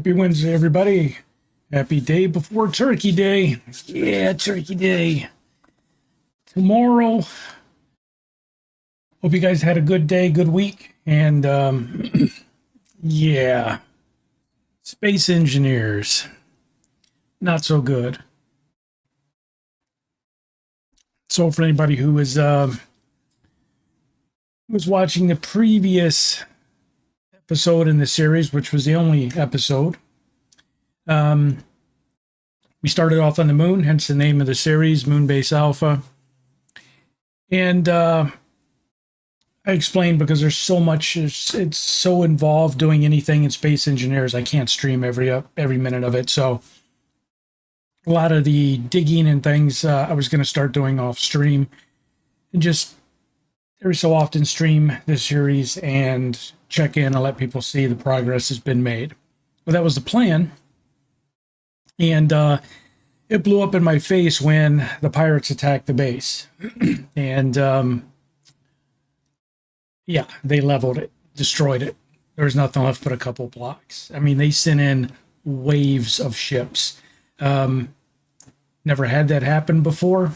Happy Wednesday, everybody. Happy day before Turkey Day. Yeah, Turkey Day. Tomorrow. Hope you guys had a good day, good week. And, yeah. Space engineers. Not so good. So for anybody who was watching the previous episode in the series, which was the only episode, we started off on the moon, hence the name of the series, Moonbase Alpha. And I explained because there's so much, it's so involved doing anything in space engineers, I can't stream every minute of it. So a lot of the digging and things I was going to start doing off stream, and just every so often stream this series and check in and let people see the progress has been made. Well, that was the plan. And it blew up in my face when the pirates attacked the base. And yeah, they leveled it, destroyed it. There was nothing left but a couple blocks. I mean, they sent in waves of ships. Never had that happen before.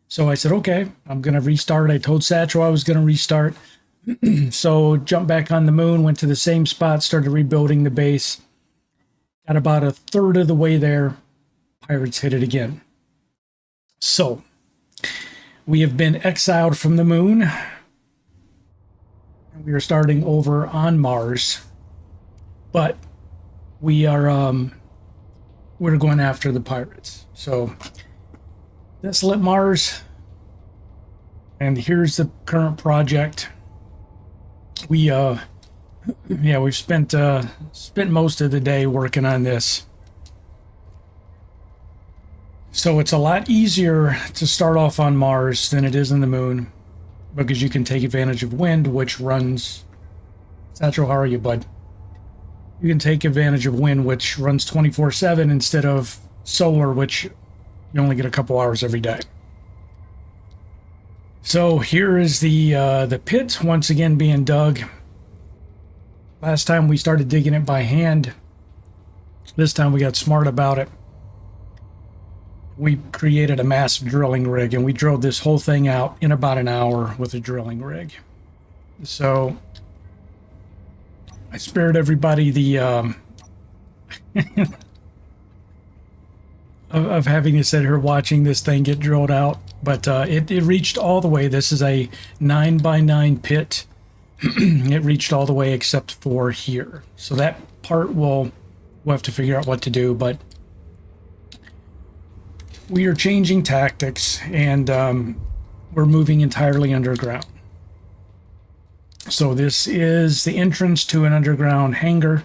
So I said, okay, I'm going to restart. I told Satchel I was going to restart. So jumped back on the moon, went to the same spot, started rebuilding the base. Got about a third of the way there. Pirates hit it again. So we have been exiled from the moon. And we are starting over on Mars. But we are we're going after the pirates. So desolate Mars. And here's the current project. We we've spent most of the day working on this. So it's a lot easier to start off on Mars than it is on the moon, because you can take advantage of wind, which runs. Satchel, how are you, bud? You can take advantage of wind, which runs 24/7 instead of solar, which you only get a couple hours every day. So here is the pit once again being dug. Last time we started digging it by hand. This time we got smart about it. We created a massive drilling rig, and we drilled this whole thing out in about an hour with a drilling rig. So I spared everybody the of having to sit here watching this thing get drilled out. But it reached all the way. This is a 9x9 pit. It reached all the way except for here. So that part we'll have to figure out what to do. But we are changing tactics, and we're moving entirely underground. So this is the entrance to an underground hangar.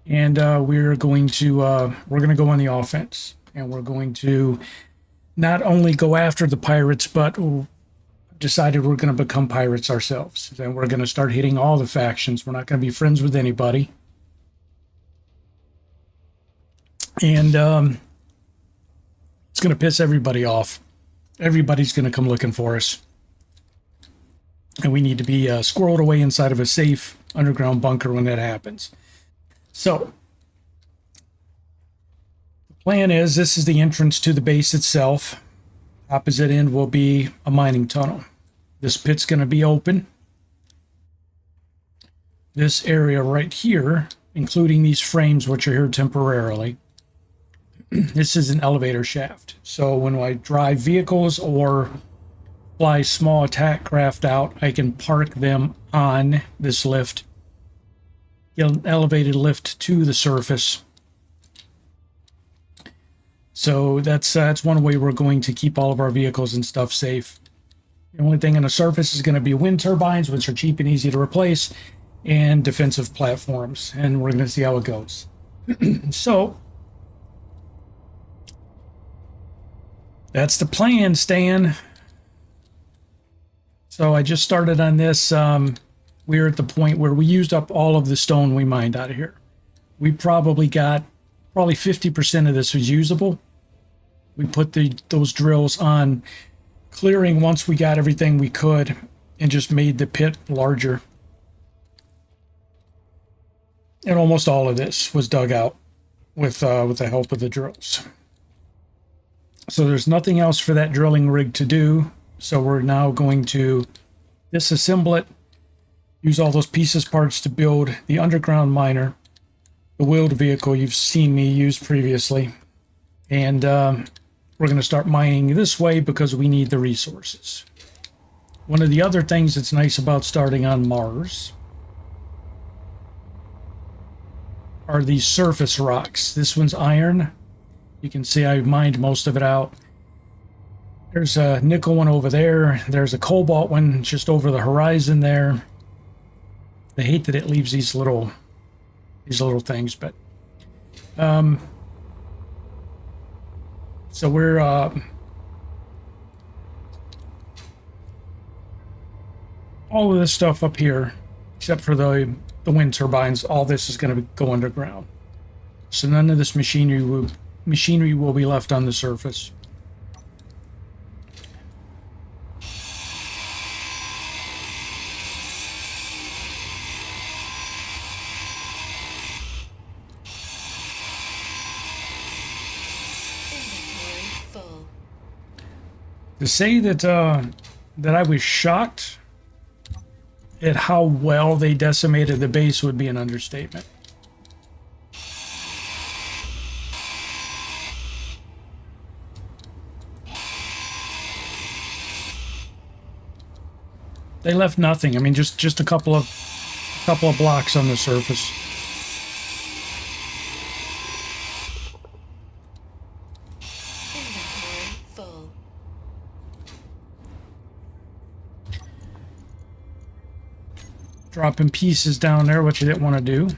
And we're going to go on the offense. And we're going to not only go after the pirates, but decided we're going to become pirates ourselves. Then we're going to start hitting all the factions. We're not going to be friends with anybody. And it's going to piss everybody off. Everybody's going to come looking for us. And we need to be squirreled away inside of a safe underground bunker when that happens. So the plan is, this is the entrance to the base itself. Opposite end will be a mining tunnel. This pit's going to be open. This area right here, including these frames, which are here temporarily, this is an elevator shaft. So when I drive vehicles or fly small attack craft out, I can park them on this lift, get an elevated lift to the surface. So that's one way we're going to keep all of our vehicles and stuff safe. The only thing on the surface is going to be wind turbines, which are cheap and easy to replace, and defensive platforms. And we're going to see how it goes. So that's the plan, Stan. So I just started on this. We're at the point where we used up all of the stone we mined out of here. We probably got 50% of this was usable. We put those drills on clearing once we got everything we could, and just made the pit larger. And almost all of this was dug out with the help of the drills. So there's nothing else for that drilling rig to do. So we're now going to disassemble it, use all those pieces parts to build the underground miner, the wheeled vehicle you've seen me use previously. And we're going to start mining this way because we need the resources. One of the other things that's nice about starting on Mars are these surface rocks. This one's iron. You can see I've mined most of it out. There's a nickel one over there. There's a cobalt one just over the horizon there. I hate that it leaves these little things, but so we're all of this stuff up here, except for the wind turbines, all this is going to go underground. So none of this machinery will be left on the surface. To say that that I was shocked at how well they decimated the base would be an understatement. They left nothing. I mean, just a couple of blocks on the surface. Dropping pieces down there, which you didn't want to do.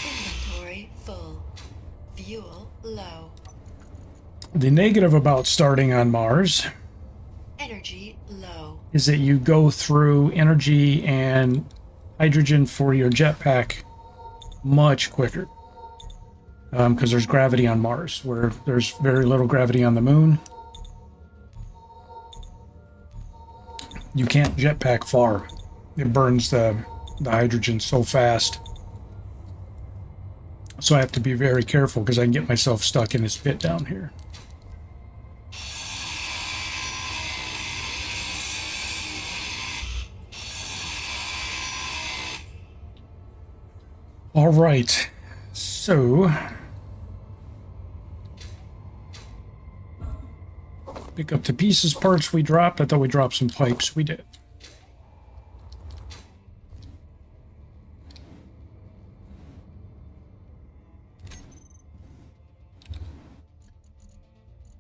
Inventory full. Fuel low. The negative about starting on Mars Energy low. is that you go through energy and hydrogen for your jetpack much quicker. Because there's gravity on Mars, where there's very little gravity on the moon. You can't jetpack far. It burns the hydrogen so fast. So I have to be very careful because I can get myself stuck in this pit down here. All right, so pick up the pieces parts we dropped. I thought we dropped some pipes. We did.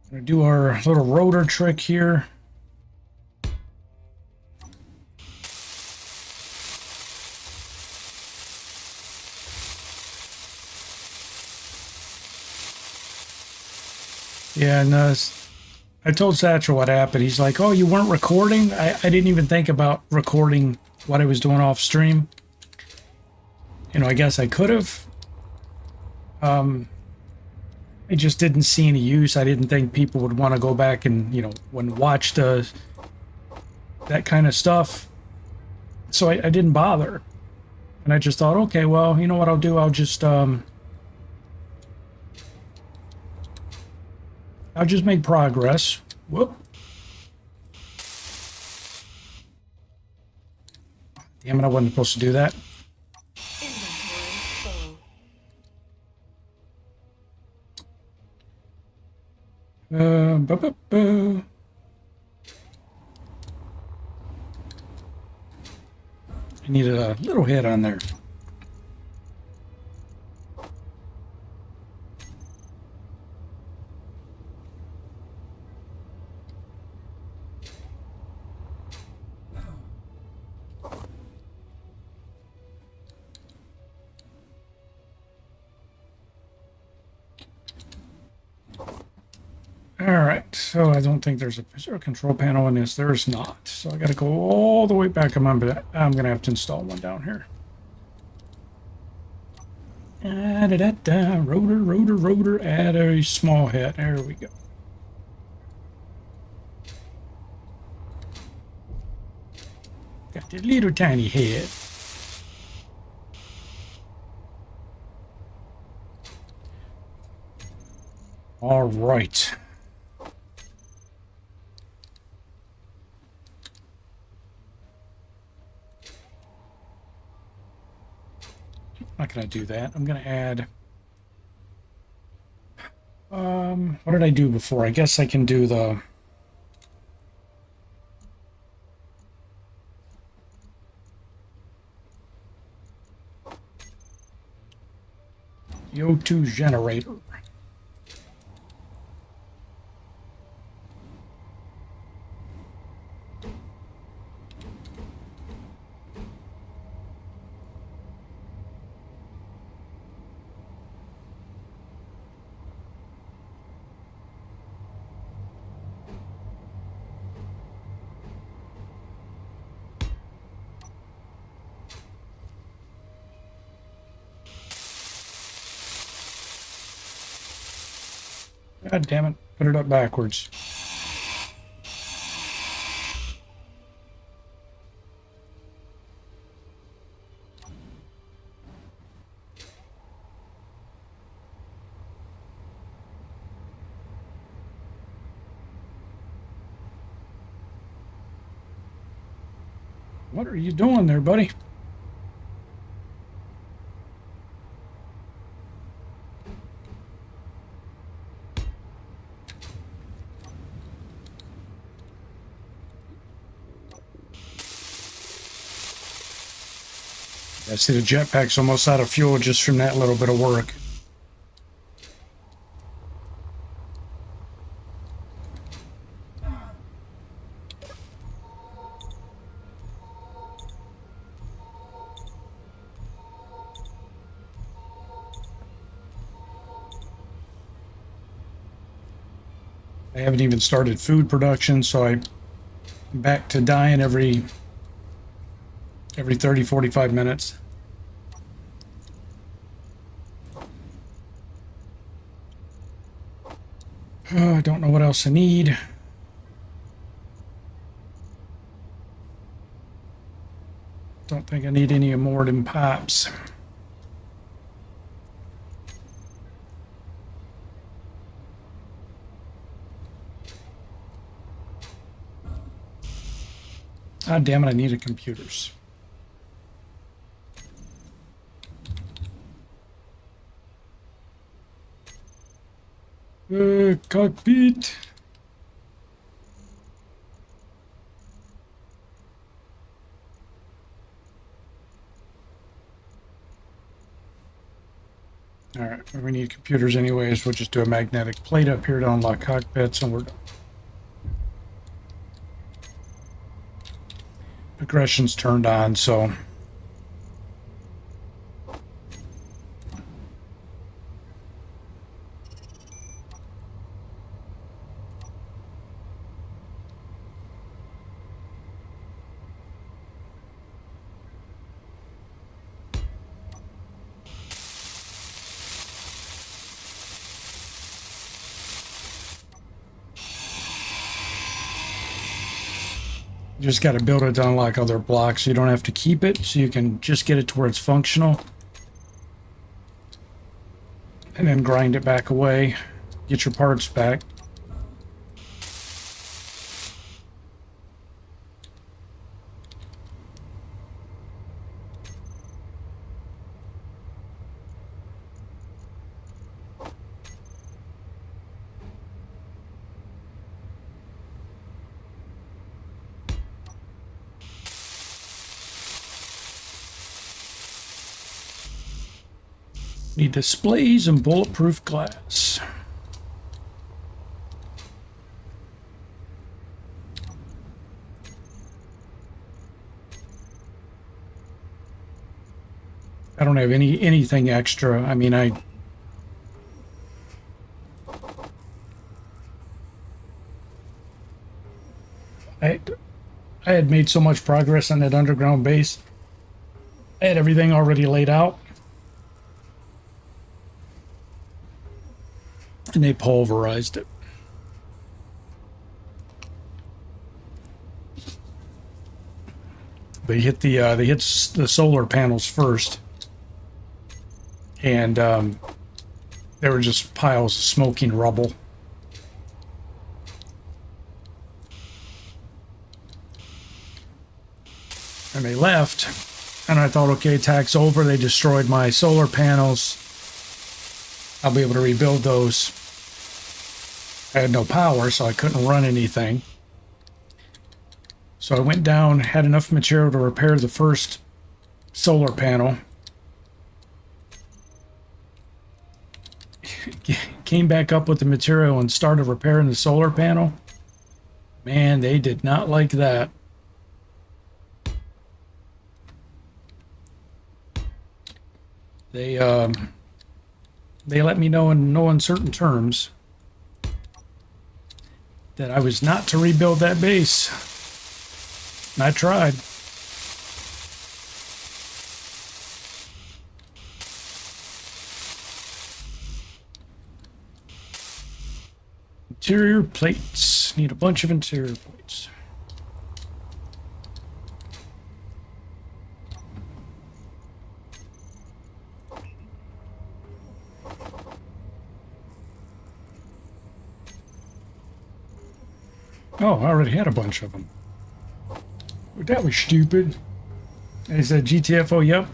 I'm gonna do our little rotor trick here. Yeah, and I told Satchel what happened. He's like, oh, you weren't recording? I didn't even think about recording what I was doing off stream. You know, I guess I could have. I just didn't see any use. I didn't think people would want to go back and, you know, watch that kind of stuff. So I didn't bother. And I just thought, okay, well, you know what I'll do? I'll just make progress. Whoop. Damn it, I wasn't supposed to do that. I needed a little hit on there. All right, so I don't think there's a, is there a control panel in this. There's not. So I got to go all the way back. I'm going to have to install one down here. Rotor, add a small head. There we go. Got the little tiny head. All right. I'm not going to do that. I'm going to add... what did I do before? I guess I can do the... the O2 generator. God damn it. Put it up backwards. What are you doing there, buddy? I see the jetpack's almost out of fuel just from that little bit of work. I haven't even started food production, so I'm back to dying every 30, 45 minutes. Oh, I don't know what else I need. Don't think I need any more than pipes. Ah, damn it, I needed computers. Cockpit. All right, we need computers anyways. We'll just do a magnetic plate up here to unlock cockpits, and we're done. Progression's turned on, so... You just got to build it to unlock other blocks. You don't have to keep it, so you can just get it to where it's functional. And then grind it back away. Get your parts back. Need displays and bulletproof glass. I don't have anything extra. I mean, I had made so much progress on that underground base. I had everything already laid out. And they pulverized it. They hit the solar panels first, and they were just piles of smoking rubble. And they left, and I thought, okay, attack's over. They destroyed my solar panels. I'll be able to rebuild those. I had no power, so I couldn't run anything. So I went down, had enough material to repair the first solar panel. Came back up with the material and started repairing the solar panel. Man, they did not like that. They let me know in no uncertain terms that I was not to rebuild that base. And I tried. Interior plates. Need a bunch of interior plates. Oh, I already had a bunch of them. That was stupid. They said GTFO, yep.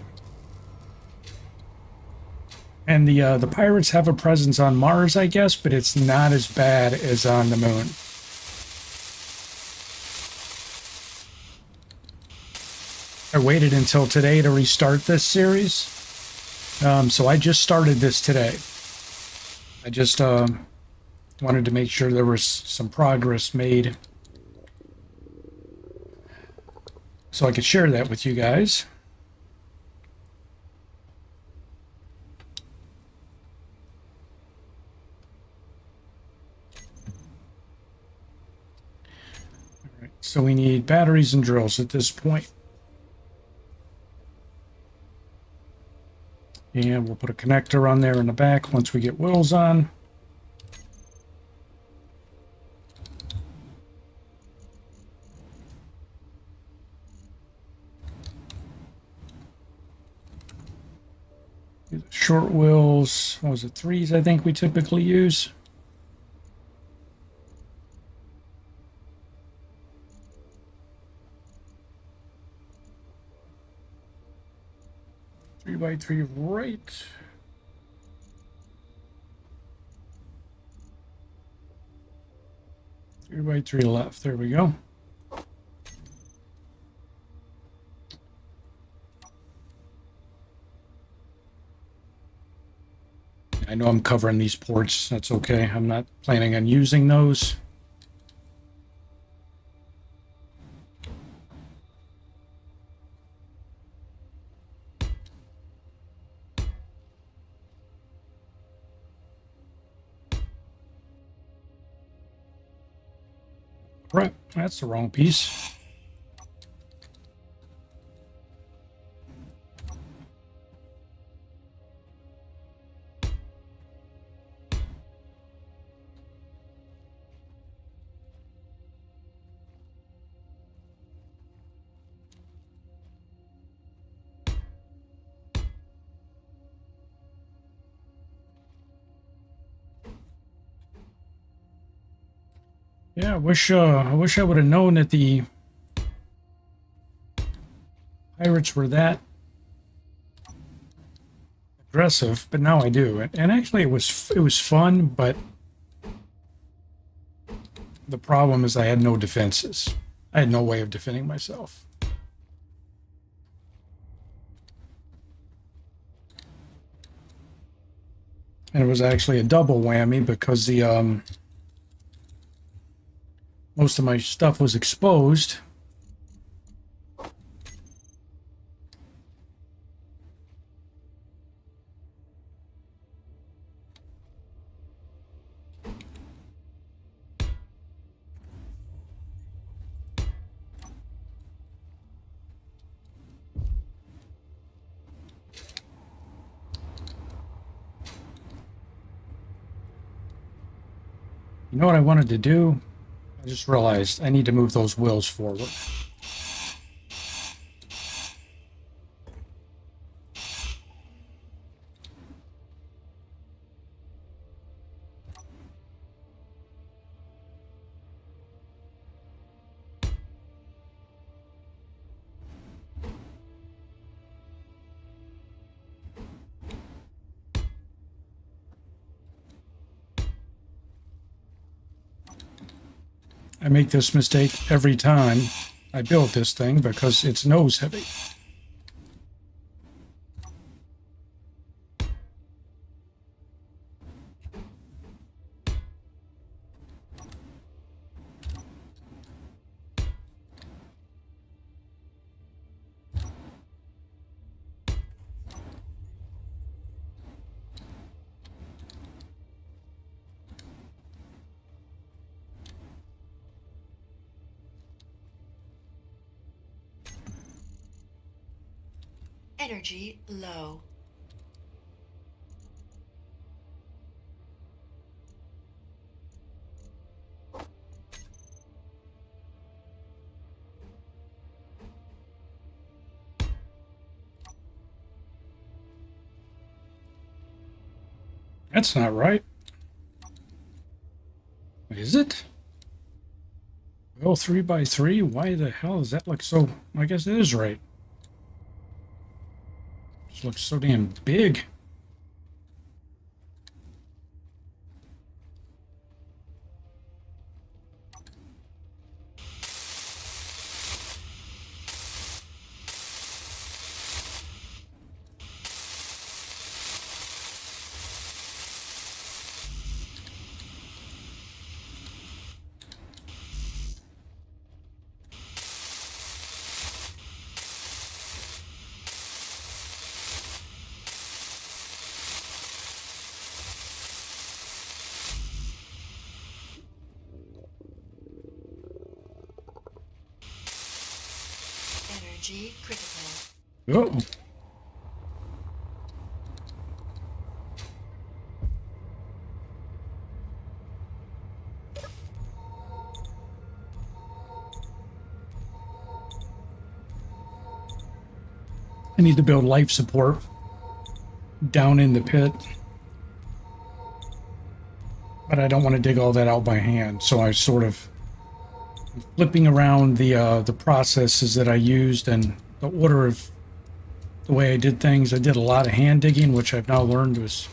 And the pirates have a presence on Mars, I guess, but it's not as bad as on the moon. I waited until today to restart this series. So I just started this today. I just wanted to make sure there was some progress made, so I could share that with you guys. All right, so we need batteries and drills at this point. And we'll put a connector on there in the back once we get wheels on. Short wheels, what was it, 3s I think we typically use. Three by three right. Three by three left. There we go. I know I'm covering these ports. That's okay. I'm not planning on using those. Right, that's the wrong piece. Yeah, I wish I would have known that the pirates were that aggressive, but now I do. And actually, it was fun, but the problem is I had no defenses. I had no way of defending myself. And it was actually a double whammy because the most of my stuff was exposed. You know what I wanted to do? I just realized I need to move those wheels forward. I make this mistake every time I build this thing because it's nose heavy. Energy low. That's not right. Is it? Well, 3x3? Why the hell does that look so... I guess it is right. This looks so damn big. Energy critical. Oh. I need to build life support down in the pit. But I don't want to dig all that out by hand, so I sort of flipping around the processes that I used and the order of the way I did things. I did a lot of hand digging, which I've now learned was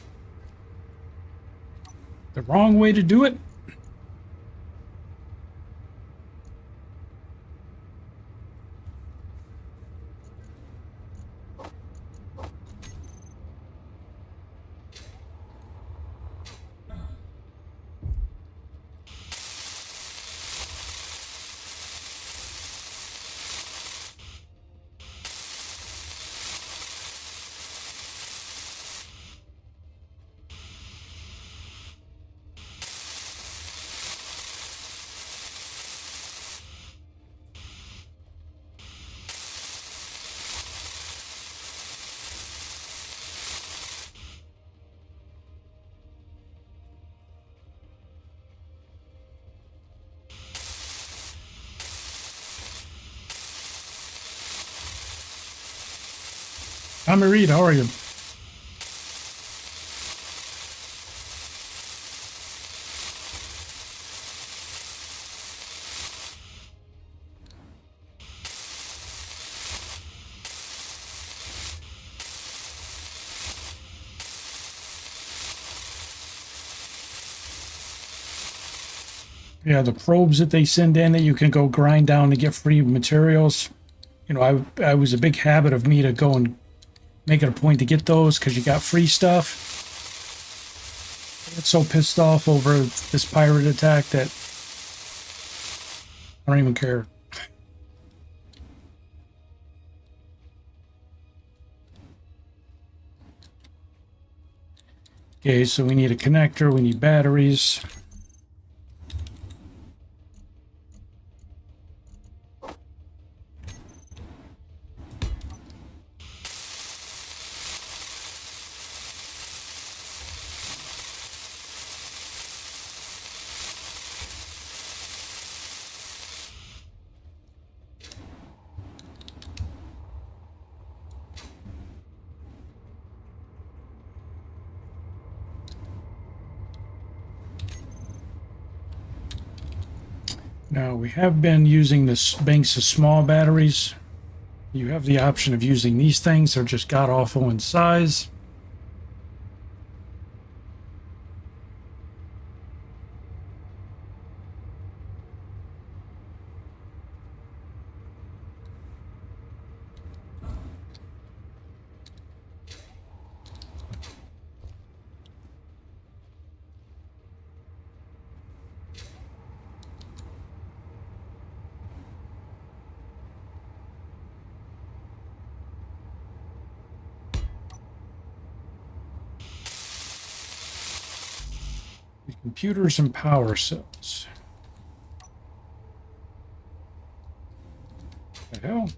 the wrong way to do it. Tommy Reed, how are you? Yeah, the probes that they send in that you can go grind down to get free materials. You know, I was a big habit of me to go and make it a point to get those because you got free stuff. I get so pissed off over this pirate attack that I don't even care. Okay, so we need a connector, we need batteries. Now, we have been using this banks of small batteries. You have the option of using these things. They're just god-awful in size. Computers and power cells. What the hell?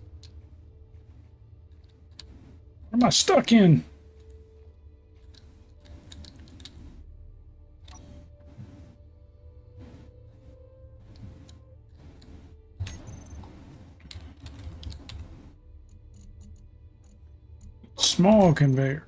What am I stuck in? Small conveyors.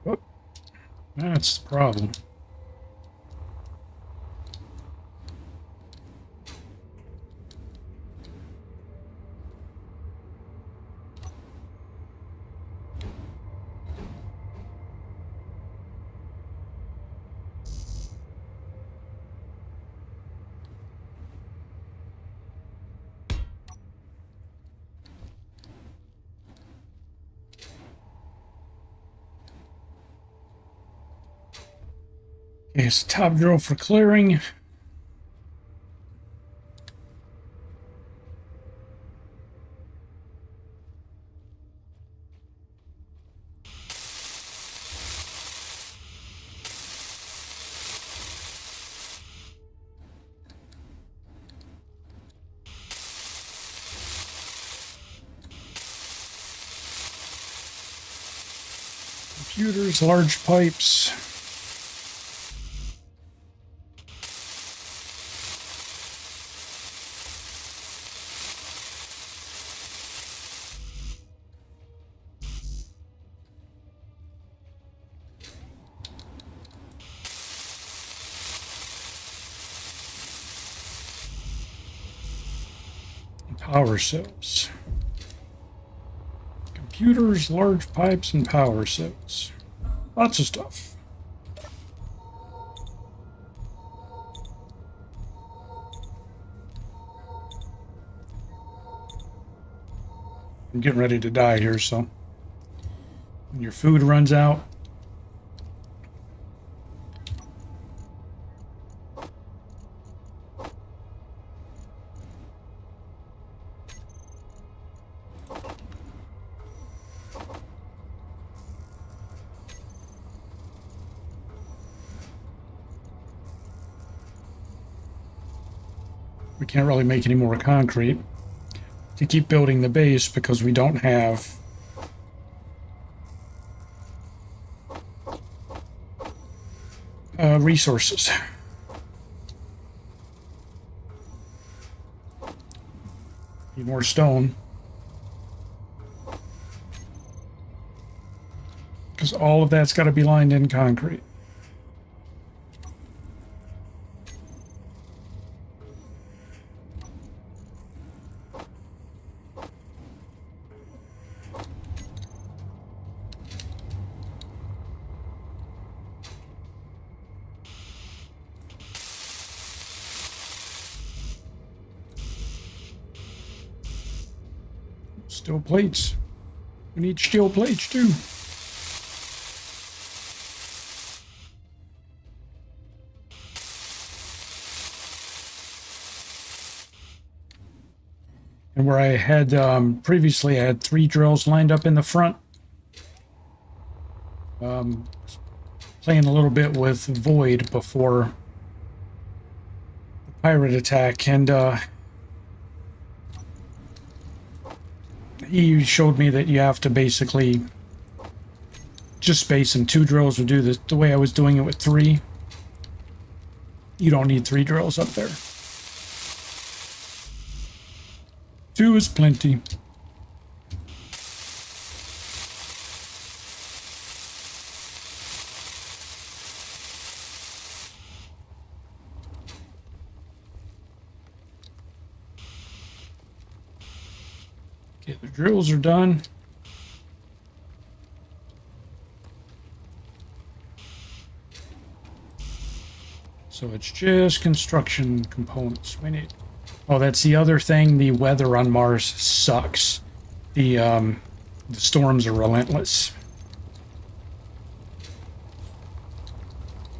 Oh, that's the problem. Okay, it's top drill for clearing. Computers, large pipes. Power cells. Computers, large pipes, and power cells. Lots of stuff. I'm getting ready to die here, so when your food runs out, we can't really make any more concrete to keep building the base because we don't have resources. Need more stone. Because all of that's got to be lined in concrete. Steel plates. We need steel plates too. And where I had previously, I had 3 drills lined up in the front. Playing a little bit with Void before the pirate attack, and he showed me that you have to basically just space them. 2 drills would do this the way I was doing it with 3. You don't need 3 drills up there. 2 is plenty. Okay, the drills are done. So it's just construction components we need. Oh, that's the other thing. The weather on Mars sucks. The storms are relentless.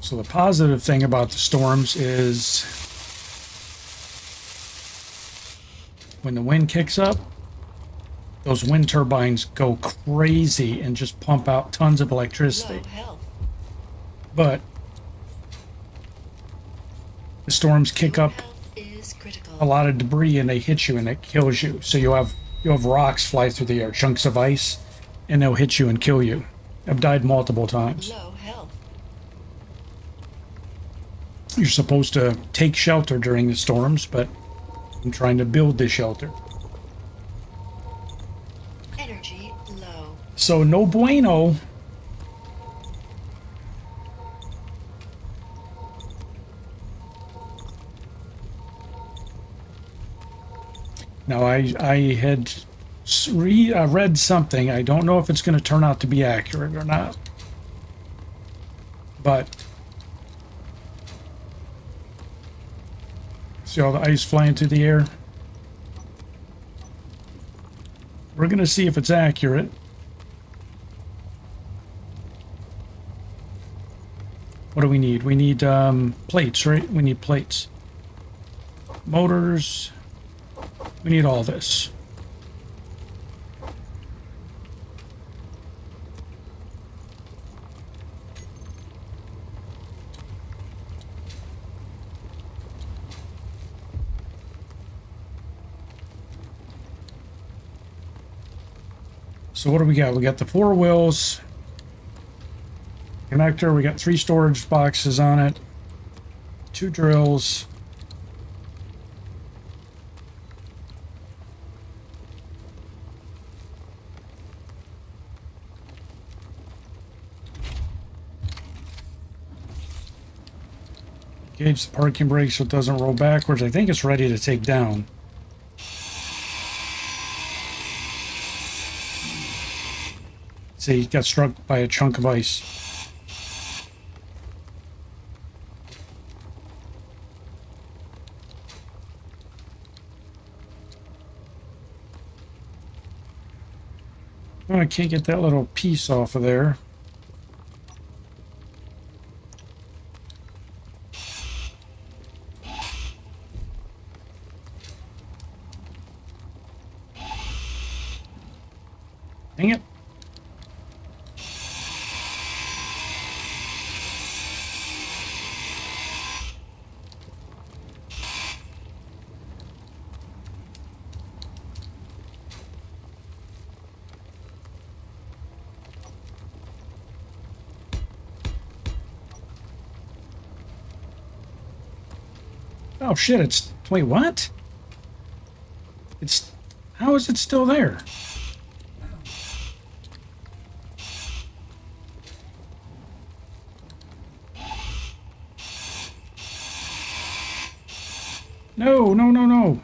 So the positive thing about the storms is when the wind kicks up, those wind turbines go crazy and just pump out tons of electricity. Low health. But the storms kick Your up health is critical. a lot of debris and they hit you and it kills you. So you'll have rocks fly through the air, chunks of ice, and they'll hit you and kill you. I've died multiple times. Low health. You're supposed to take shelter during the storms, but I'm trying to build the shelter. Energy low. So no bueno. Now I had read something. I don't know if it's going to turn out to be accurate or not. But see all the ice flying through the air? We're going to see if it's accurate. What do we need? We need plates, right? We need plates. Motors. We need all this. So what do we got? We got the 4 wheels. Connector. We got 3 storage boxes on it. 2 drills. Gauge the parking brake so it doesn't roll backwards. I think it's ready to take down. See, it got struck by a chunk of ice. Oh, I can't get that little piece off of there. Dang it. Oh shit, it's... Wait, what? It's... How is it still there? No, no, no, no.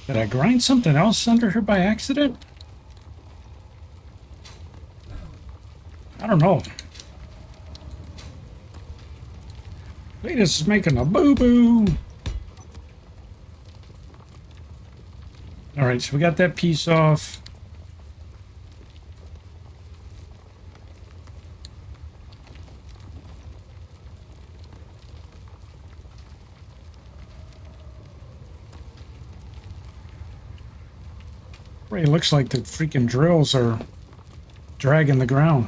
Did I grind something else under here by accident? don't know. Cletus is making a boo-boo. All right, so we got that piece off. It looks like the freaking drills are dragging the ground.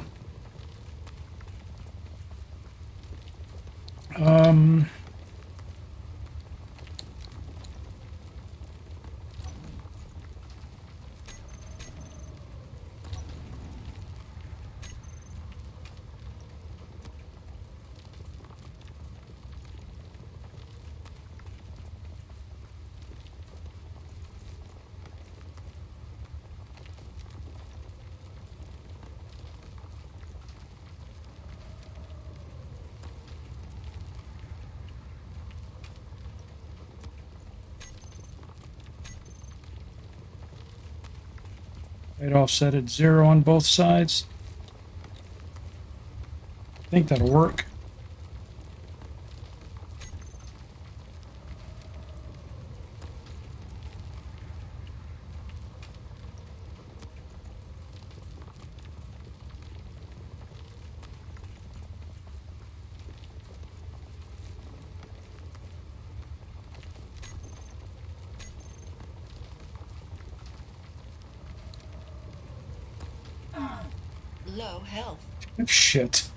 Right offset at 0 on both sides. I think that'll work. Low health. Shit.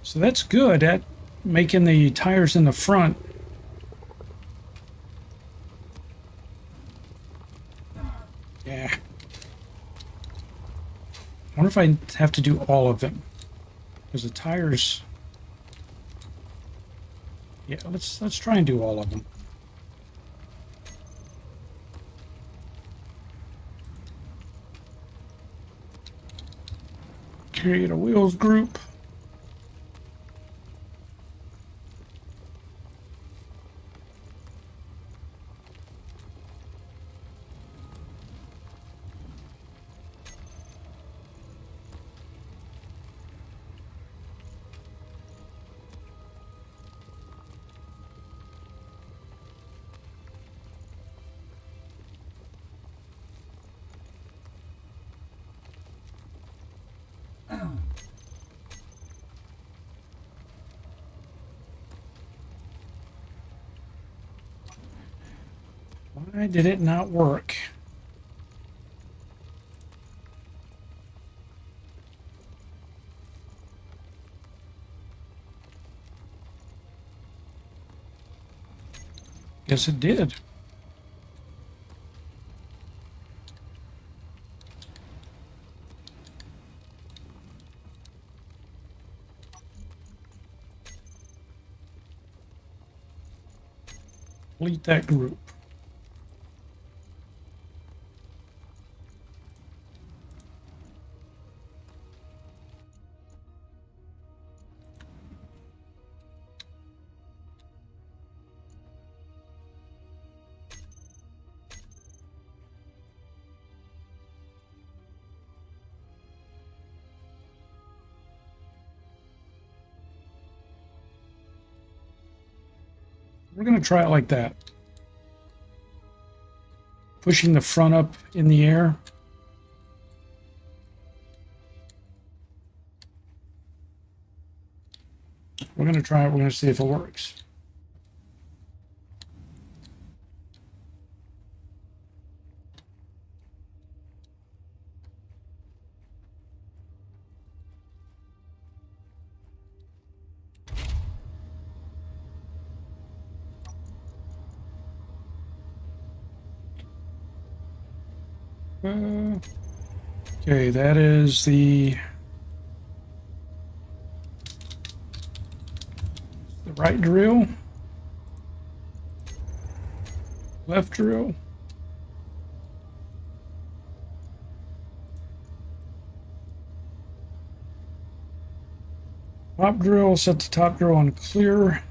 So that's good at making the tires in the front. Yeah. I wonder if I have to do all of them. Because the tires... Yeah, let's try and do all of them. Create a wheels group. Why did it not work? Guess it did. Delete that group. We're going to try it like that. Pushing the front up in the air. We're going to try it. We're going to see if it works. Okay, that is the right drill, left drill. Top drill, set the top drill on clear.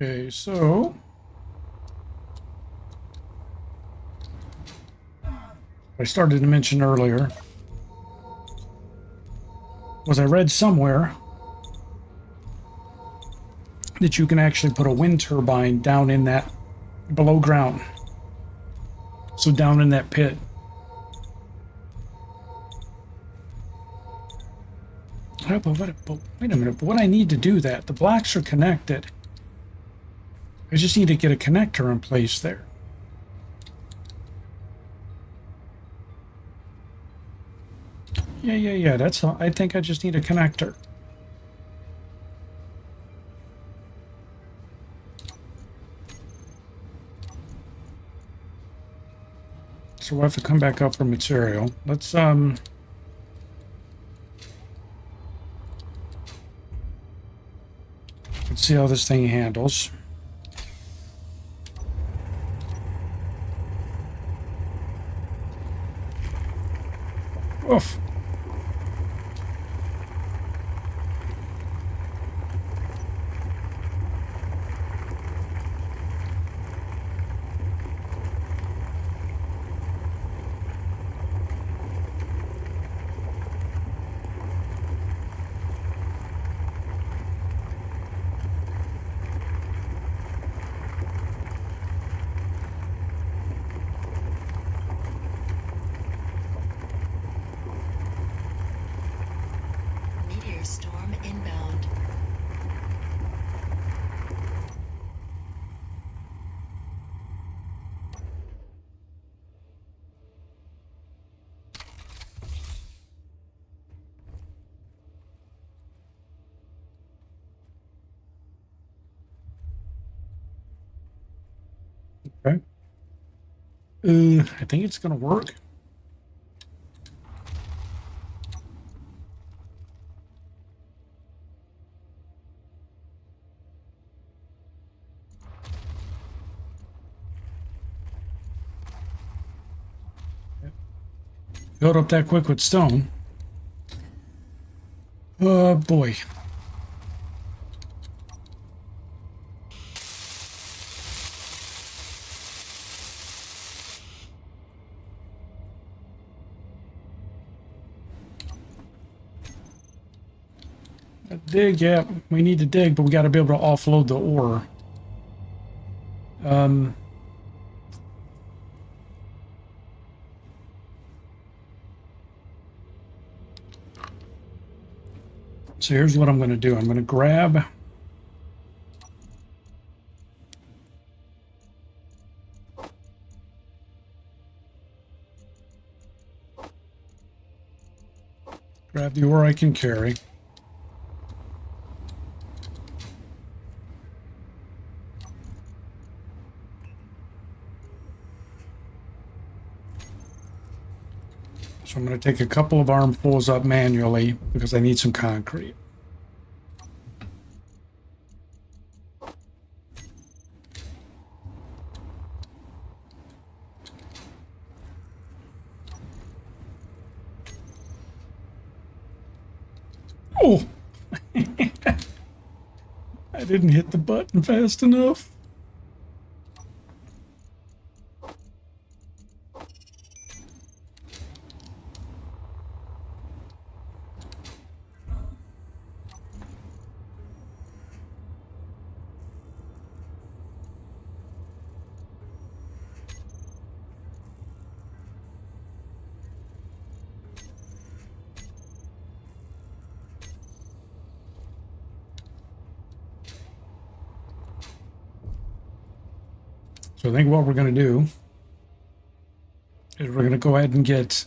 Okay, so I started to mention earlier was I read somewhere that you can actually put a wind turbine down in that below ground. So down in that pit. But wait a minute, but what I need to do that, the blocks are connected. I just need to get a connector in place there. Yeah, that's all. I think I just need a connector. So we'll have to come back up for material. Let's see how this thing handles. Oof. Meteor storm inbound. Okay. I think it's gonna work. Filled up that quick with stone. Oh boy. Dig, yeah, we need to dig, but we got to be able to offload the ore. So here's what I'm going to do. I'm going to grab the ore I can carry. So I'm going to take a couple of armfuls up manually because I need some concrete. Oh! I didn't hit the button fast enough. So I think what we're going to do is we're going to go ahead and get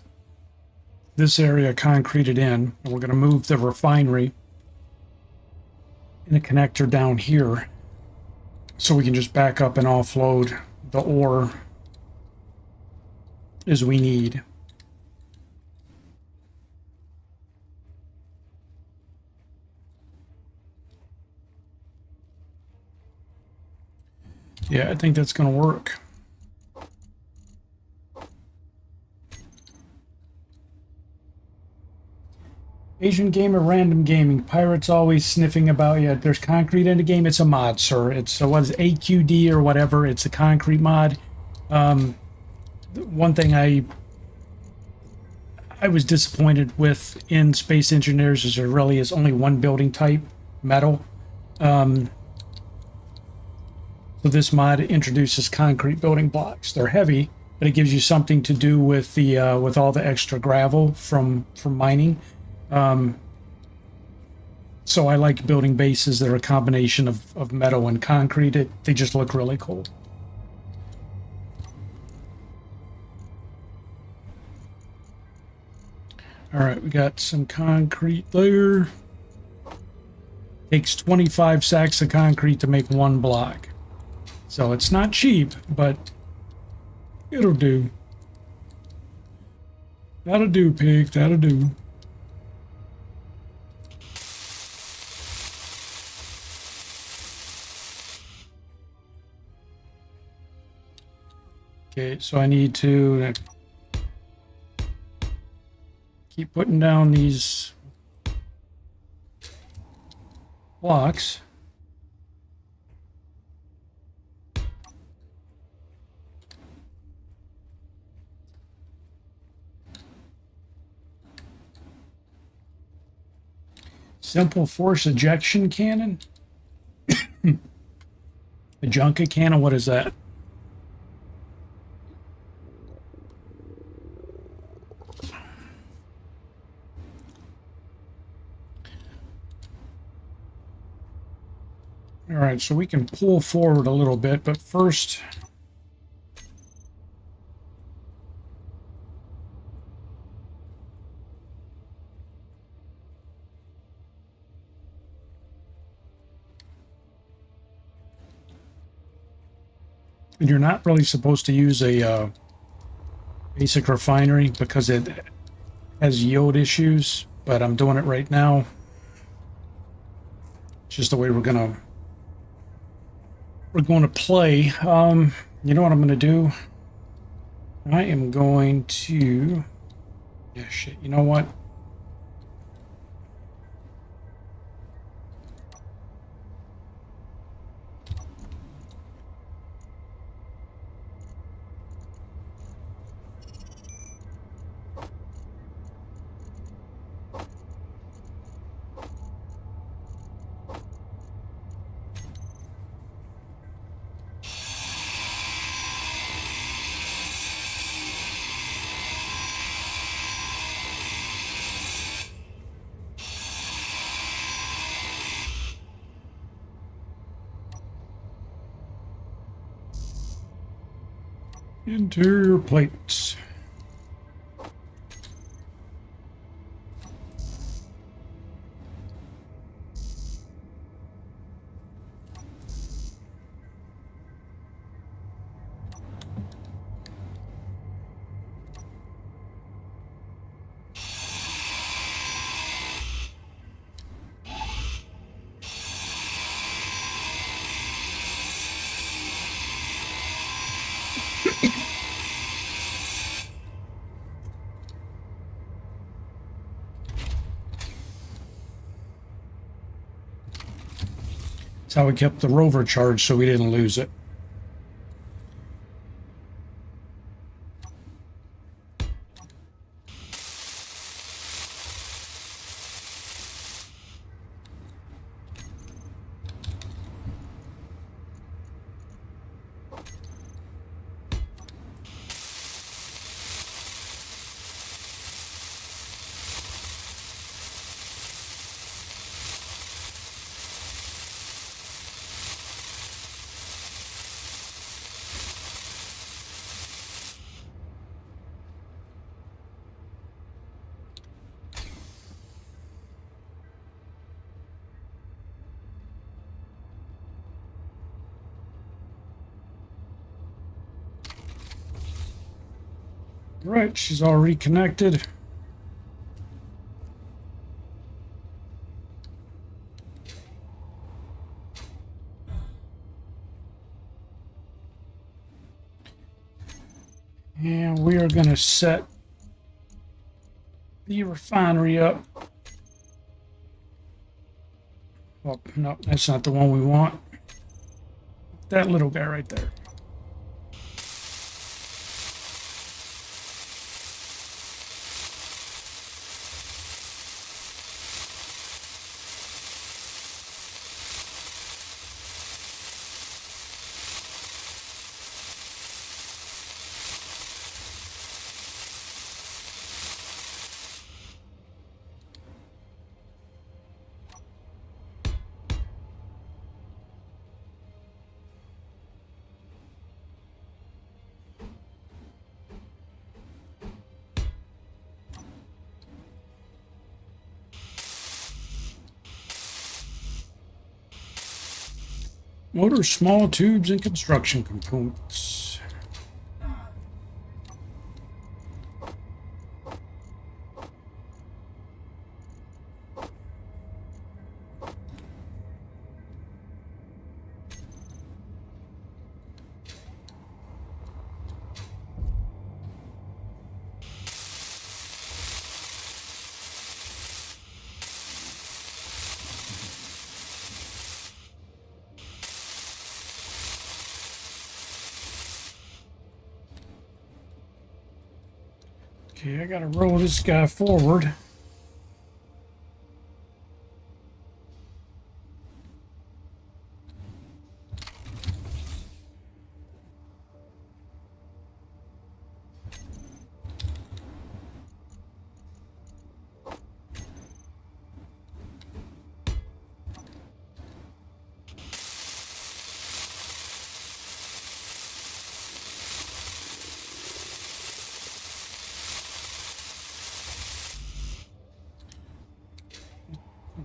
this area concreted in, and we're going to move the refinery and a connector down here so we can just back up and offload the ore as we need. Yeah, I think that's going to work. Asian Gamer Random Gaming. Pirates always sniffing about you. There's concrete in the game. It's a mod, sir. It's what is it, AQD or whatever. It's a concrete mod. One thing I was disappointed with in Space Engineers is there really is only one building type, metal. So this mod introduces concrete building blocks. They're heavy, but it gives you something to do with the with all the extra gravel from mining. So I like building bases that are a combination of metal and concrete. They just look really cool. All right, we got some concrete there. Takes 25 sacks of concrete to make one block. So it's not cheap, but it'll do. That'll do, pig. That'll do. Okay, so I need to keep putting down these blocks. Simple force ejection cannon? A junket cannon? What is that? All right, so we can pull forward a little bit, but first, and you're not really supposed to use a basic refinery because it has yield issues, but I'm doing it right now. It's just the way we're going to play. You know what I'm going to do? I am going to, yeah, shit, you know what? Interior plates. That's how we kept the rover charged so we didn't lose it. Right, she's already connected. And we are going to set the refinery up. Oh, no, that's not the one we want. That little guy right there. Motor, small tubes, and construction components. Okay, I gotta roll this guy forward.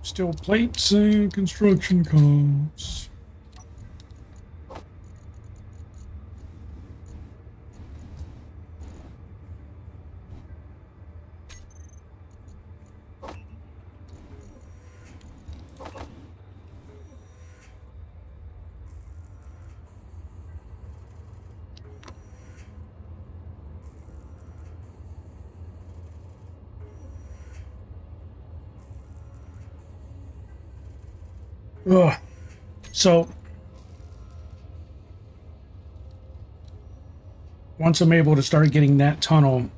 Steel plates and construction costs. Ugh. So once I'm able to start getting that tunnel,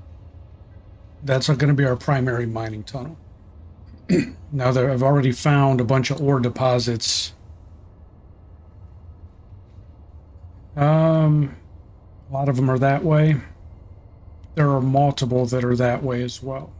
that's going to be our primary mining tunnel. Now that I've already found a bunch of ore deposits, a lot of them are that way. There are multiple that are that way as well.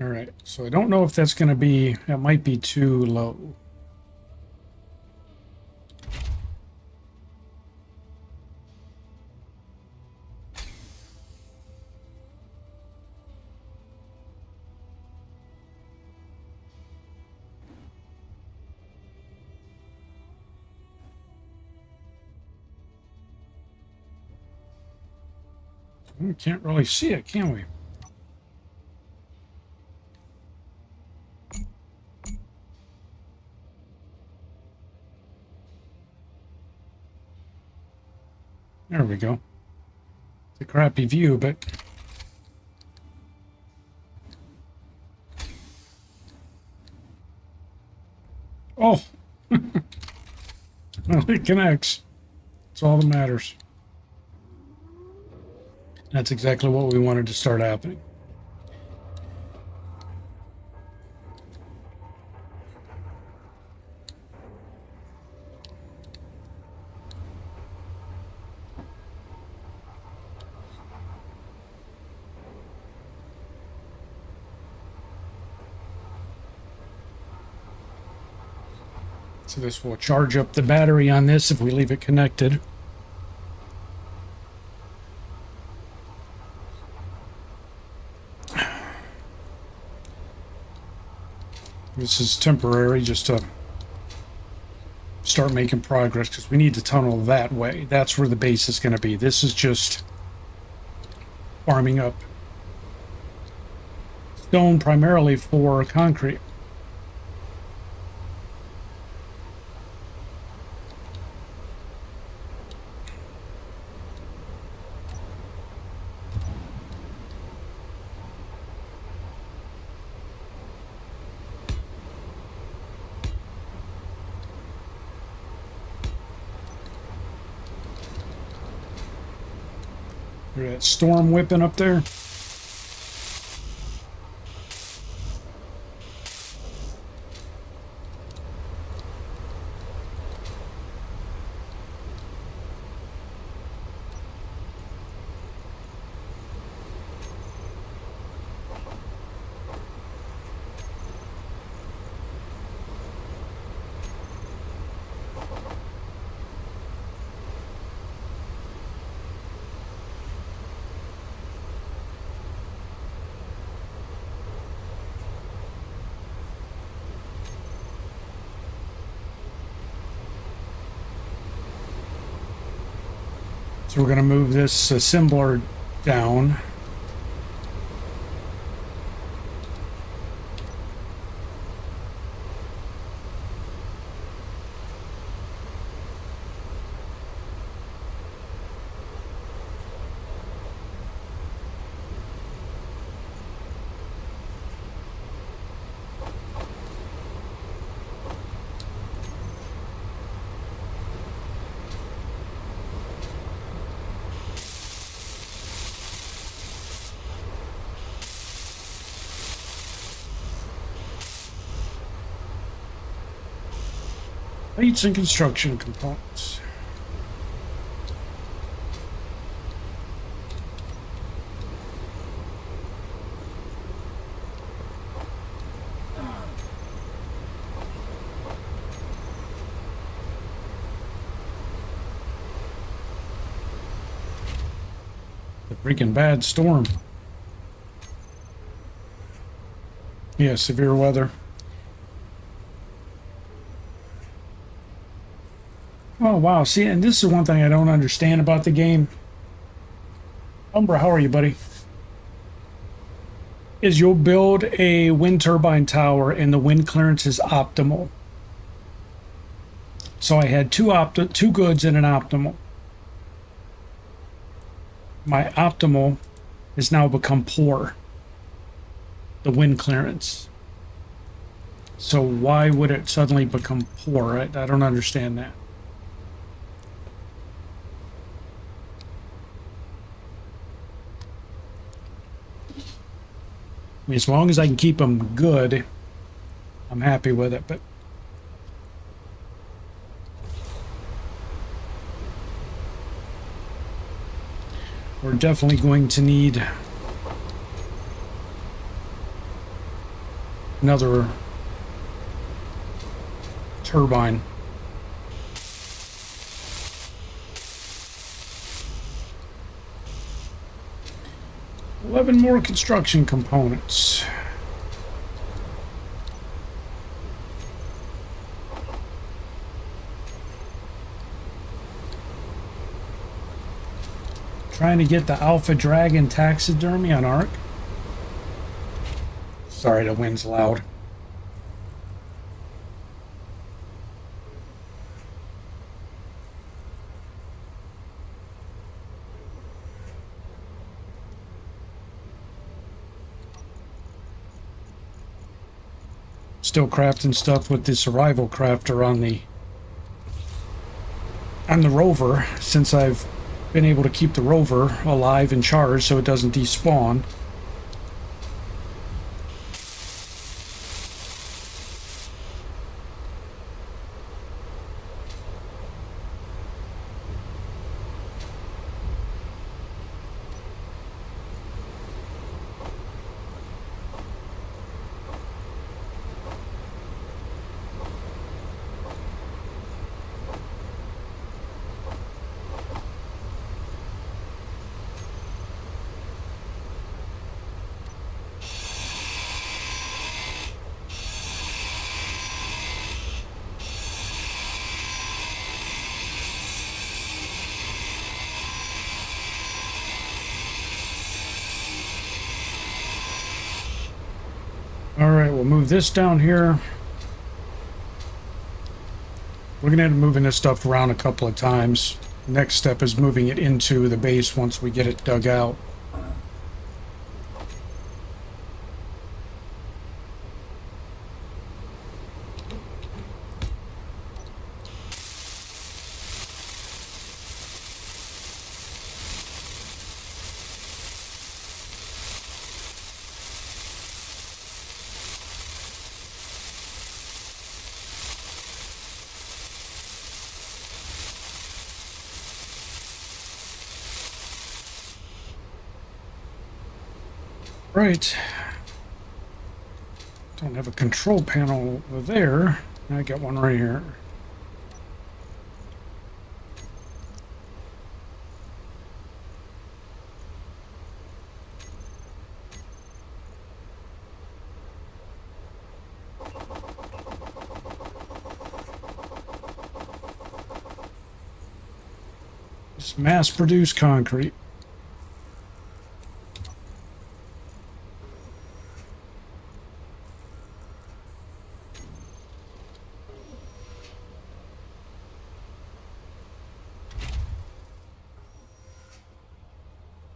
All right, so I don't know if that's going to be, that might be too low. We can't really see it, can we? There we go. It's a crappy view, but oh, well, it connects. That's all that matters. That's exactly what we wanted to start happening. So this will charge up the battery on this if we leave it connected. This is temporary just to start making progress because we need to tunnel that way. That's where the base is going to be. This is just farming up stone primarily for concrete. Hear that storm whipping up there? So we're going to move this assembler down. Plates and construction components. The freaking bad storm. Yeah, severe weather. Oh, wow. See, and this is one thing I don't understand about the game. Umbra, how are you, buddy? Is you'll build a wind turbine tower and the wind clearance is optimal. So I had two goods and an optimal. My optimal has now become poor. The wind clearance. So why would it suddenly become poor? I don't understand that. I mean, as long as I can keep them good, I'm happy with it, but we're definitely going to need another turbine. $11 more construction components. Trying to get the Alpha Dragon taxidermy on Ark. Sorry, the wind's loud. Still crafting stuff with the survival crafter on the rover, since I've been able to keep the rover alive and charged so it doesn't despawn. we'll move this down here. We're going to end up moving this stuff around a couple of times. Next step is moving it into the base once we get it dug out. Right. Don't have a control panel over there. I got one right here. Just mass-produced concrete.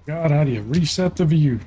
God, how do you reset the view?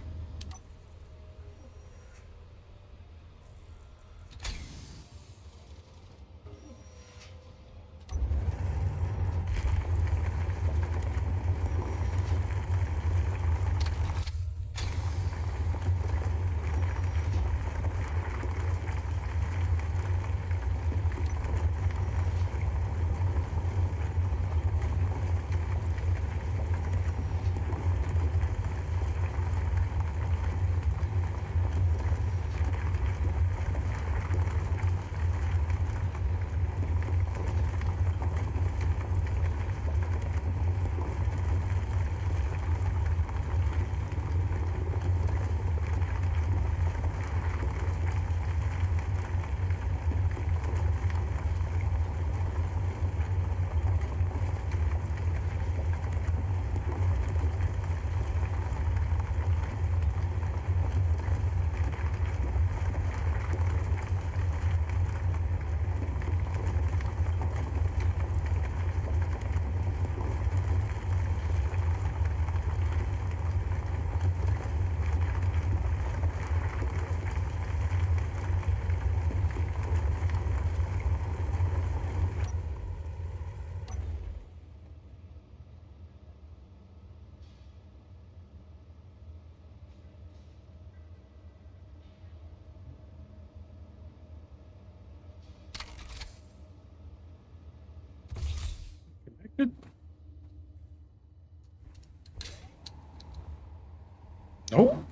Connected? No.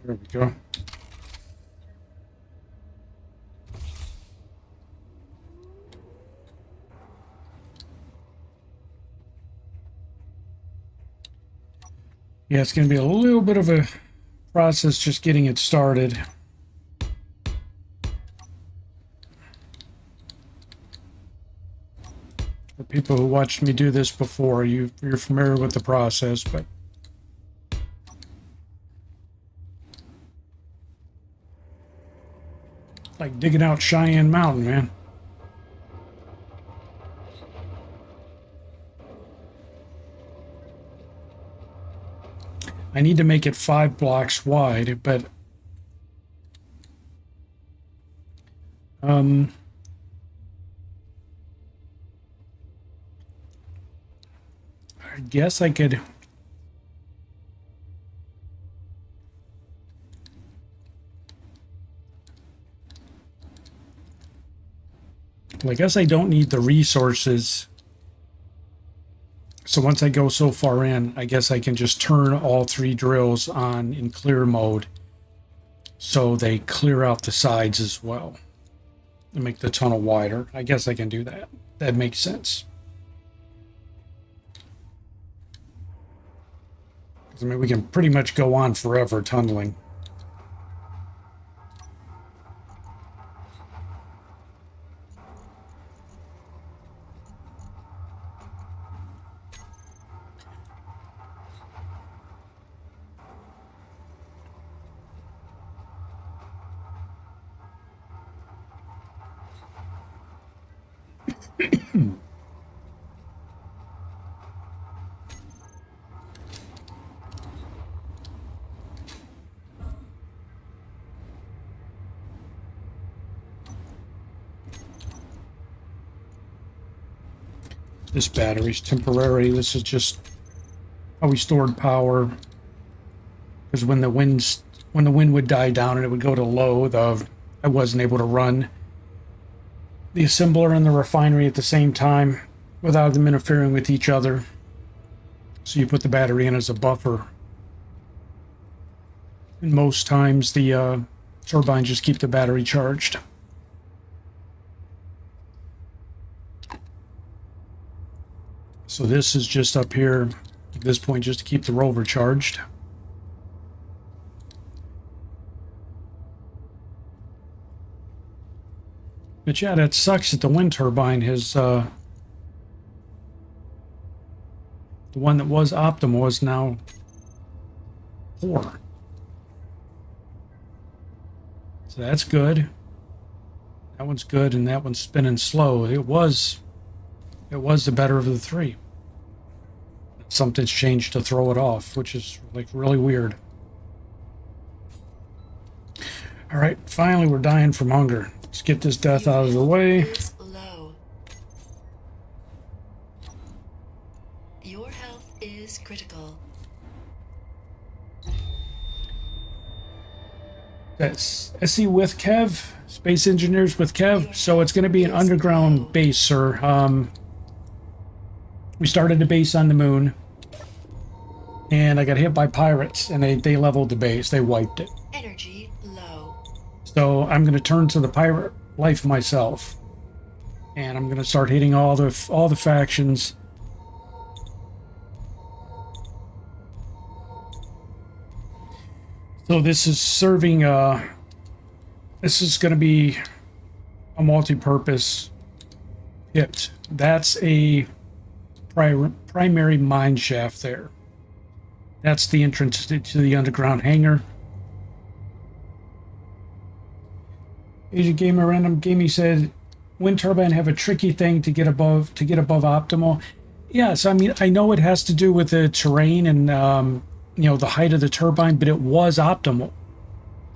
There we go. Yeah, it's going to be a little bit of a process just getting it started. For people who watched me do this before, you're familiar with the process, but like digging out Cheyenne Mountain, man. I need to make it 5 blocks wide, but I guess I could. Well, I guess I don't need the resources. So once I go so far in, I guess I can just turn all 3 drills on in clear mode so they clear out the sides as well and make the tunnel wider. I guess I can do that. That makes sense. I mean, we can pretty much go on forever tunneling. This battery's temporary. This is just how we stored power. Because when the wind would die down and it would go to low, I wasn't able to run the assembler and the refinery at the same time without them interfering with each other. So you put the battery in as a buffer. And most times the turbines just keep the battery charged. So this is just up here at this point just to keep the rover charged. But yeah, that sucks that the wind turbine has, the one that was optimal is now poor. So that's good. That one's good, and that one's spinning slow. It was the better of the three. Something's changed to throw it off, which is like really weird. All right, finally we're dying from hunger. Let's get this death out of the way. Low. Your health is critical. That's SE with Kev, Space Engineers with Kev. So it's going to be an underground base, sir. We started a base on the moon, and I got hit by pirates, and they leveled the base. They wiped it. Energy low. So I'm going to turn to the pirate life myself, and I'm going to start hitting all the factions. So this is serving. This is going to be a multi-purpose pit. That's a primary mine shaft there. That's the entrance to the underground hangar. Asian Gamer Random Gaming said, wind turbine have a tricky thing to get above optimal. Yes, I mean I know it has to do with the terrain and you know, the height of the turbine, but it was optimal.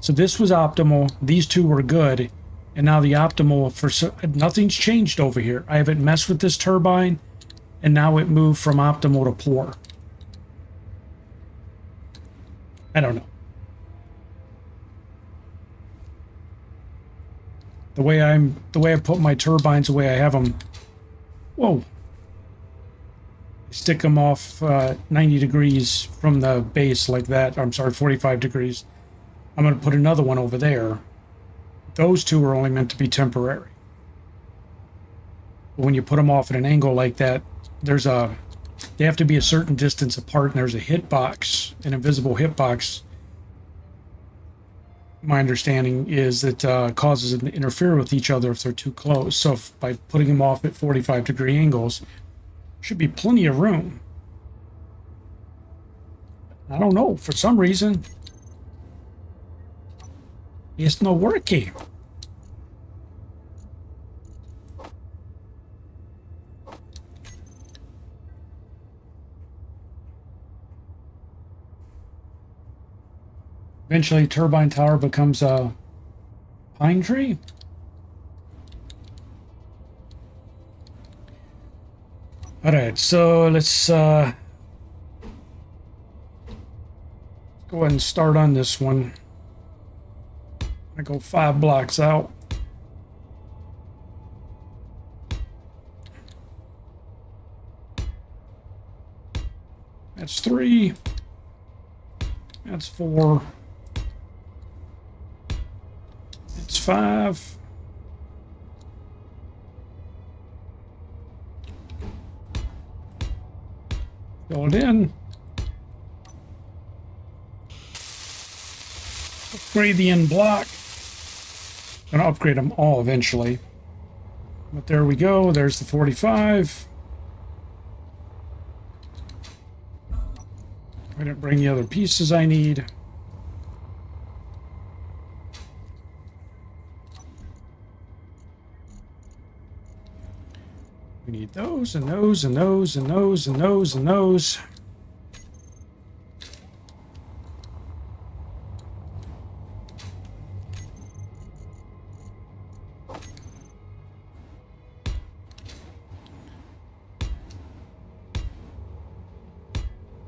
So this was optimal. These two were good, and now the optimal nothing's changed over here. I haven't messed with this turbine, and now it moved from optimal to poor. I don't know. The way I put my turbines, the way I have them. Whoa. Stick them off 90 degrees from the base like that. I'm sorry, 45 degrees. I'm going to put another one over there. Those two are only meant to be temporary. But when you put them off at an angle like that, they have to be a certain distance apart, and there's a hitbox, an invisible hitbox. My understanding is that causes them to interfere with each other if they're too close. So by putting them off at 45-degree angles, should be plenty of room. I don't know, for some reason it's not working. Eventually turbine tower becomes a pine tree. All right, so let's go ahead and start on this one. I go 5 blocks out. That's 3. That's 4. That's 5. Fill it in. Upgrade the end block. I'm gonna upgrade them all eventually. But there we go. There's the 45. I didn't bring the other pieces I need. We need those and those and those and those and those and those.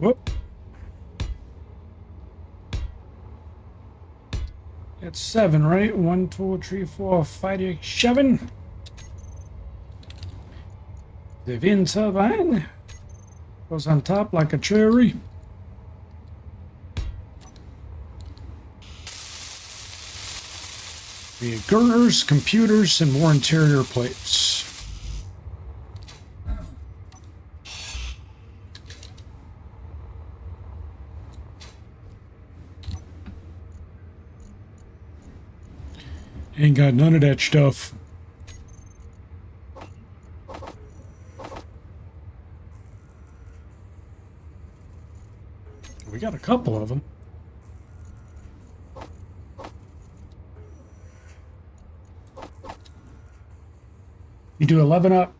Whoop. That's 7, right? 1, 2, 3, 4, 5, 6, 7. The wind turbine goes on top like a cherry. We need girders, computers, and more interior plates. Ain't got none of that stuff. We got a couple of them. You do 11 up.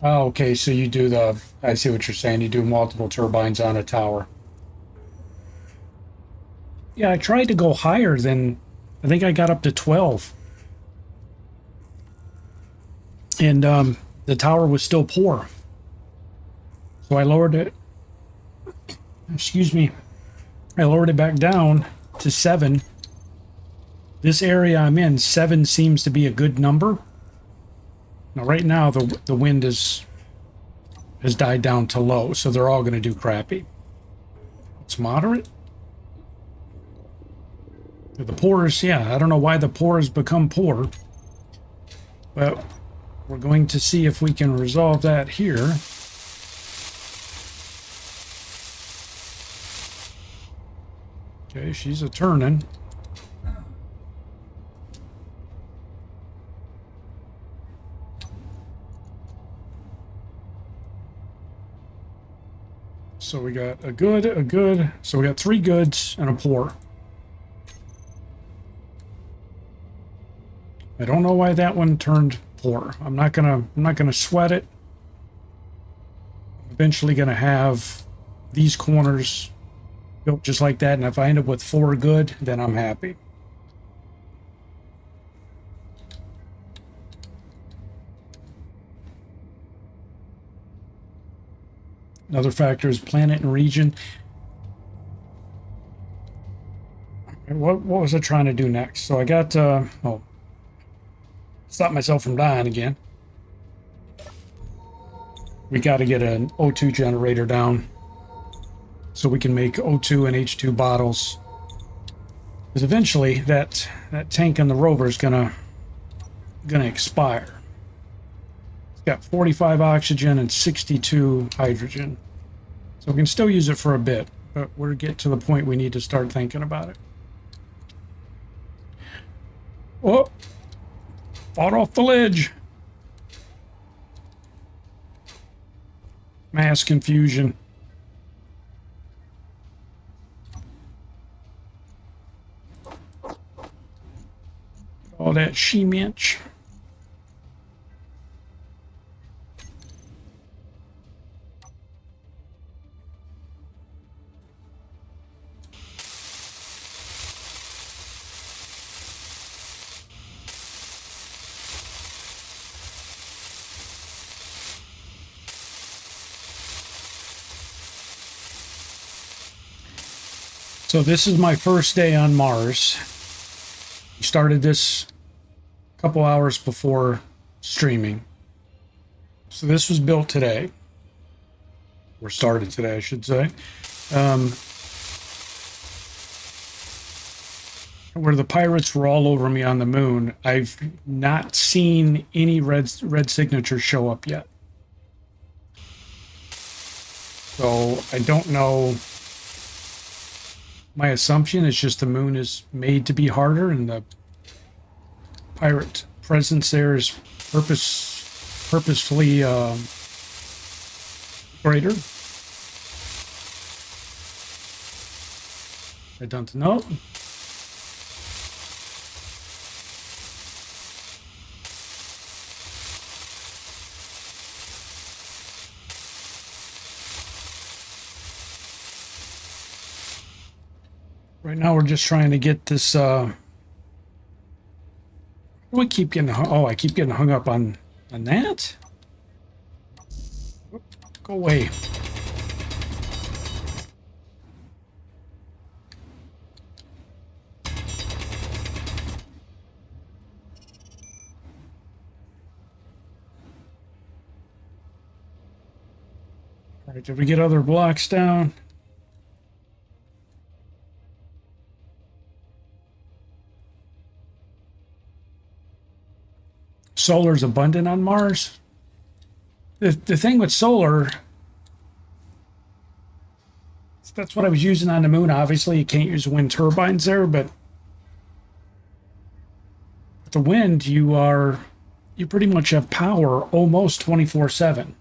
Oh, okay, so you do the, I see what you're saying. You do multiple turbines on a tower. Yeah, I tried to go higher than, I think I got up to 12. And the tower was still poor. So I lowered it, excuse me, I lowered it back down to 7. This area I'm in, 7 seems to be a good number. Now right now the wind has died down to low, so they're all going to do crappy. It's moderate. The poor's, yeah, I don't know why the poor has become poor. But we're going to see if we can resolve that here. Okay, she's a turning. So we got a good. So we got 3 goods and a poor. I don't know why that one turned poor. I'm not gonna sweat it. I'm eventually gonna have these corners built just like that, and if I end up with 4 good, then I'm happy. Another factor is planet and region. What was I trying to do next? So I got oh, stop myself from dying again. We got to get an O2 generator down so we can make O2 and H2 bottles. Because eventually that tank on the rover is gonna expire. It's got 45 oxygen and 62 hydrogen. So we can still use it for a bit, but we're getting to the point we need to start thinking about it. Oh! Fought off the ledge. Mass confusion. All that she-minch. So this is my first day on Mars. We started this a couple hours before streaming. So this was built today. Or started today, I should say. Where the pirates were all over me on the moon, I've not seen any red signatures show up yet. So I don't know. My assumption is just the moon is made to be harder, and the pirate presence there is purposefully greater. I don't know. Right now we're just trying to get this, we keep getting hung, oh, I keep getting hung up on that? Go away. All right, did we get other blocks down? Solar's abundant on Mars. The thing with solar, that's what I was using on the moon. Obviously, you can't use wind turbines there, but with the wind, you pretty much have power almost 24/7.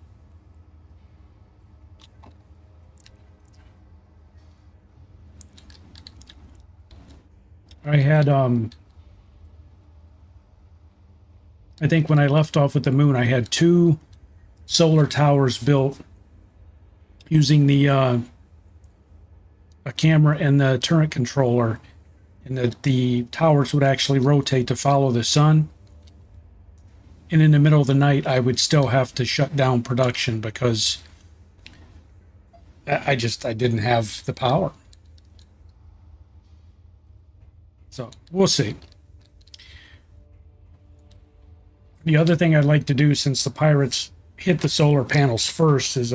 I had I think when I left off with the moon, I had 2 solar towers built using the a camera and the turret controller, and the towers would actually rotate to follow the sun. And in the middle of the night, I would still have to shut down production because I didn't have the power. So we'll see. The other thing I'd like to do, since the pirates hit the solar panels first, is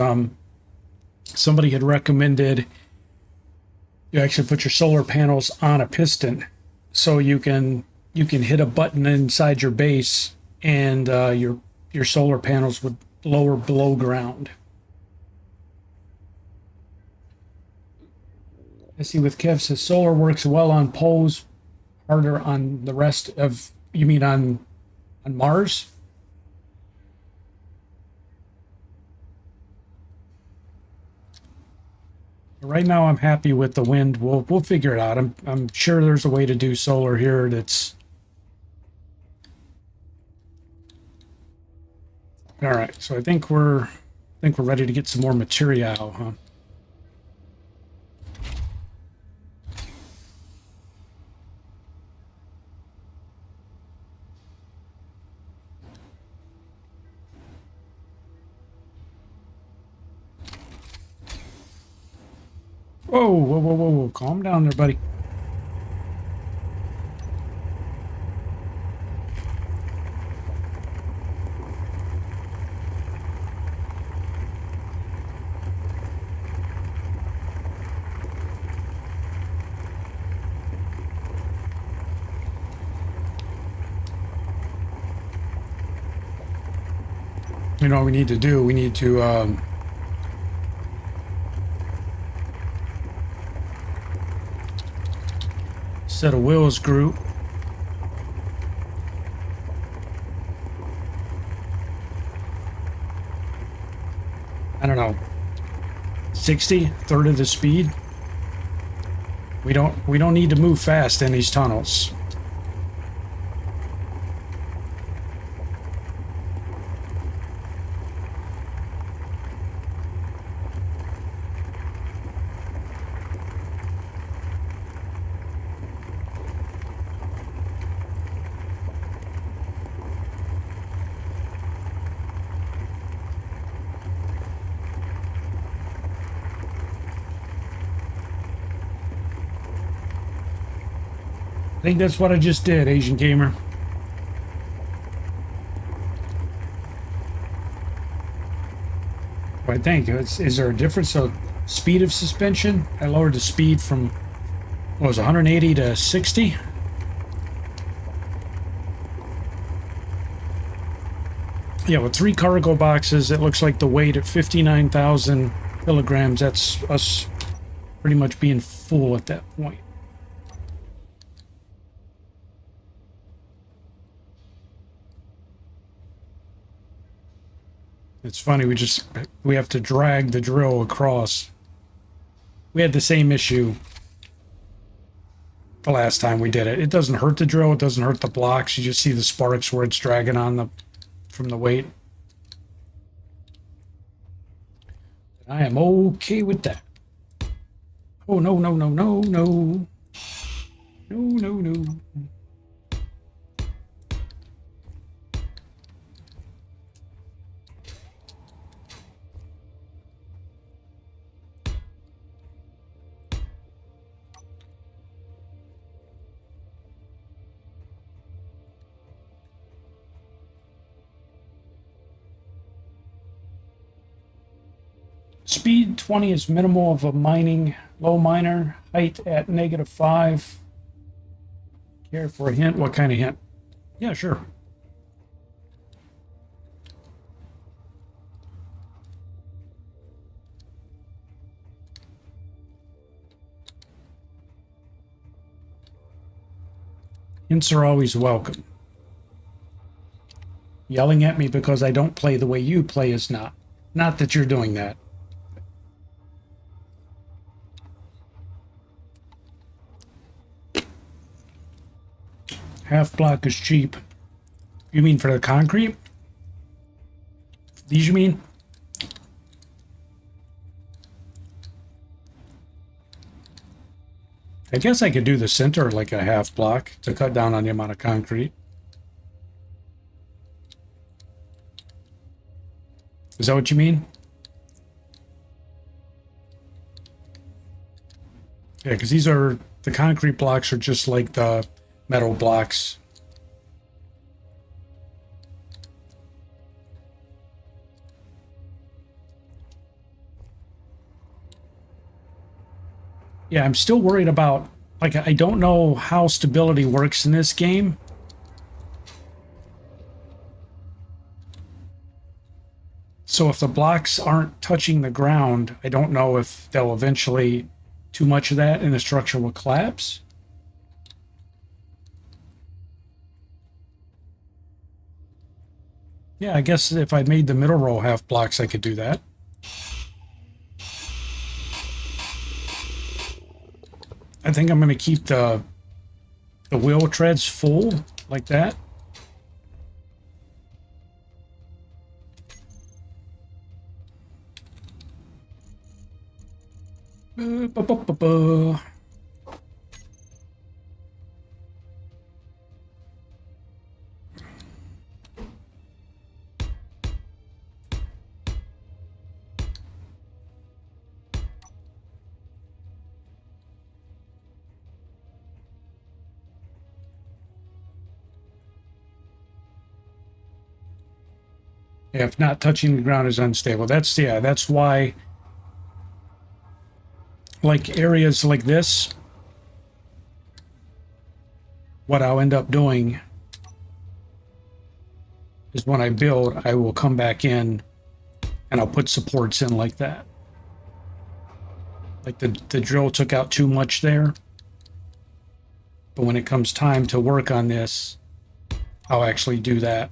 somebody had recommended you actually put your solar panels on a piston, so you can hit a button inside your base, and your solar panels would lower below ground. I see with Kev says solar works well on poles, harder on the rest of, you mean on Mars? Right now I'm happy with the wind. We'll figure it out. I'm sure there's a way to do solar here that's all right. So I think we're ready to get some more material, huh? Whoa, whoa, whoa, whoa, whoa. Calm down there, buddy. You know what we need to do? We need to set a Will's group. I don't know, 60, third of the speed. We don't need to move fast in these tunnels. I think that's what I just did, Asian Gamer. I think. Is there a difference? So, speed of suspension? I lowered the speed from, what was it, 180 to 60? Yeah, with 3 cargo boxes, it looks like the weight at 59,000 kilograms, that's us pretty much being full at that point. It's funny, we have to drag the drill across. We had the same issue the last time we did it. It doesn't hurt the drill, it doesn't hurt the blocks. You just see the sparks where it's dragging on from the weight. I am okay with that. Oh, no, no, no, no, no. No, no, no. Speed 20 is minimal of a mining low miner. Height at -5. Care for a hint? What kind of hint? Yeah, sure. Hints are always welcome. Yelling at me because I don't play the way you play is not. Not that you're doing that. Half block is cheap. You mean for the concrete? These you mean? I guess I could do the center like a half block to cut down on the amount of concrete. Is that what you mean? Yeah, because these are, the concrete blocks are just like the metal blocks. Yeah, I'm still worried about, like, I don't know how stability works in this game. So if the blocks aren't touching the ground, I don't know if they'll eventually, too much of that and the structure will collapse. Yeah, I guess if I made the middle row half blocks, I could do that. I think I'm going to keep the wheel treads full like that. Yeah, if not touching the ground is unstable. That's, yeah, that's why, like areas like this, what I'll end up doing is when I build, I will come back in and I'll put supports in like that. Like the drill took out too much there. But when it comes time to work on this, I'll actually do that.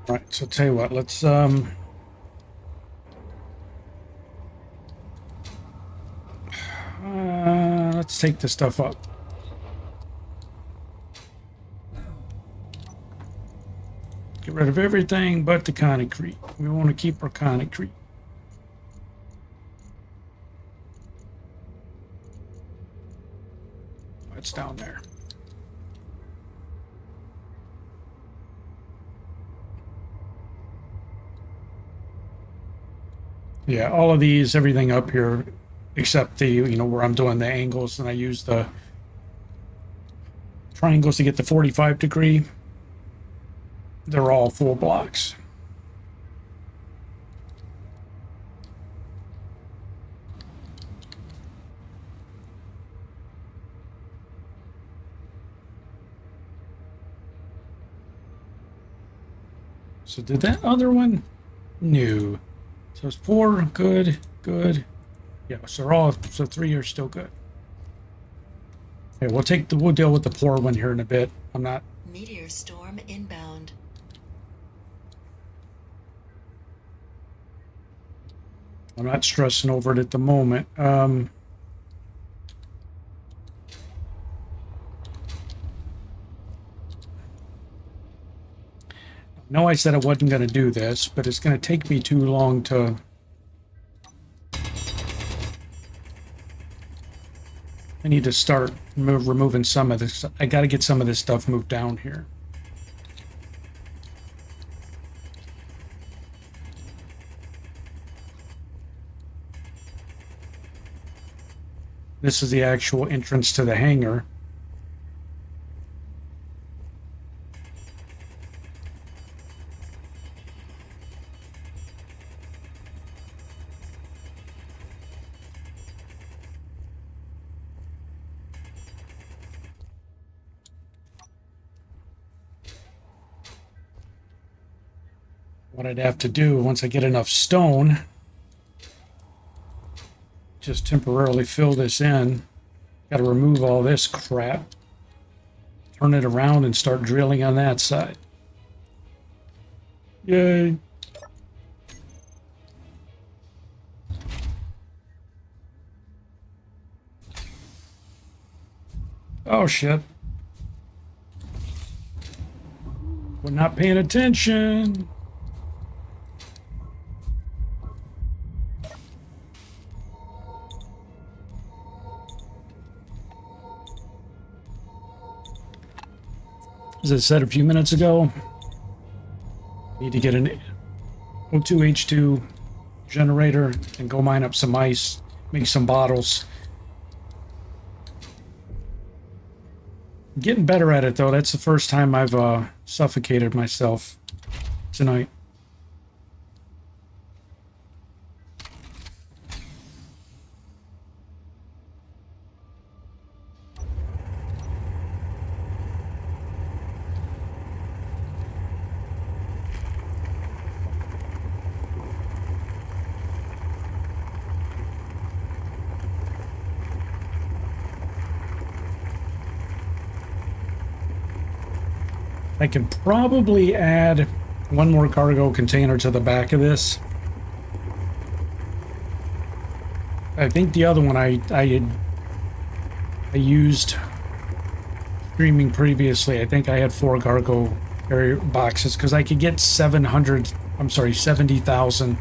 All right, so tell you what, let's take this stuff up. Get rid of everything but the concrete. We want to keep our concrete. It's down there. Yeah, all of these, everything up here, except the, you know, where I'm doing the angles, and I use the triangles to get the 45 degree. They're all full blocks. So did that other one? No. So it's 4, good, good. Yeah, so they're all, so 3 are still good. Okay, we'll deal with the poor one here in a bit. I'm not. Meteor storm inbound. I'm not stressing over it at the moment. know I said I wasn't going to do this, but it's going to take me too long to... I need to start removing some of this. I got to get some of this stuff moved down here. This is the actual entrance to the hangar. What I'd have to do once I get enough stone, just temporarily fill this in. Got to remove all this crap, turn it around and start drilling on that side. Yay. Oh shit. We're not paying attention. As I said a few minutes ago, need to get an O2H2 generator and go mine up some ice, make some bottles. I'm getting better at it though. That's the first time I've suffocated myself tonight. I can probably add one more cargo container to the back of this. I think the other one I used streaming previously. I think I had 4 cargo carrier boxes because I could get 70,000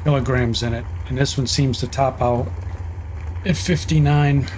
kilograms in it. And this one seems to top out at 59.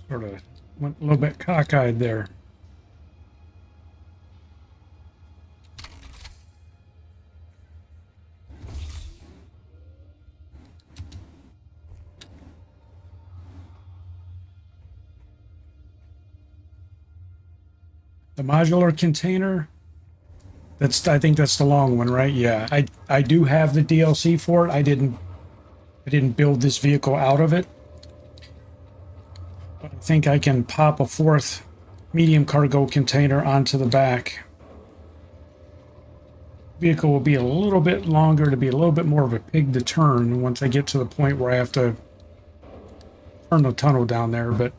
Sort of went a little bit cockeyed there. The modular container, I think that's the long one, right? Yeah, I do have the DLC for it. I didn't build this vehicle out of it. I think I can pop a 4th medium cargo container onto the back. Vehicle will be a little bit longer to be a little bit more of a pig to turn once I get to the point where I have to turn the tunnel down there, but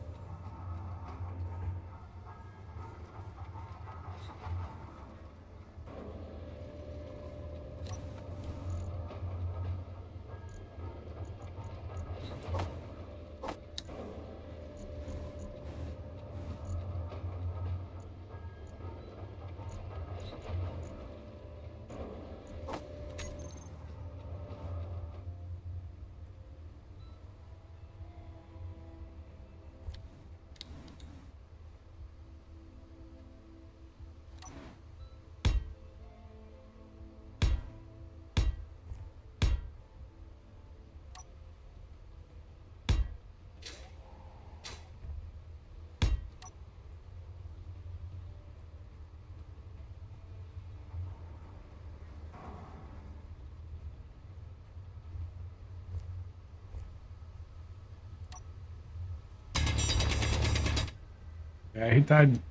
I hate that. I'm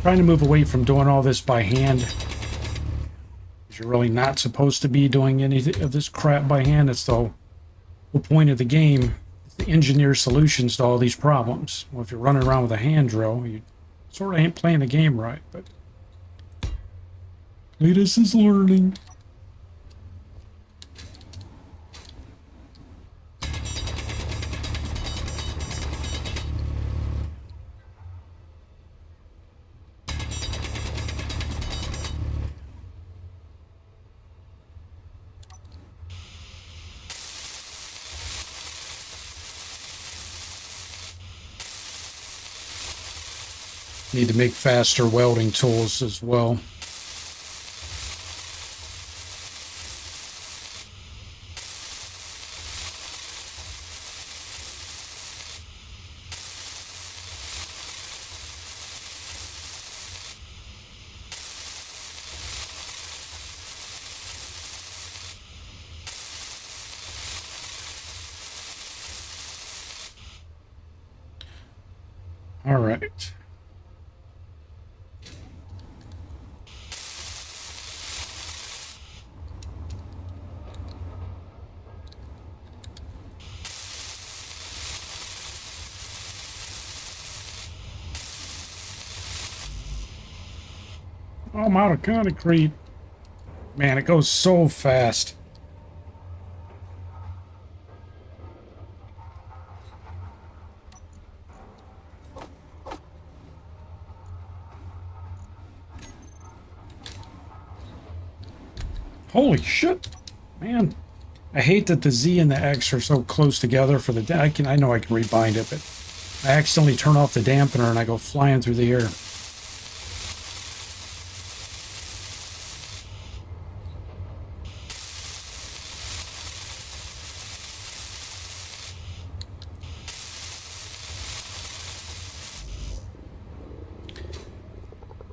trying to move away from doing all this by hand. You're really not supposed to be doing any of this crap by hand. It's the whole point of the game. It's the engineer solutions to all these problems. Well, if you're running around with a hand drill, you sort of ain't playing the game right. But Cletus is learning. Need to make faster welding tools as well. All right. Oh, I'm out of concrete. Man, it goes so fast. Holy shit, man. I hate that the Z and the X are so close together for the... I know I can rebind it, but I accidentally turn off the dampener and I go flying through the air.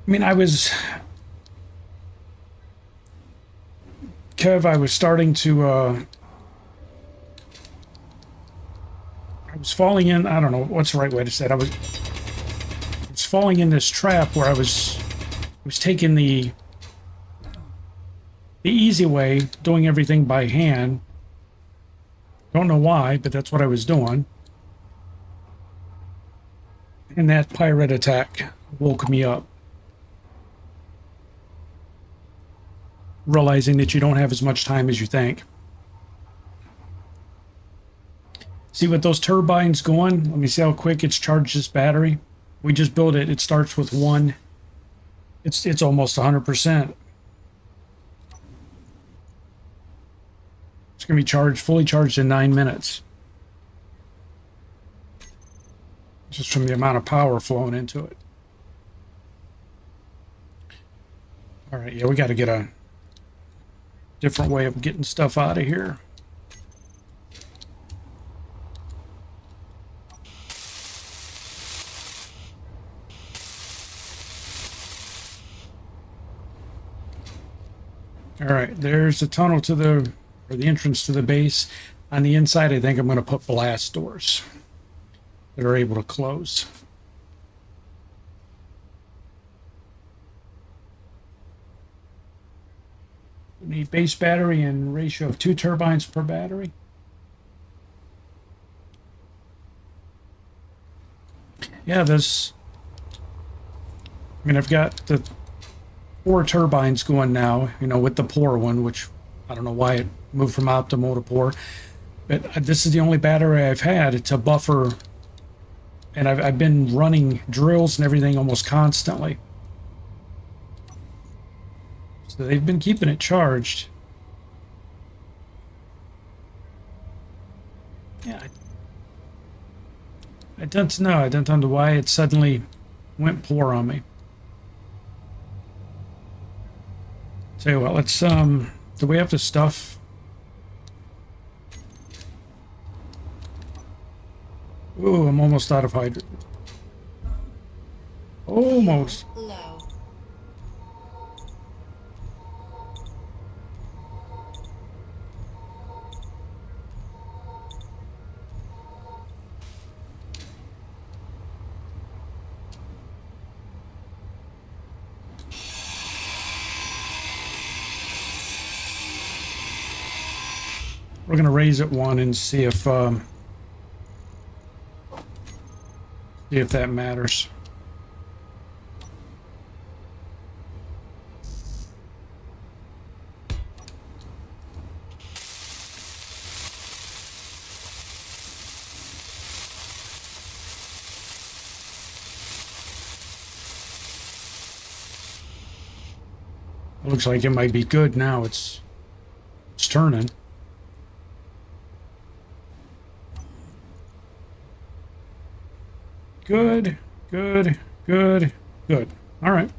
I mean, Kev, I was starting to, I was falling in, I don't know, what's the right way to say it? I was falling in this trap where I was taking the easy way, doing everything by hand. Don't know why, but that's what I was doing. And that pirate attack woke me up. Realizing that you don't have as much time as you think. See what those turbines going? Let me see how quick it's charged this battery. We just built it. It starts with 1. It's almost 100%. It's going to be charged, fully charged in 9 minutes. Just from the amount of power flowing into it. All right, yeah, we got to get a different way of getting stuff out of here. All right, there's the tunnel to the, or the entrance to the base. On the inside, I think I'm going to put blast doors that are able to close. We need base battery and ratio of 2 turbines per battery. Yeah, this, I mean, I've got the 4 turbines going now, you know, with the poor one, which I don't know why it moved from optimal to poor, but this is the only battery I've had to buffer, and I've been running drills and everything almost constantly. So they've been keeping it charged. Yeah, I don't know. I don't know why it suddenly went poor on me. Tell you what, let's, do we have the stuff? Ooh, I'm almost out of hydrogen. Almost. Low. We're going to raise it 1 and see if that matters. It looks like it might be good now. It's turning. Good, good, good, good. All right.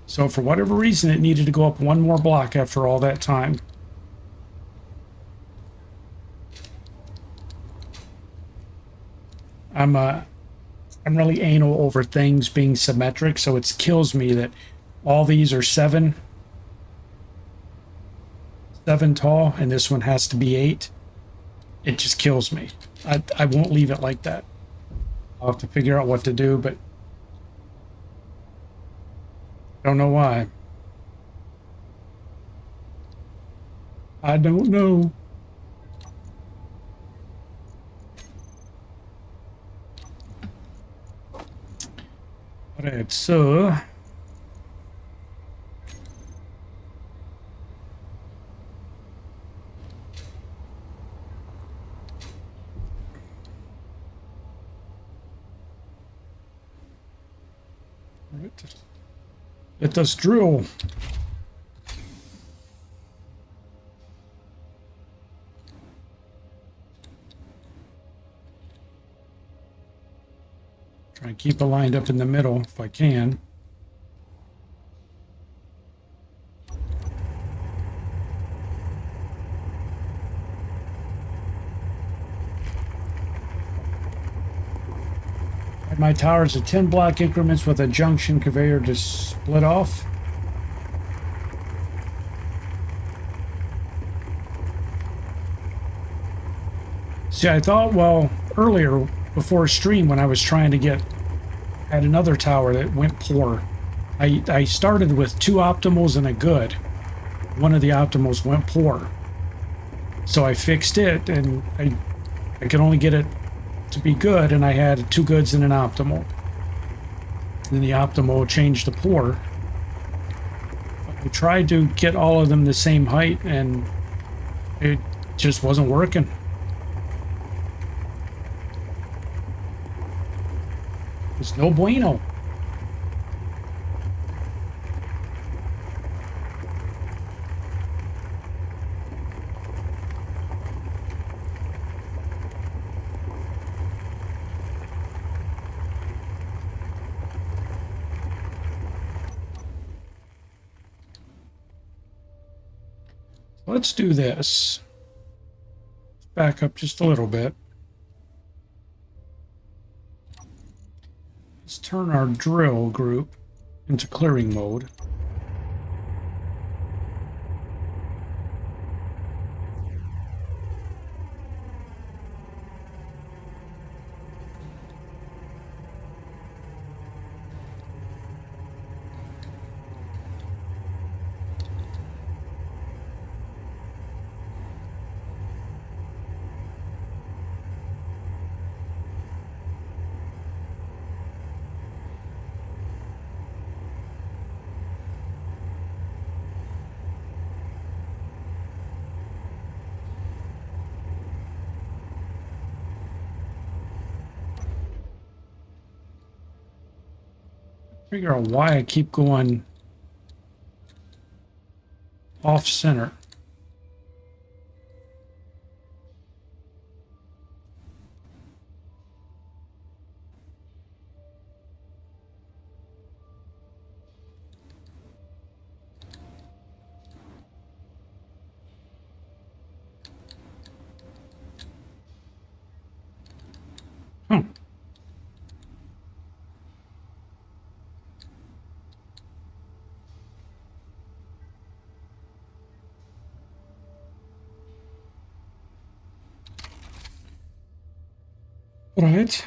So for whatever reason, it needed to go up 1 more block after all that time. I'm really anal over things being symmetric, so it kills me that all these are 7 tall, and this one has to be 8. It just kills me. I won't leave it like that. I'll have to figure out what to do, but don't know why. I don't know. Alright, so let us drill. Try and keep it lined up in the middle if I can. My towers are 10 block increments with a junction conveyor to split off. See, I thought, well, earlier before stream when I was trying to get at another tower that went poor, I started with 2 optimals and a good. One of the optimals went poor. So I fixed it, and I could only get it to be good, and I had 2 goods and an optimal. Then the optimal changed to poor. I tried to get all of them the same height, and it just wasn't working. It's no bueno. Let's do this. Let's back up just a little bit. Let's turn our drill group into clearing mode. Figure out why I keep going off center. Hmm. Right.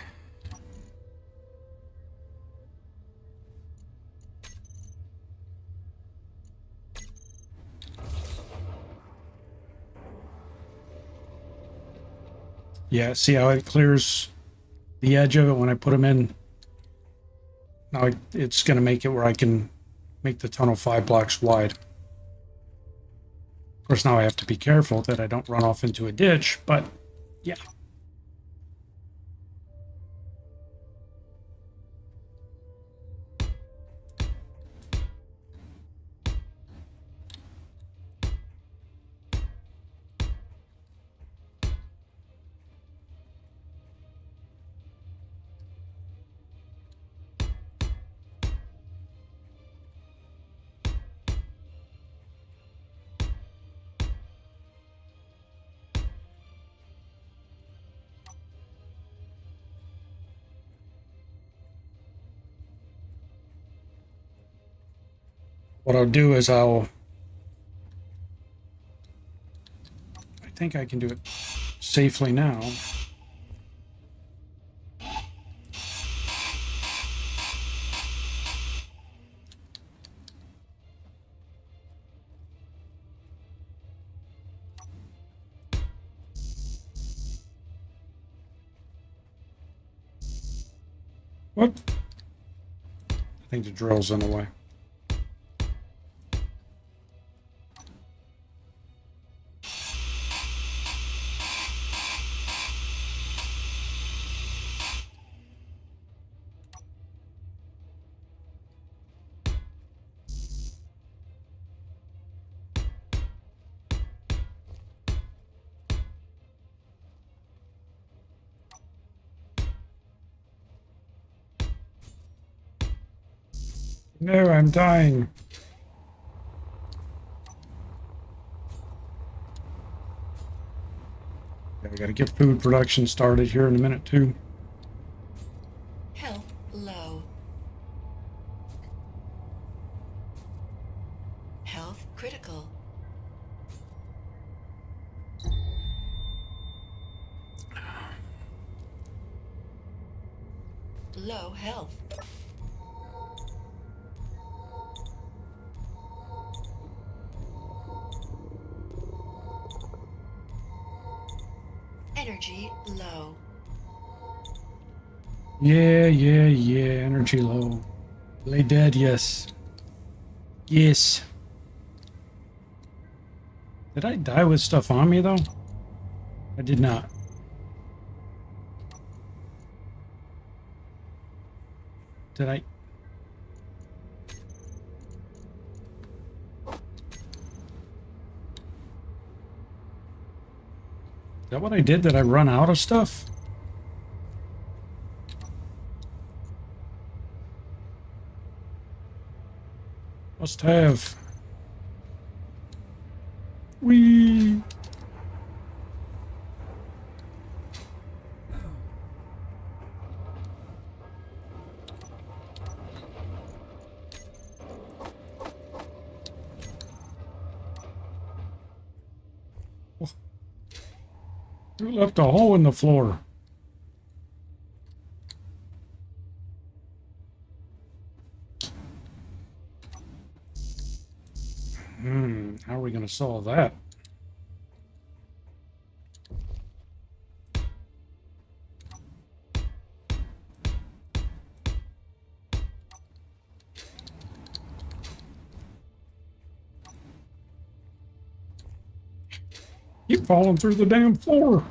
Yeah, see how it clears the edge of it when I put them in? Now it's going to make it where I can make the tunnel 5 blocks wide. Of course, now I have to be careful that I don't run off into a ditch, but yeah. What I'll do is I think I can do it safely now. Whoop. I think the drill's in the way. No, I'm dying. Yeah, I gotta get food production started here in a minute too. Health low. Health critical. Low health. Energy low. Yeah, energy low. Lay dead, yes. Yes. Did I die with stuff on me though? I did not. Did I? Is that what I did? Did I run out of stuff? Must have. Whee! You left a hole in the floor. How are we going to solve that? Keep falling through the damn floor.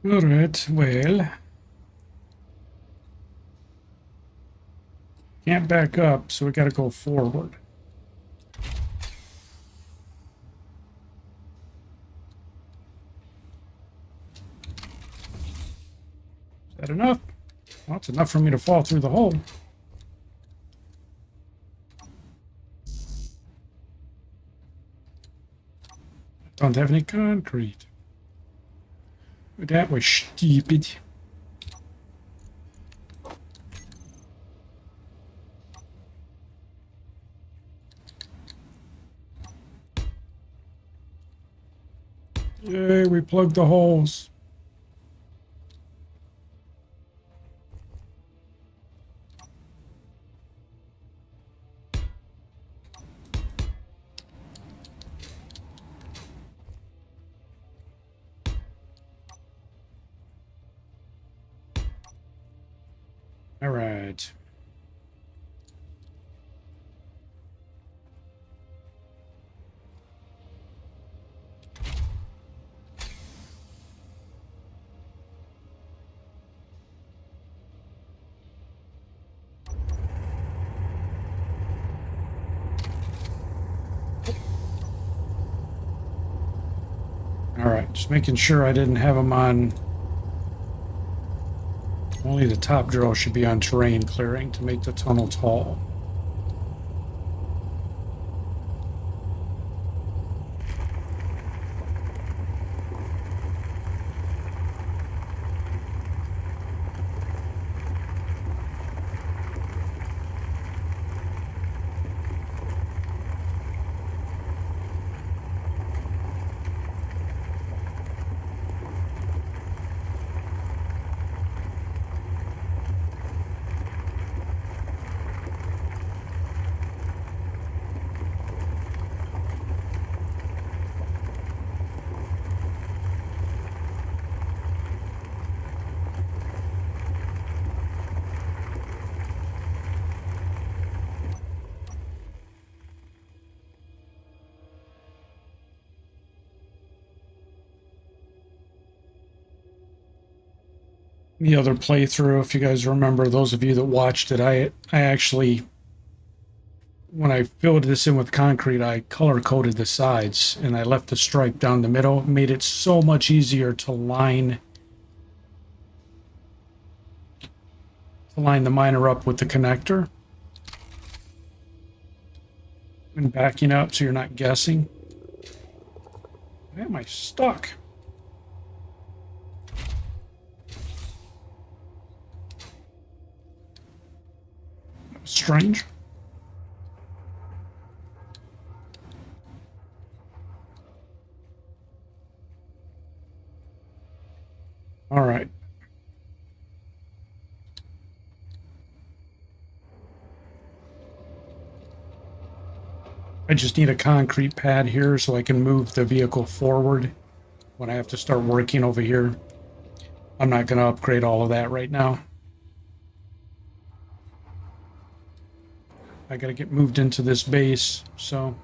All right, well, can't back up, so we got to go forward. Is that enough? Well, it's enough for me to fall through the hole. Don't have any concrete. That was stupid. Yay, we plugged the holes. All right. All right, just making sure I didn't have them on. Only the top drill should be on terrain clearing to make the tunnel tall. The other playthrough, if you guys remember, those of you that watched it, I actually, when I filled this in with concrete, I color coded the sides and I left the stripe down the middle. It made it so much easier to line the miner up with the connector and backing up so you're not guessing. Why am I stuck? Strange. All right. I just need a concrete pad here so I can move the vehicle forward when I have to start working over here. I'm not going to upgrade all of that right now. I got to get moved into this base, so...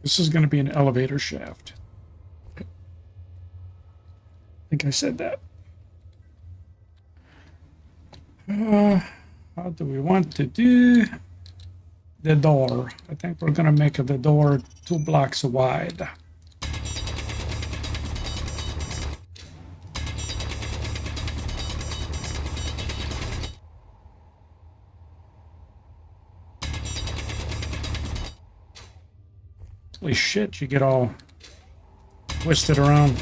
This is going to be an elevator shaft. I think I said that. How do we want to do the door? I think we're going to make the door 2 blocks wide. Holy shit, you get all twisted around.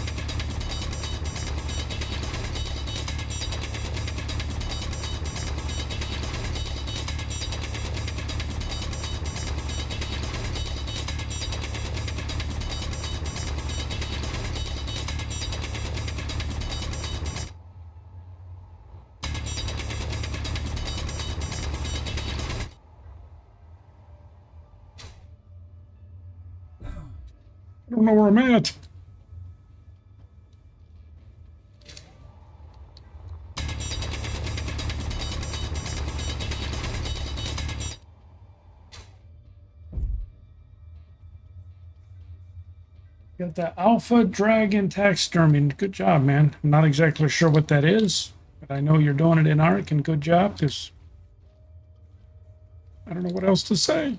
I don't know where I'm at. Got the Alpha Dragon Taxidermy. Good job, man. I'm not exactly sure what that is, but I know you're doing it in Arc, and good job, because I don't know what else to say.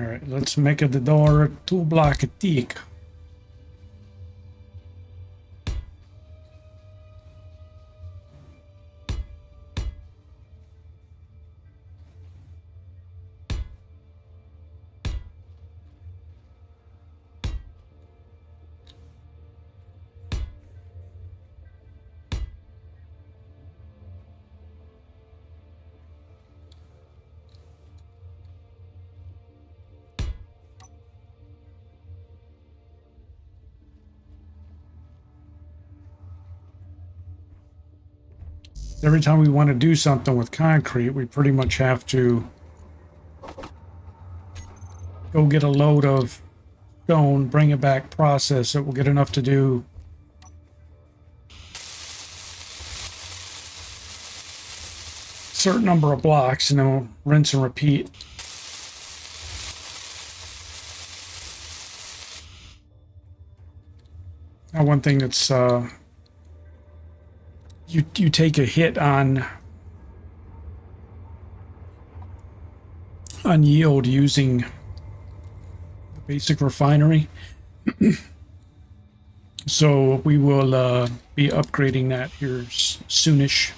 All right, let's make the door 2 block thick. Every time we want to do something with concrete, we pretty much have to go get a load of stone, bring it back, process it. We'll get enough to do a certain number of blocks, and then we'll rinse and repeat. Now, one thing that's you take a hit on yield using the basic refinery. So we will be upgrading that here soonish.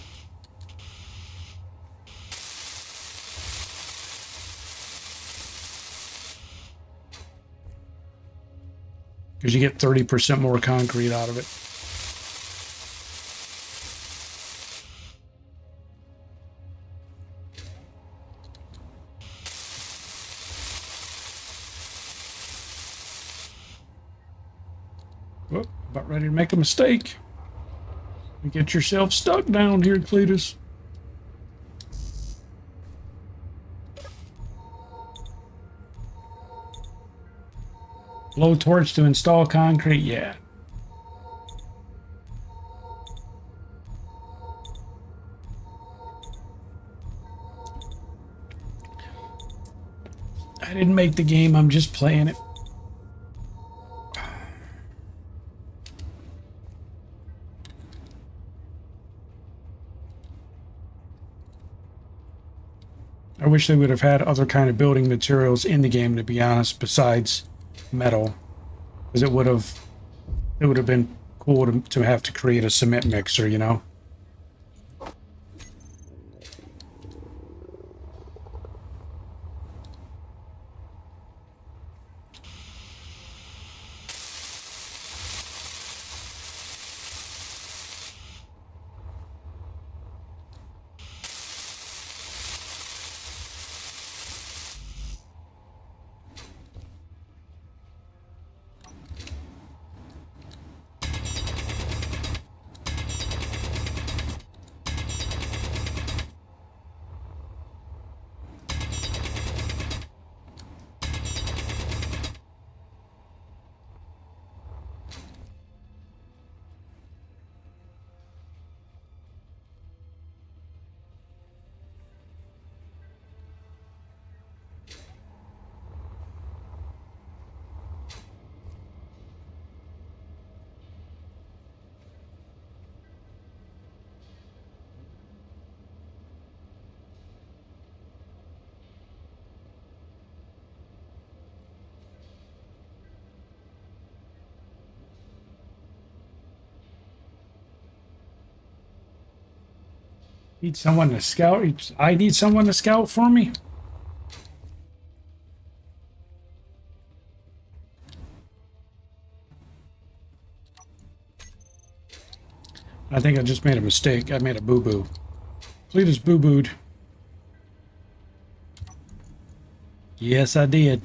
Because you get 30% more concrete out of it. Whoop, about ready to make a mistake. You get yourself stuck down here, Cletus. Blowtorch to install concrete, yeah. I didn't make the game, I'm just playing it. I wish they would have had other kind of building materials in the game, to be honest, besides metal, because it would have been cool to have to create a cement mixer, you know. Need someone to scout. I need someone to scout for me. I think I just made a mistake. I made a boo-boo. Cletus boo-booed. Yes, I did.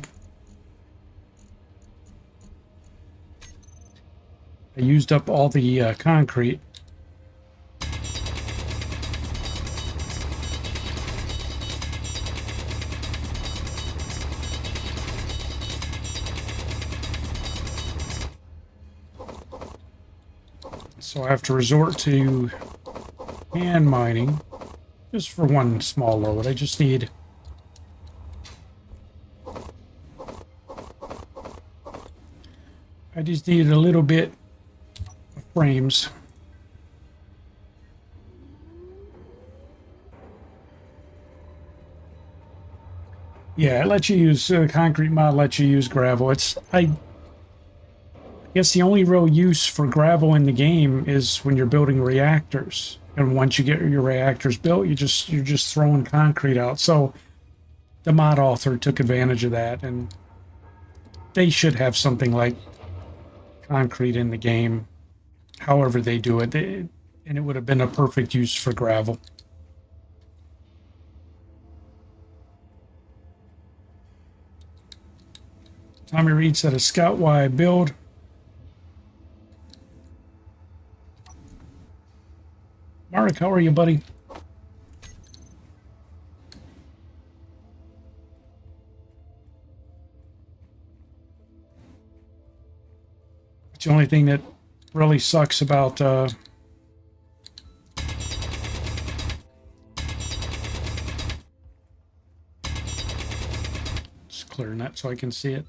I used up all the concrete. So I have to resort to hand mining just for one small load. I just need a little bit of frames. Yeah, it lets you use concrete mod. Lets you use gravel. I guess the only real use for gravel in the game is when you're building reactors. And once you get your reactors built, you're just throwing concrete out. So the mod author took advantage of that, and they should have something like concrete in the game. However they do it, and it would have been a perfect use for gravel. Tommy Reed said, a scout why I build. Mark, how are you, buddy? It's the only thing that really sucks about just clearing that so I can see it.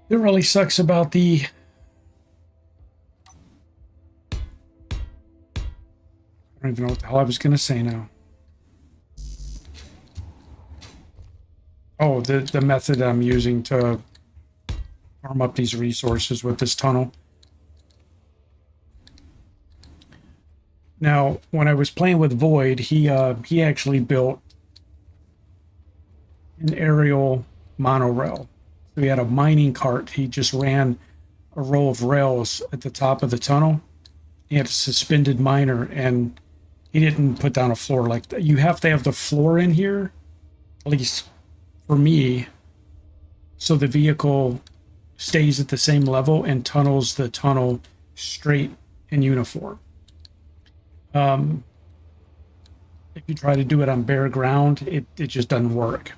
It really sucks about the I don't even know what the hell I was gonna say now. Oh, the method I'm using to farm up these resources with this tunnel. Now, when I was playing with Void, he actually built an aerial monorail. So he had a mining cart. He just ran a row of rails at the top of the tunnel. He had a suspended miner, and he didn't put down a floor like that. You have to have the floor in here, at least for me, so the vehicle stays at the same level and tunnels the tunnel straight and uniform. If you try to do it on bare ground, it just doesn't work.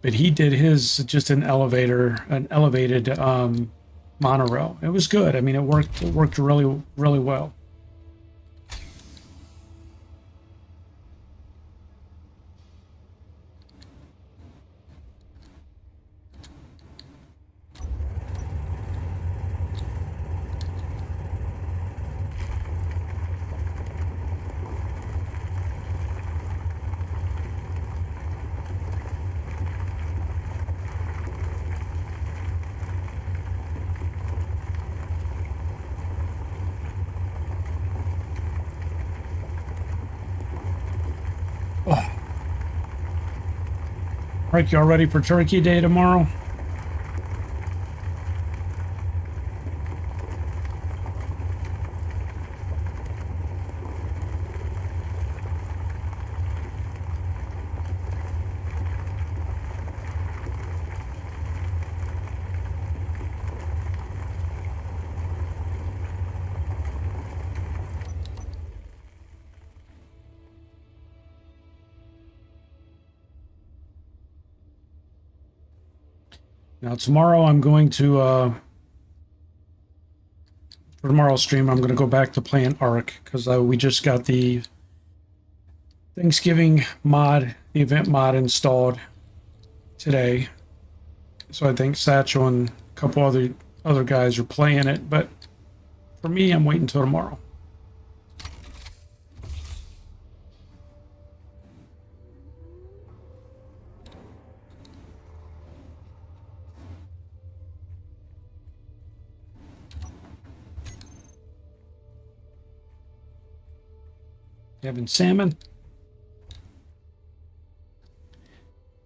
But he did his just an elevated monorail. It was good. I mean, it worked really, really well. Rick, y'all ready for Turkey Day tomorrow? Now tomorrow I'm going to for tomorrow's stream I'm going to go back to playing Ark because we just got the Thanksgiving mod, the event mod installed today. So I think Satchel and a couple other guys are playing it, but for me I'm waiting until tomorrow. Having salmon?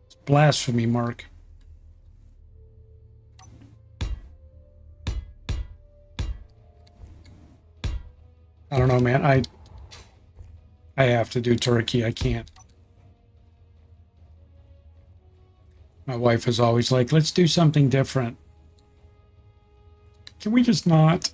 It's blasphemy, Mark. I don't know, man. I have to do turkey. I can't. My wife is always like, let's do something different. Can we just not?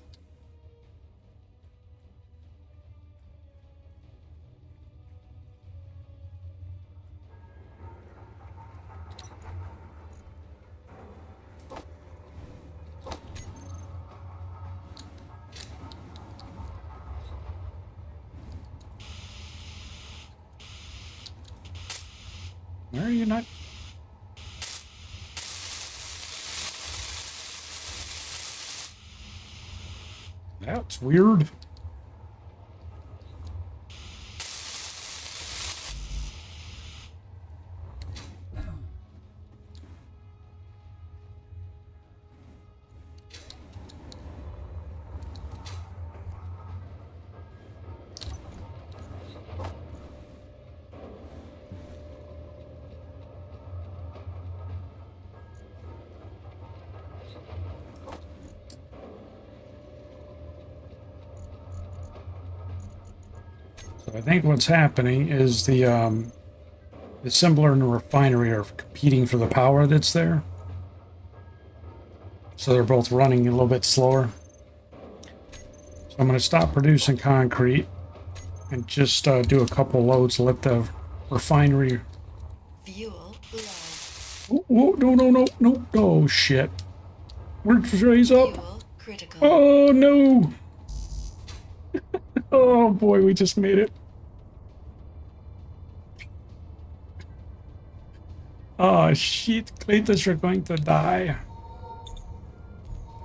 Why are you not? That's weird. So I think what's happening is the assembler and the refinery are competing for the power that's there. So they're both running a little bit slower. So I'm going to stop producing concrete and just do a couple loads, let the refinery... Fuel low. Oh, no. Oh, shit. Raise up. Fuel critical. Oh, no. Oh, boy, we just made it. Oh, shit. Cletus, you're going to die.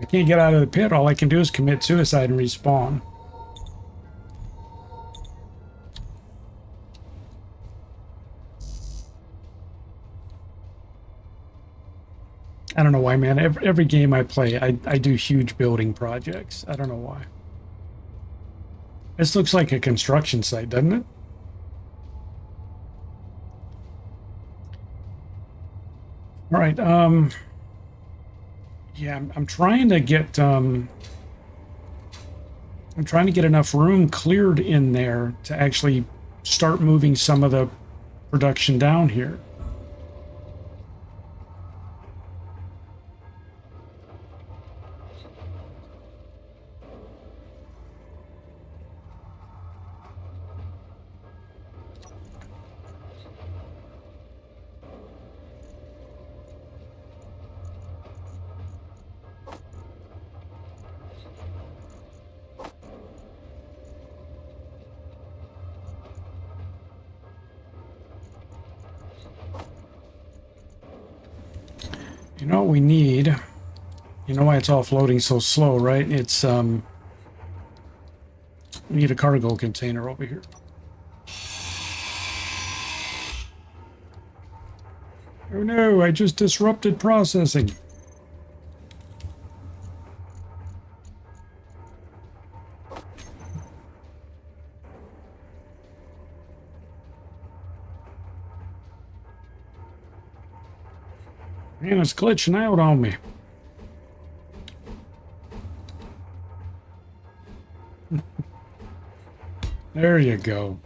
I can't get out of the pit. All I can do is commit suicide and respawn. I don't know why, man. Every game I play, I do huge building projects. I don't know why. This looks like a construction site, doesn't it? All right. Yeah, I'm trying to get enough room cleared in there to actually start moving some of the production down here. You know what we need? You know why it's all floating so slow, right? It's, we need a cargo container over here. Oh no, I just disrupted processing. Man, it's glitching out on me. There you go.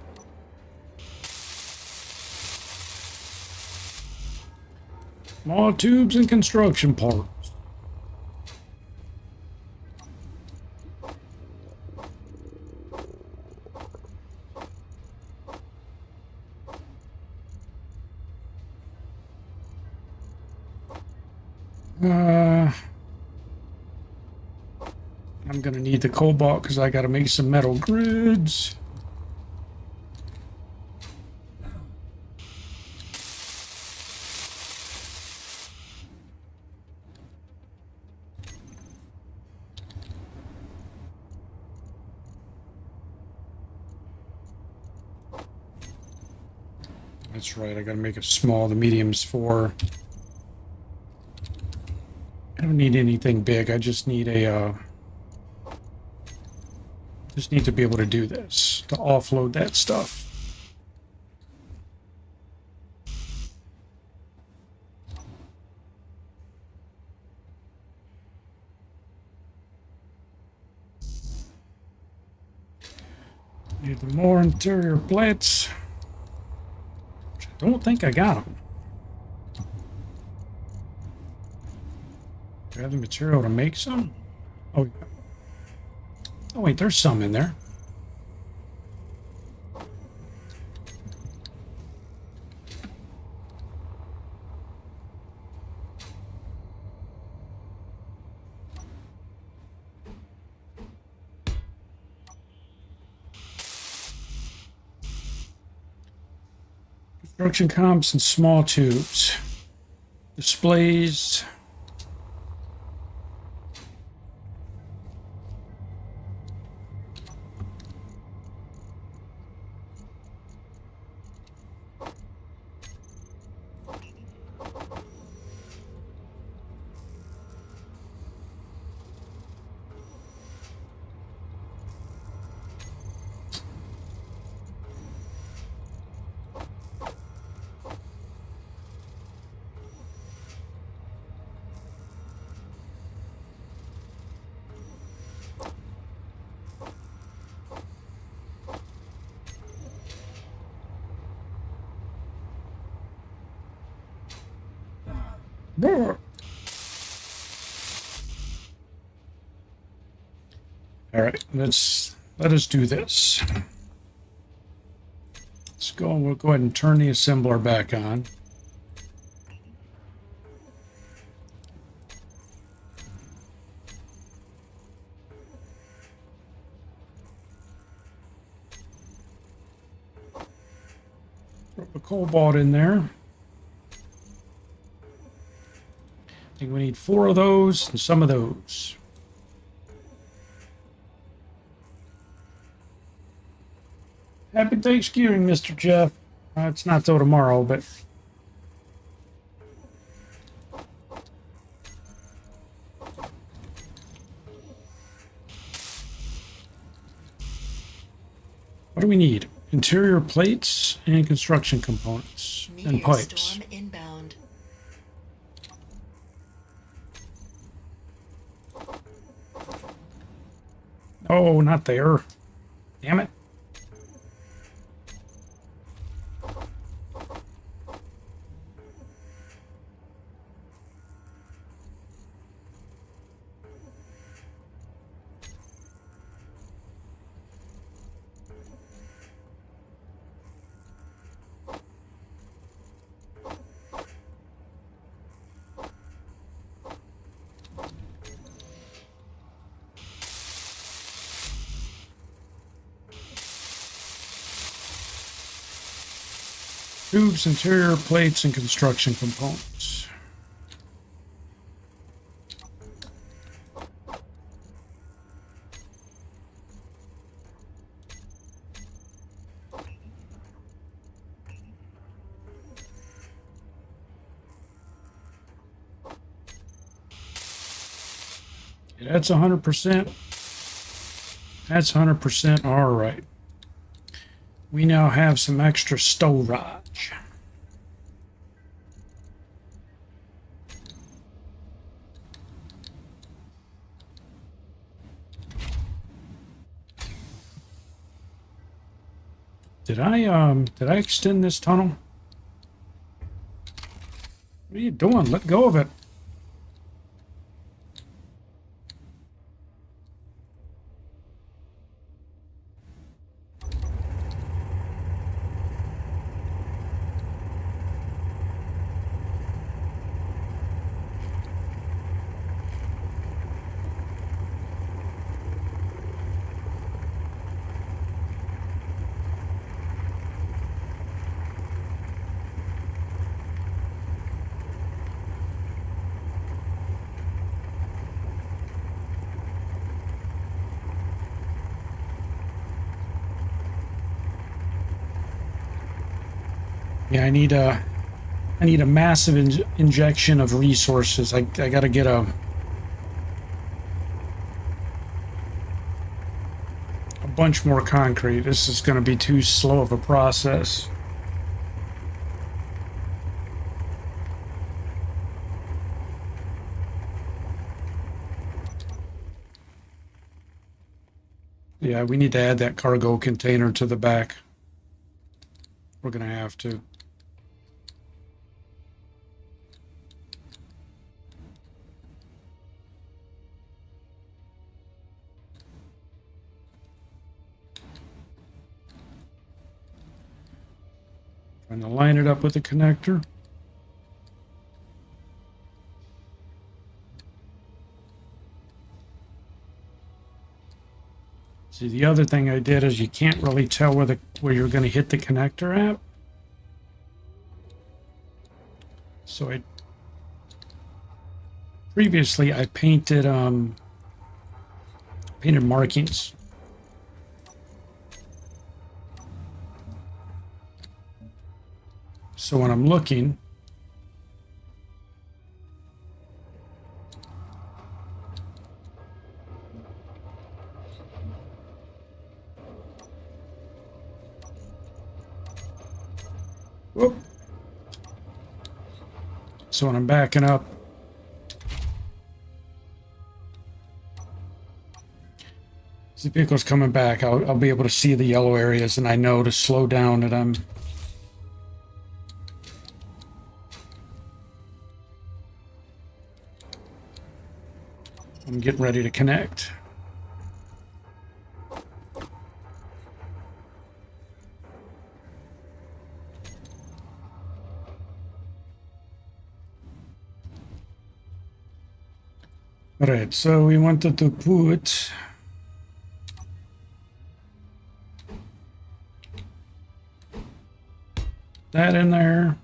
More tubes and construction parts. I'm gonna need the cobalt because I gotta make some metal grids. That's right, I gotta make it small. The medium's for... I don't need anything big. I just need a, just need to be able to do this, to offload that stuff. Need the more interior plates. Which I don't think I got them. Do I have the material to make some? Oh, oh wait, there's some in there. Construction comps and small tubes. Displays. Brr. All right, let us do this. Let's go. We'll go ahead and turn the assembler back on. Throw a cobalt in there. I think we need 4 of those and some of those. Happy Thanksgiving, Mr. Jeff. It's not till tomorrow, but... What do we need? Interior plates and construction components and Meteor pipes. storm inbound. Oh, not there. Damn it. Tubes, interior plates, and construction components. Yeah, that's 100%. That's 100%. All right. We now have some extra storage. Did I extend this tunnel? What are you doing? Let go of it. Yeah, I need a massive injection of resources. I gotta get a bunch more concrete. This is gonna be too slow of a process. Yeah, we need to add that cargo container to the back. We're gonna have to. Trying to line it up with the connector. See, the other thing I did is you can't really tell where you're going to hit the connector at. So previously I painted markings. So when I'm looking, whoop. So when I'm backing up, as the vehicle's coming back, I'll be able to see the yellow areas, and I know to slow down that I'm... I'm getting ready to connect. Alright, so we wanted to put that in there.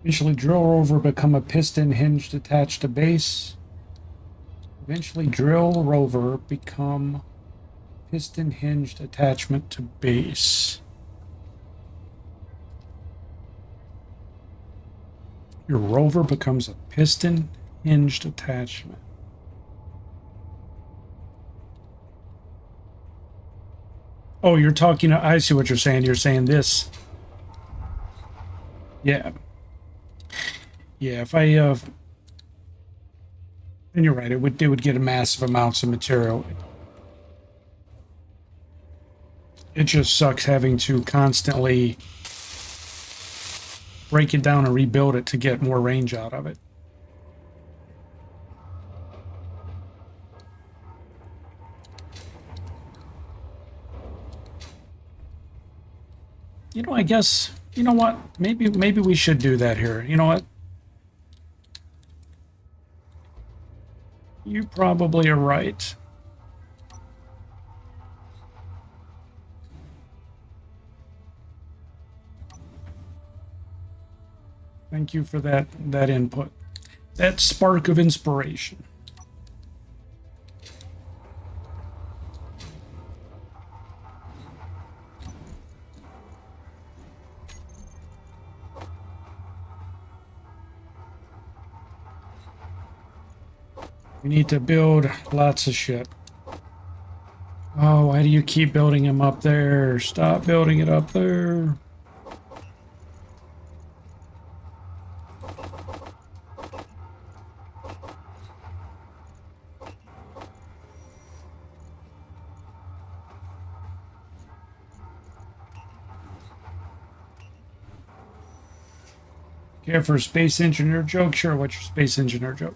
Eventually drill rover become a piston hinged attached to base. Eventually drill rover become piston hinged attachment to base. Your rover becomes a piston hinged attachment. Oh, you're talking, I see what you're saying. You're saying this. Yeah. Yeah, if I, and you're right, it would get a massive amounts of material. It just sucks having to constantly break it down and rebuild it to get more range out of it. You know, I guess, you know what? Maybe we should do that here. You know what? You probably are right. Thank you for that input. That spark of inspiration. We need to build lots of shit. Oh, why do you keep building him up there? Stop building it up there. Care for a space engineer joke? Sure, what's your space engineer joke?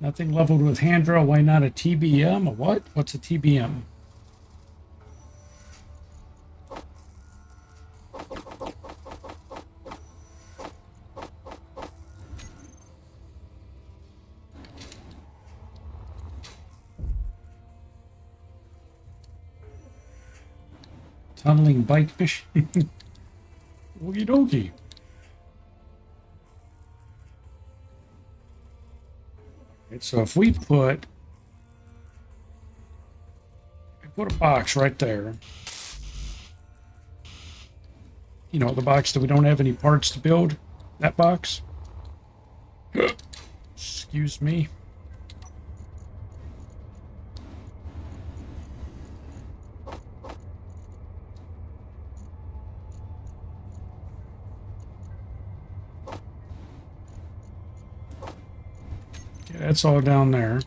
Nothing leveled with hand drill. Why not a TBM? A what? What's a TBM? Tunneling bike machine. Okie dokie. So if we put a box right there, you know, the box that we don't have any parts to build, that box. Excuse me. That's all down there.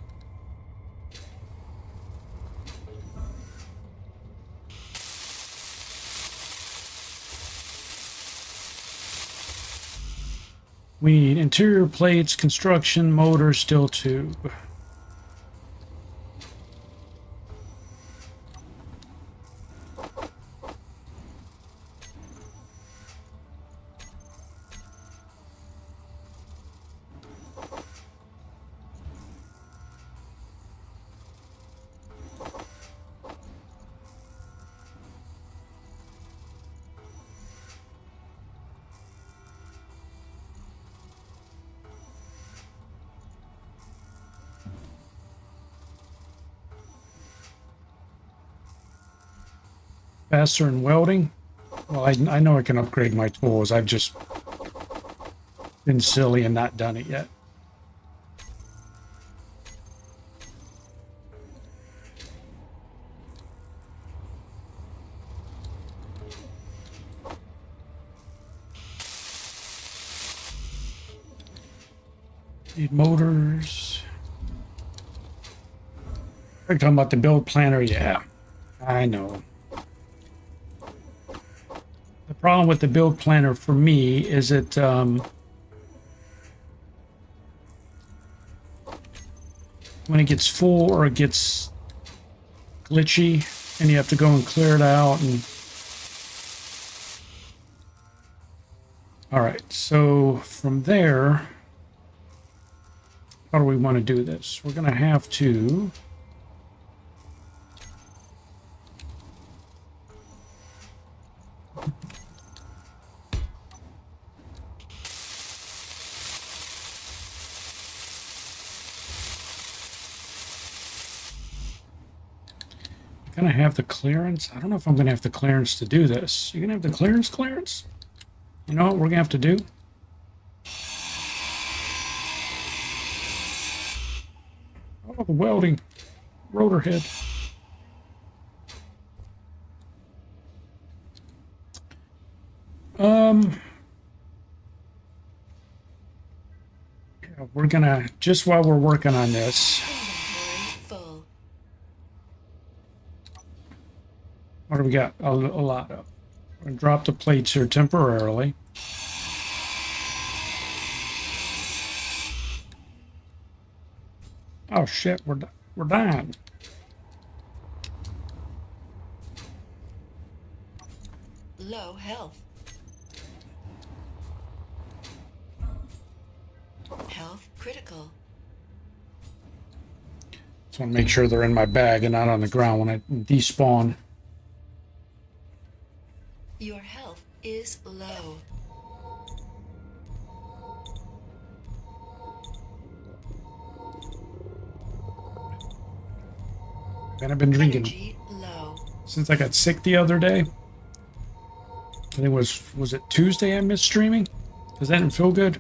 We need interior plates, construction, motor, steel tube. Faster in welding. Well, I know I can upgrade my tools. I've just been silly and not done it yet. Need motors. Are you talking about the build planner? Yeah, I know. The problem with the build planner for me is it when it gets full or it gets glitchy and you have to go and clear it out. And all right, so from there, how do we want to do this? We're going to have to gonna have the clearance. I don't know if I'm gonna have the clearance to do this. You gonna have the clearance? You know what we're gonna have to do? Oh, the welding rotor head. Yeah, we're gonna, just while we're working on this, Inventory full. what do we got? A lot of. We're gonna drop the plates here temporarily. Oh shit, we're dying. Low health. Health critical. Just want to make sure they're in my bag and not on the ground when I despawn. Your health is low. And I've been drinking Energy low. since I got sick the other day. I think was it Tuesday I missed streaming? Because that didn't feel good.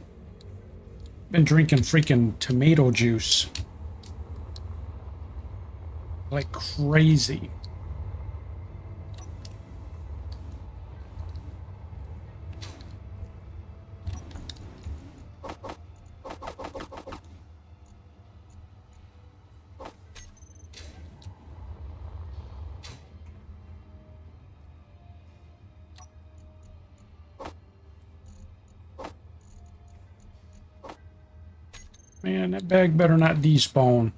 Been drinking freaking tomato juice. Like crazy. Man, that bag better not despawn.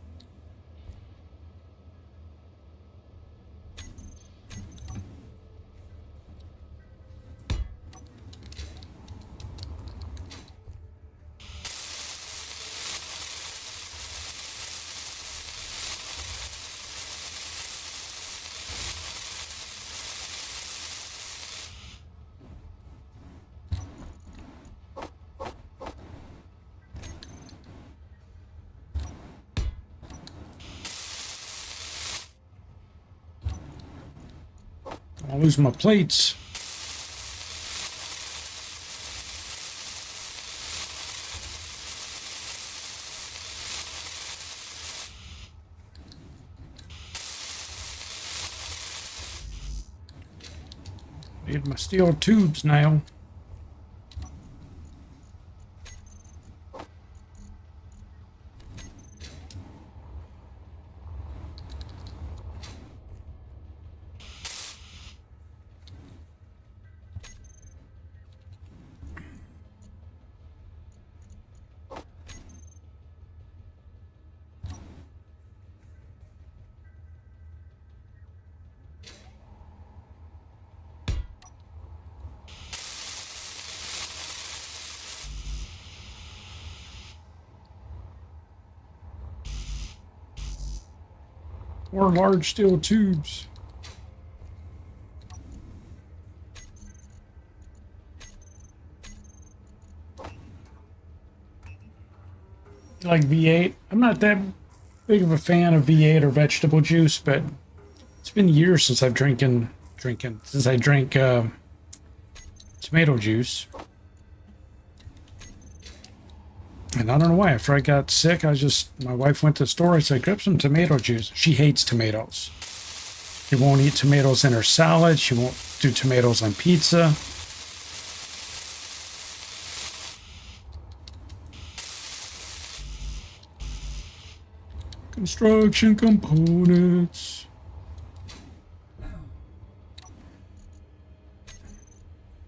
I'll lose my plates. Need my steel tubes now. Or large steel tubes. Like V8. I'm not that big of a fan of V8 or vegetable juice, but it's been years since I've drank tomato juice. And I don't know why. After I got sick, my wife went to the store. I said, grab some tomato juice. She hates tomatoes. She won't eat tomatoes in her salad. She won't do tomatoes on pizza. Construction components.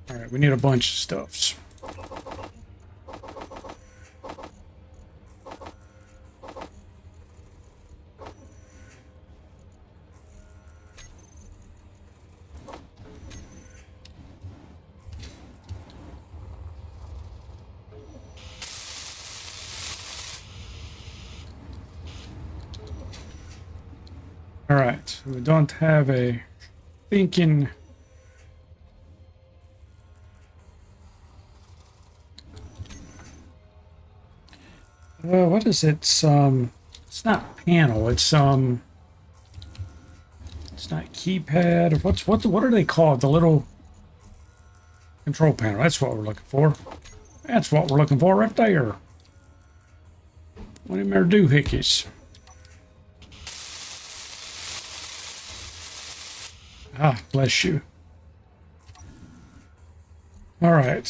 All right, we need a bunch of stuffs. All right, we don't have a thinking. What is it? It's not panel. It's not keypad. What are they called? The little control panel. That's what we're looking for. That's what we're looking for right there. One of them there doohickeys. Ah, bless you. All right.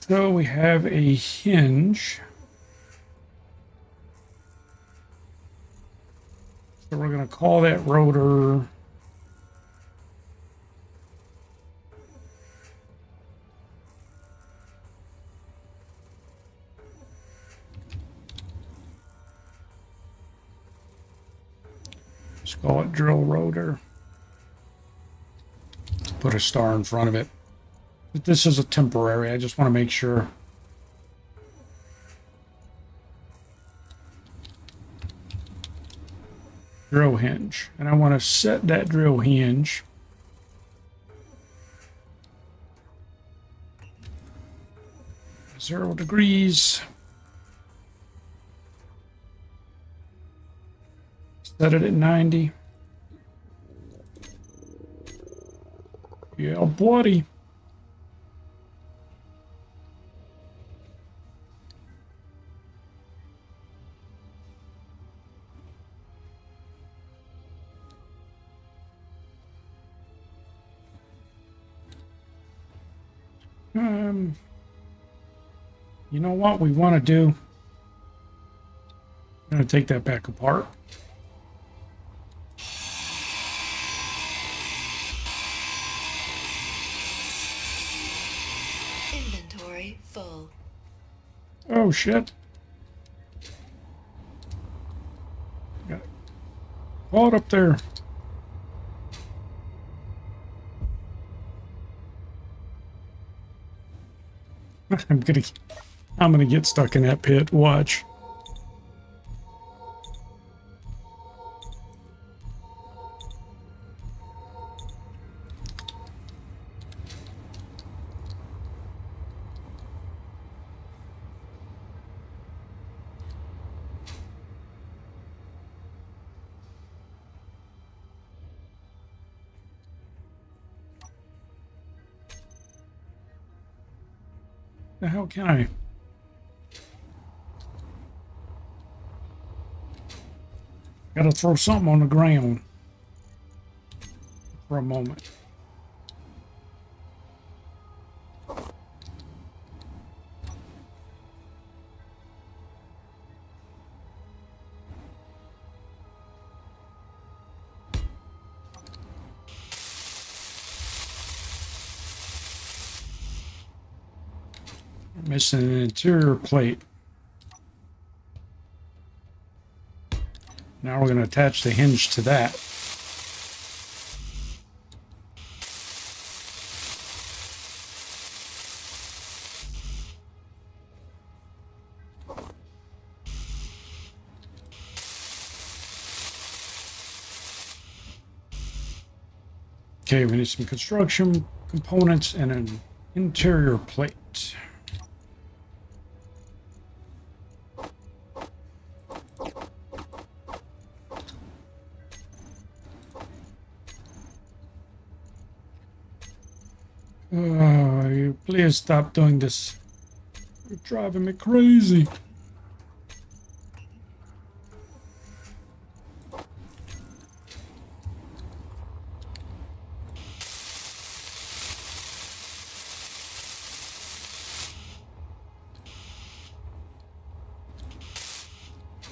So we have a hinge. So we're going to call that rotor. Let's call it drill rotor. Put a star in front of it. But this is a temporary. I just want to make sure. Drill hinge. And I want to set that drill hinge. .0 degrees. Set it at 90. Yeah, bloody. You know what we want to do? I'm going to take that back apart. Inventory full. Oh shit. Got caught up there. I'm gonna get stuck in that pit. Watch. The hell can I? Gotta throw something on the ground for a moment. Missing an interior plate. Now we're going to attach the hinge to that. Okay, we need some construction components and an interior plate. Oh, you please stop doing this. You're driving me crazy.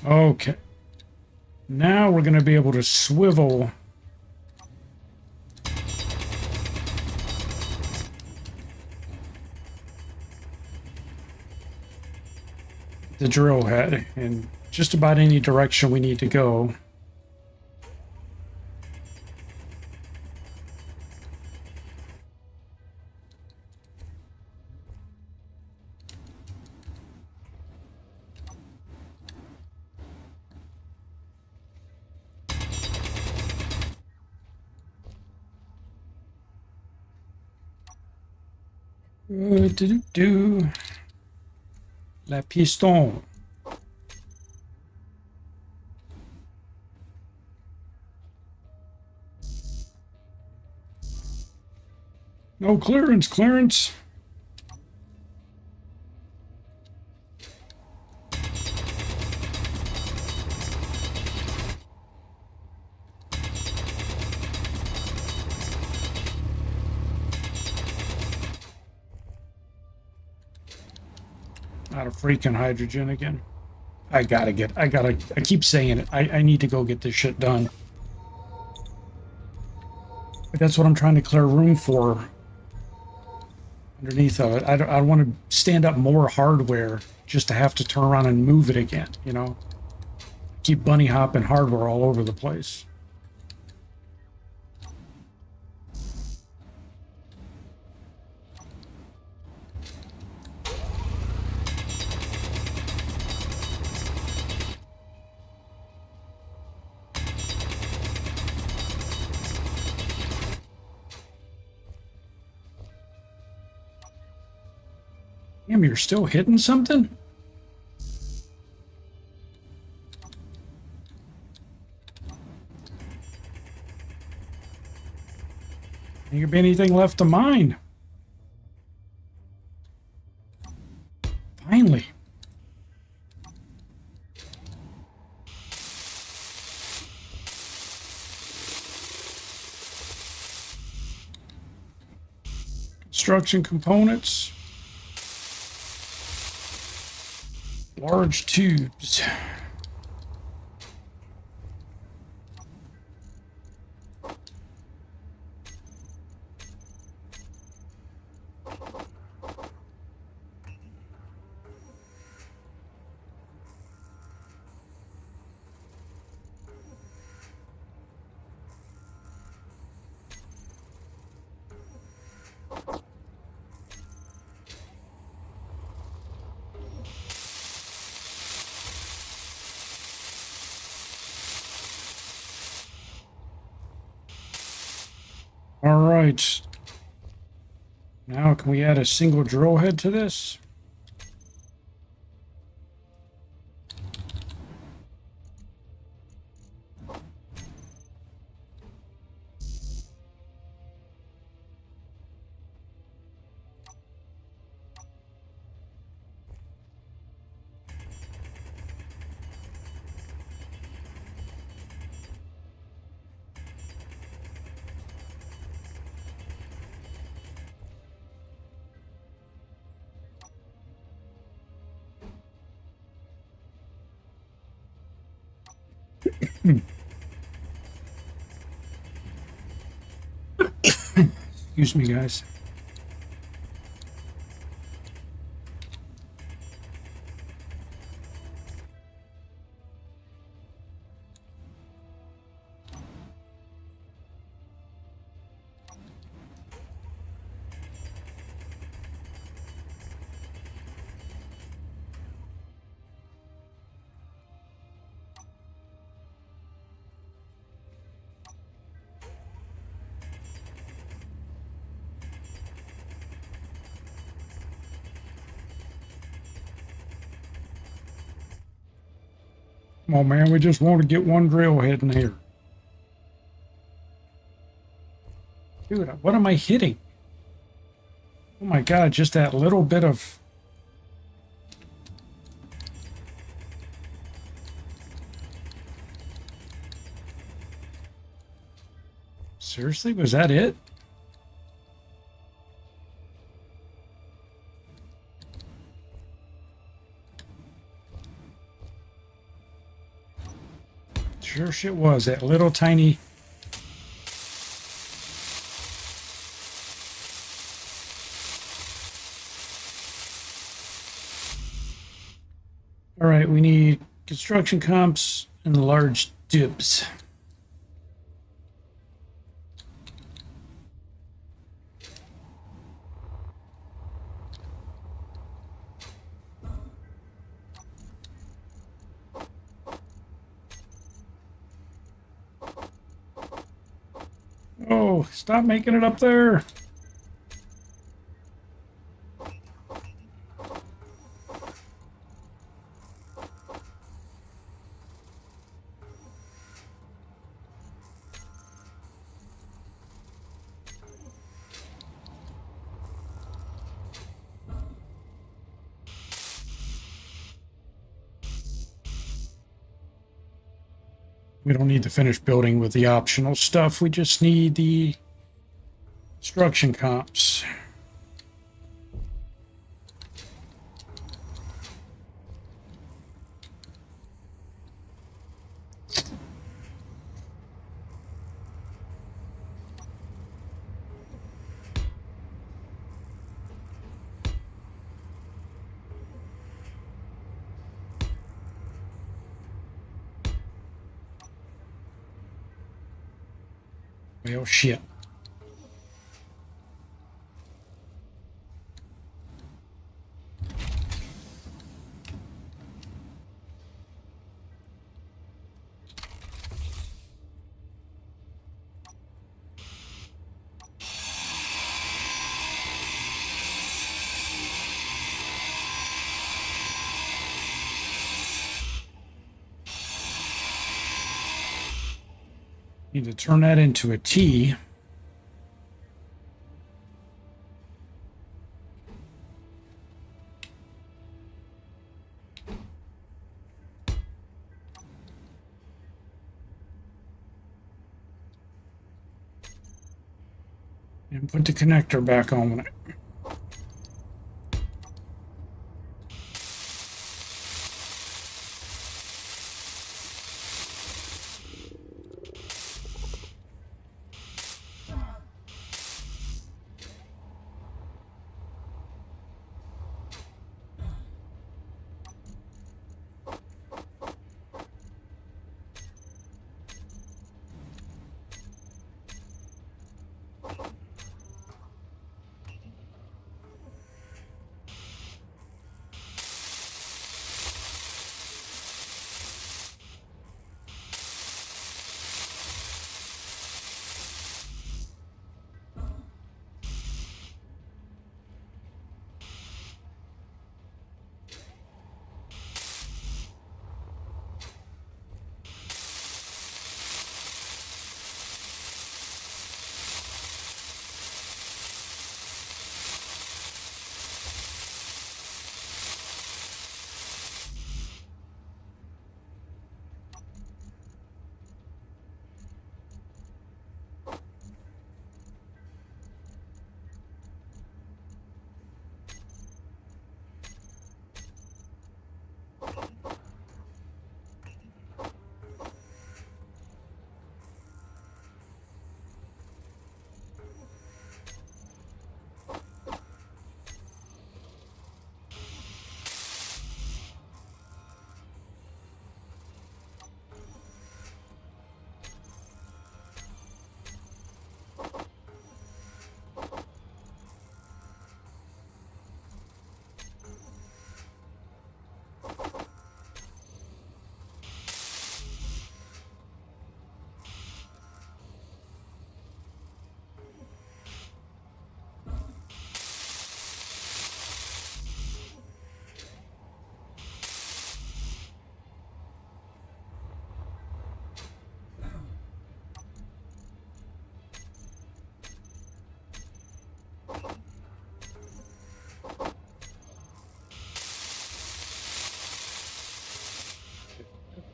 Okay. Now we're going to be able to swivel the drill head in just about any direction we need to go. La piston. No clearance, clearance. Out of freaking hydrogen again. I keep saying it. I need to go get this shit done. But that's what I'm trying to clear room for underneath of it. I don't want to stand up more hardware just to have to turn around and move it again, you know? Keep bunny hopping hardware all over the place. Damn, you're still hitting something? Ain't gonna be anything left to mine. Finally. Construction components. Large tubes. All right. Now, can we add a single drill head to this? Excuse me, guys. Come on, man. We just want to get one drill head in here. Dude, what am I hitting? Oh my God, just that little bit of... Seriously, was that it? Sure shit was, that little tiny... All right, we need construction comps and large dibs. Oh, stop making it up there. We don't need to finish building with the optional stuff. We just need the construction comps. Well, shit. Need to turn that into a T. And put the connector back on it.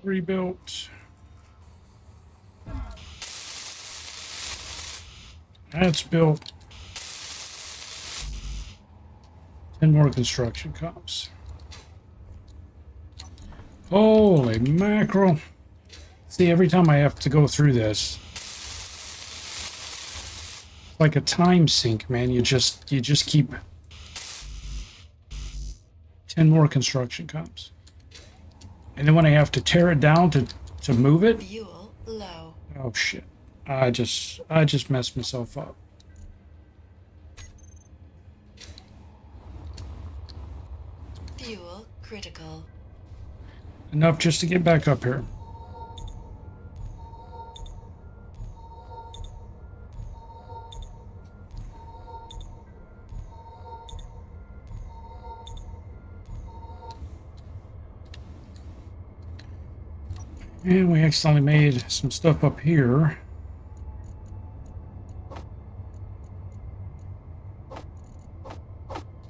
Rebuilt. That's built. 10 more construction comes. Holy mackerel. See, every time I have to go through this, it's like a time sink, man. You just keep 10 more construction comes. And then when I have to tear it down to move it, Fuel low. oh shit. I just messed myself up. Fuel critical. Enough just to get back up here. And we accidentally made some stuff up here.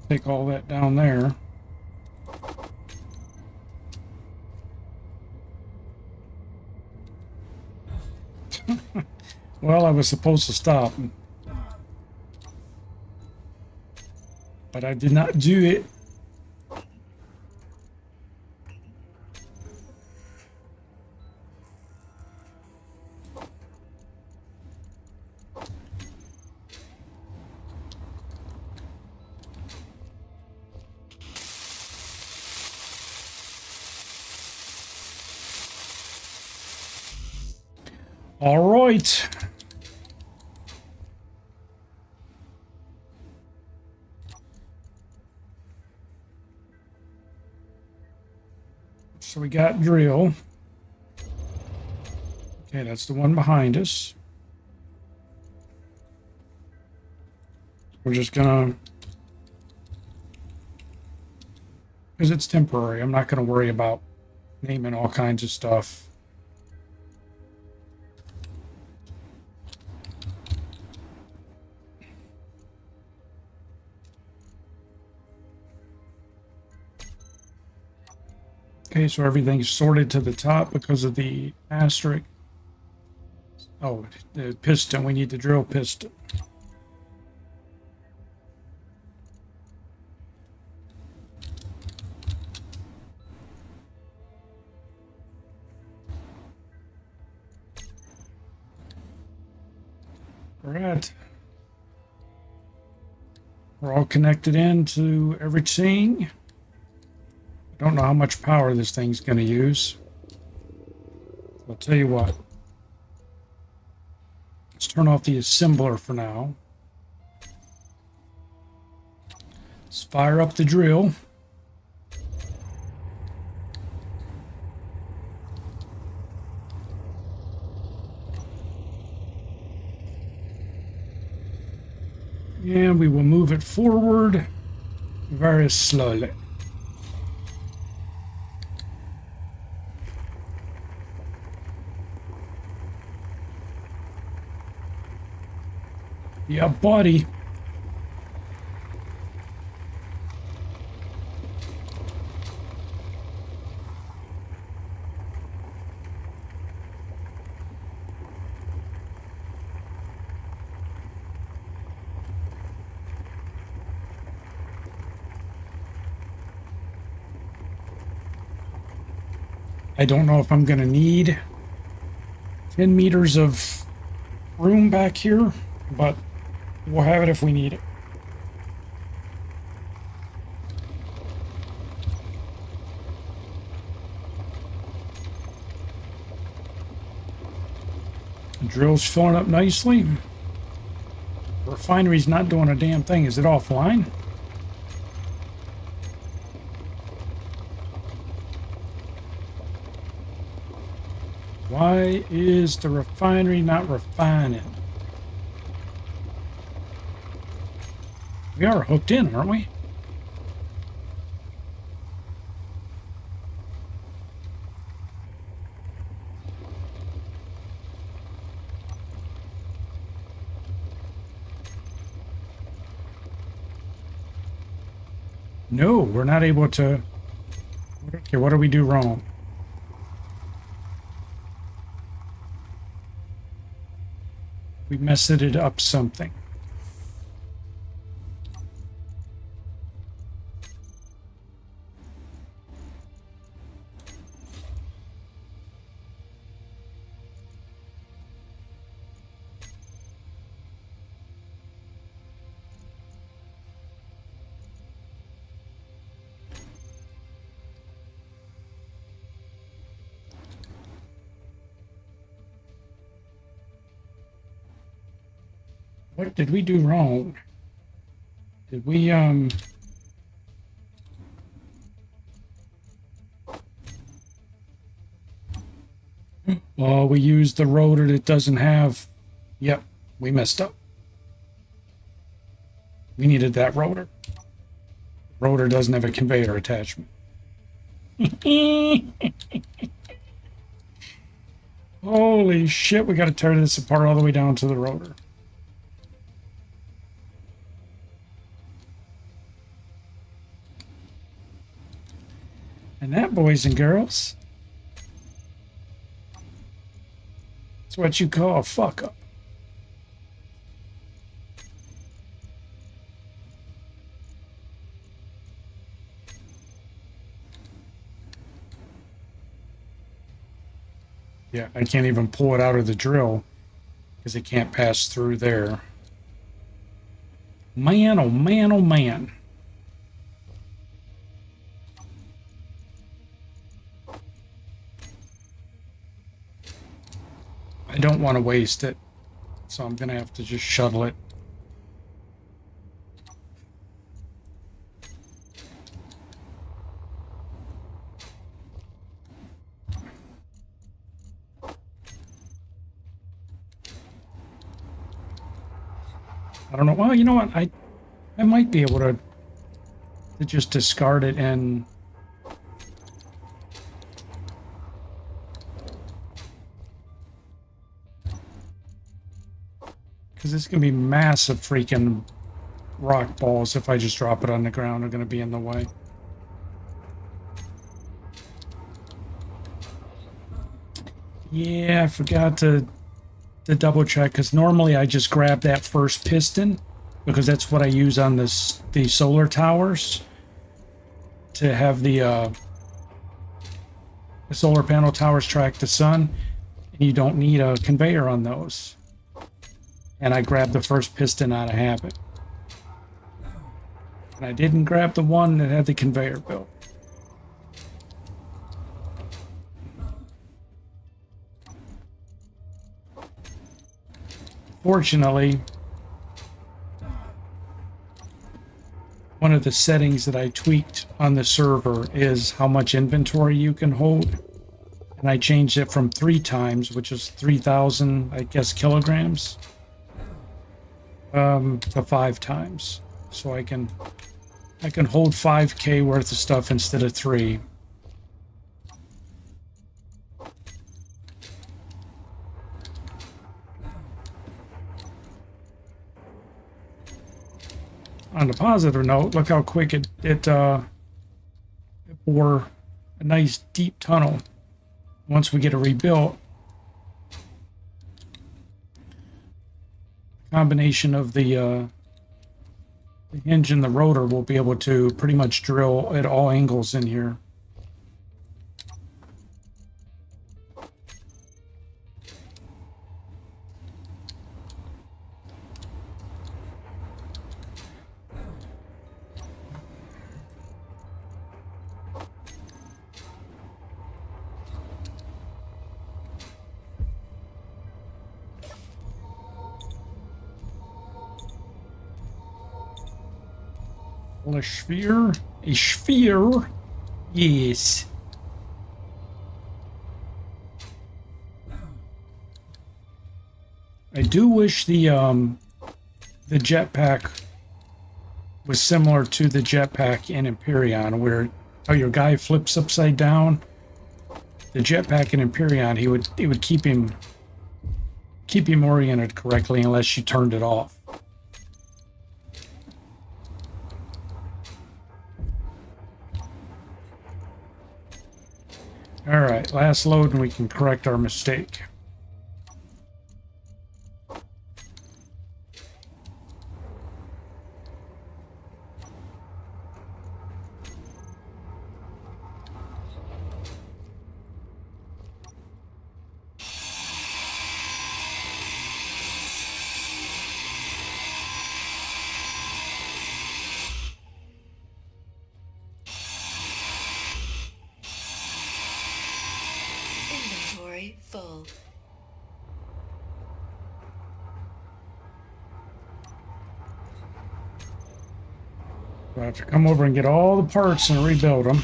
Take all that down there. Well, I was supposed to stop, but I did not do it. All right. So we got drill. Okay, that's the one behind us. We're just gonna, because it's temporary, I'm not gonna worry about naming all kinds of stuff. Okay, so everything's sorted to the top because of the asterisk. Oh, the piston. We need the drill piston. All right. We're all connected into everything. I don't know how much power this thing's going to use. I'll tell you what. Let's turn off the assembler for now. Let's fire up the drill. And we will move it forward very slowly. Yeah, buddy. I don't know if I'm going to need 10 meters of room back here, but we'll have it if we need it. The drill's filling up nicely. The refinery's not doing a damn thing. Is it offline? Why is the refinery not refining? We are hooked in, aren't we? No, we're not able to. Okay, what do we do wrong? We messed it up something. What did we do wrong? Did we, oh, we used the rotor that doesn't have... Yep, we messed up. We needed that rotor. Rotor doesn't have a conveyor attachment. Holy shit, we gotta tear this apart all the way down to the rotor. And that, boys and girls, is what you call a fuck up. Yeah, I can't even pull it out of the drill because it can't pass through there. Man, oh man, oh man. I don't want to waste it, so I'm going to have to just shuttle it. I don't know. Well, you know what? I might be able to just discard it and... Because it's going to be massive freaking rock balls if I just drop it on the ground. Are going to be in the way. Yeah, I forgot to double check, because normally I just grab that first piston because that's what I use on the solar towers to have the solar panel towers track the sun, and you don't need a conveyor on those. And I grabbed the first piston out of habit, and I didn't grab the one that had the conveyor built. Fortunately, one of the settings that I tweaked on the server is how much inventory you can hold. And I changed it from 3 times, which is 3,000, I guess, kilograms, to 5 times. So I can hold 5K worth of stuff instead of 3. On a positive note, look how quick it bore a nice deep tunnel. Once we get it rebuilt, combination of the hinge and the rotor will be able to pretty much drill at all angles in here. A sphere? A sphere? Yes. I do wish the jetpack was similar to the jetpack in Empyrean, where how your guy flips upside down. The jetpack in Empyrean, it would keep him oriented correctly unless you turned it off. All right, last load and we can correct our mistake. full. I have to come over and get all the parts and rebuild them.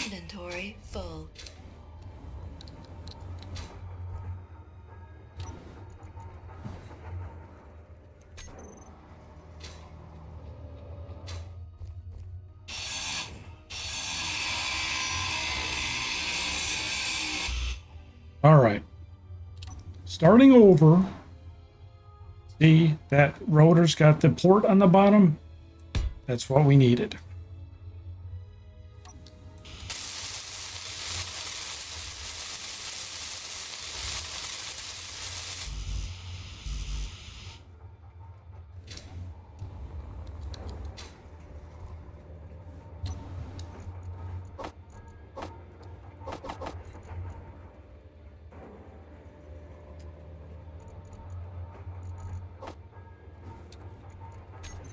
Inventory full. All right. Starting over. See, that rotor's got the port on the bottom. That's what we needed.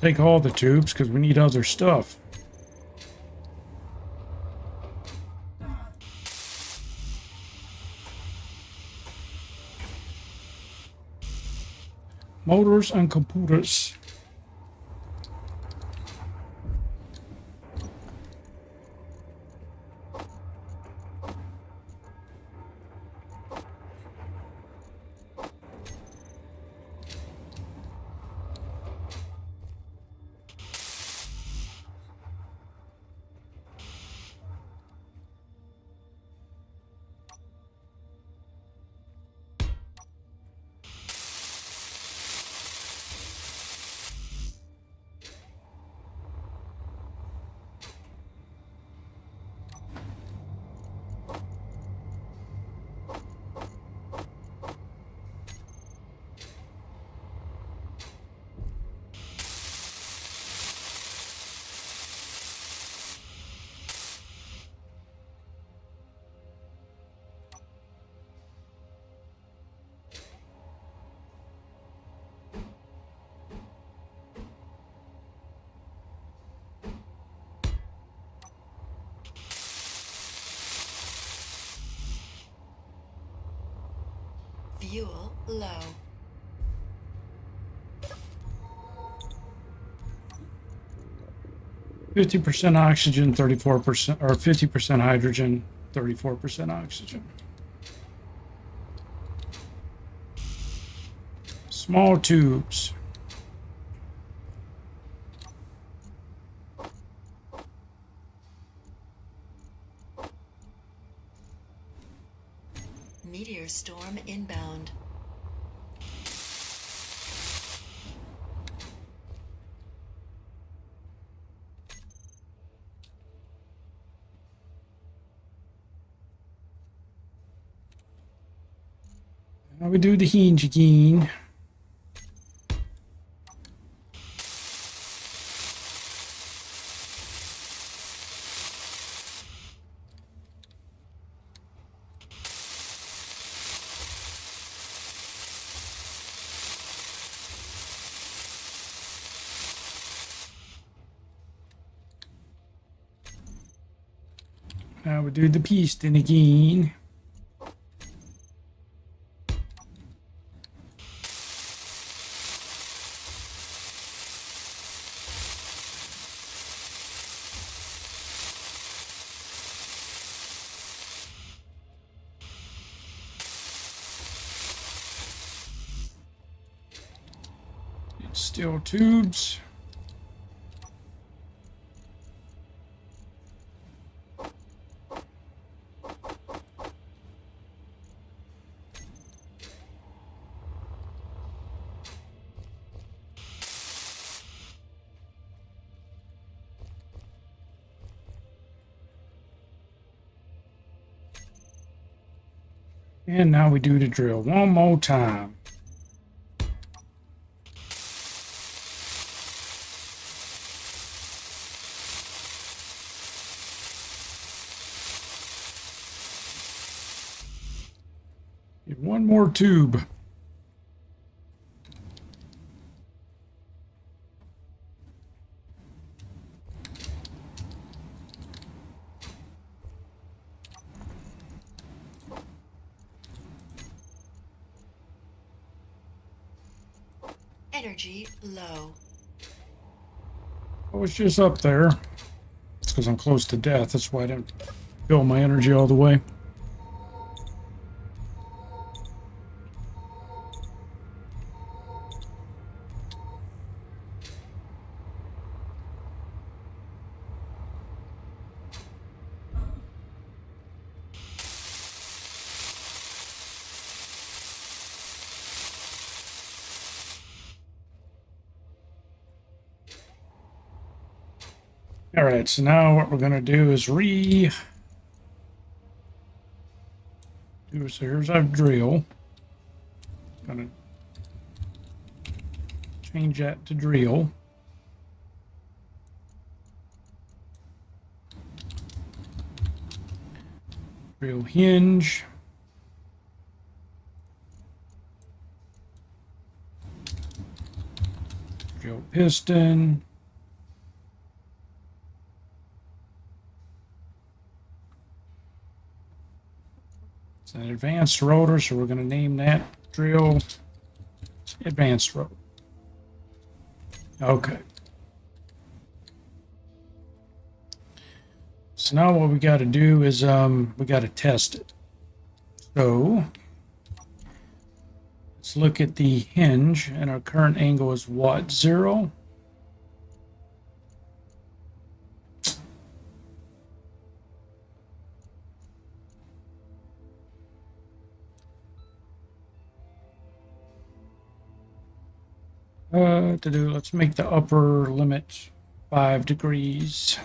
Take all the tubes because we need other stuff. Motors and computers. Fuel low. %, oxygen, 34%, or 50% hydrogen, 34% oxygen. Small tubes. Meteor storm inbound. Now we do the hinge again. Now we do the piston again. Steel tubes. And now we do the drill one more time. Get one more tube. Energy low. I was just up there. It's because I'm close to death. That's why I didn't fill my energy all the way. All right, so now what we're going to do is so here's our drill. Going to change that to drill. Drill hinge. Drill piston. It's an advanced rotor, so we're going to name that drill advanced rotor. Okay. So now what we got to do is we got to test it. So let's look at the hinge, and our current angle is what? 0? Let's make the upper limit 5 degrees.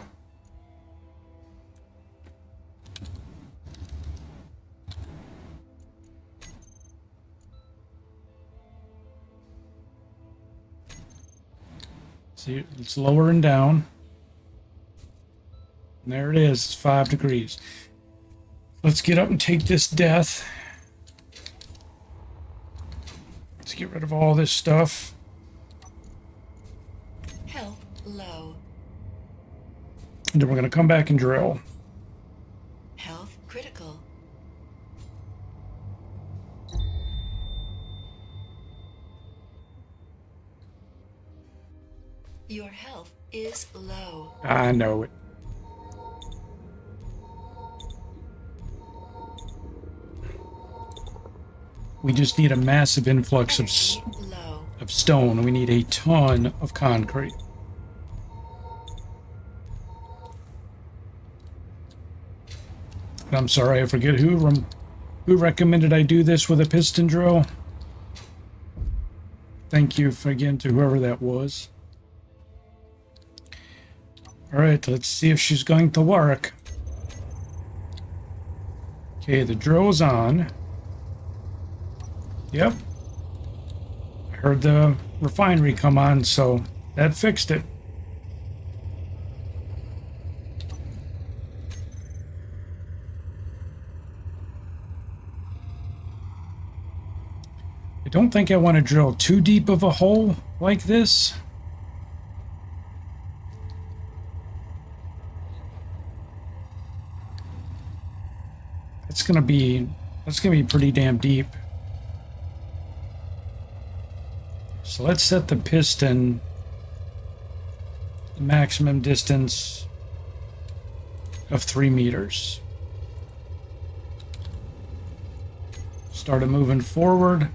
See, it's lowering down. And there it is, it's 5 degrees. Let's get up and take this death. Let's get rid of all this stuff. Health low. And then we're going to come back and drill. Health critical. Your health is low. I know it. We just need a massive influx of stone. We need a ton of concrete. I'm sorry, I forget who recommended I do this with a piston drill. Thank you again to whoever that was. All right, let's see if she's going to work. Okay, the drill's on. Yep. I heard the refinery come on, so that fixed it. I don't think I want to drill too deep of a hole like this. That's gonna be pretty damn deep. So let's set the piston the maximum distance of 3 meters. Start it moving forward.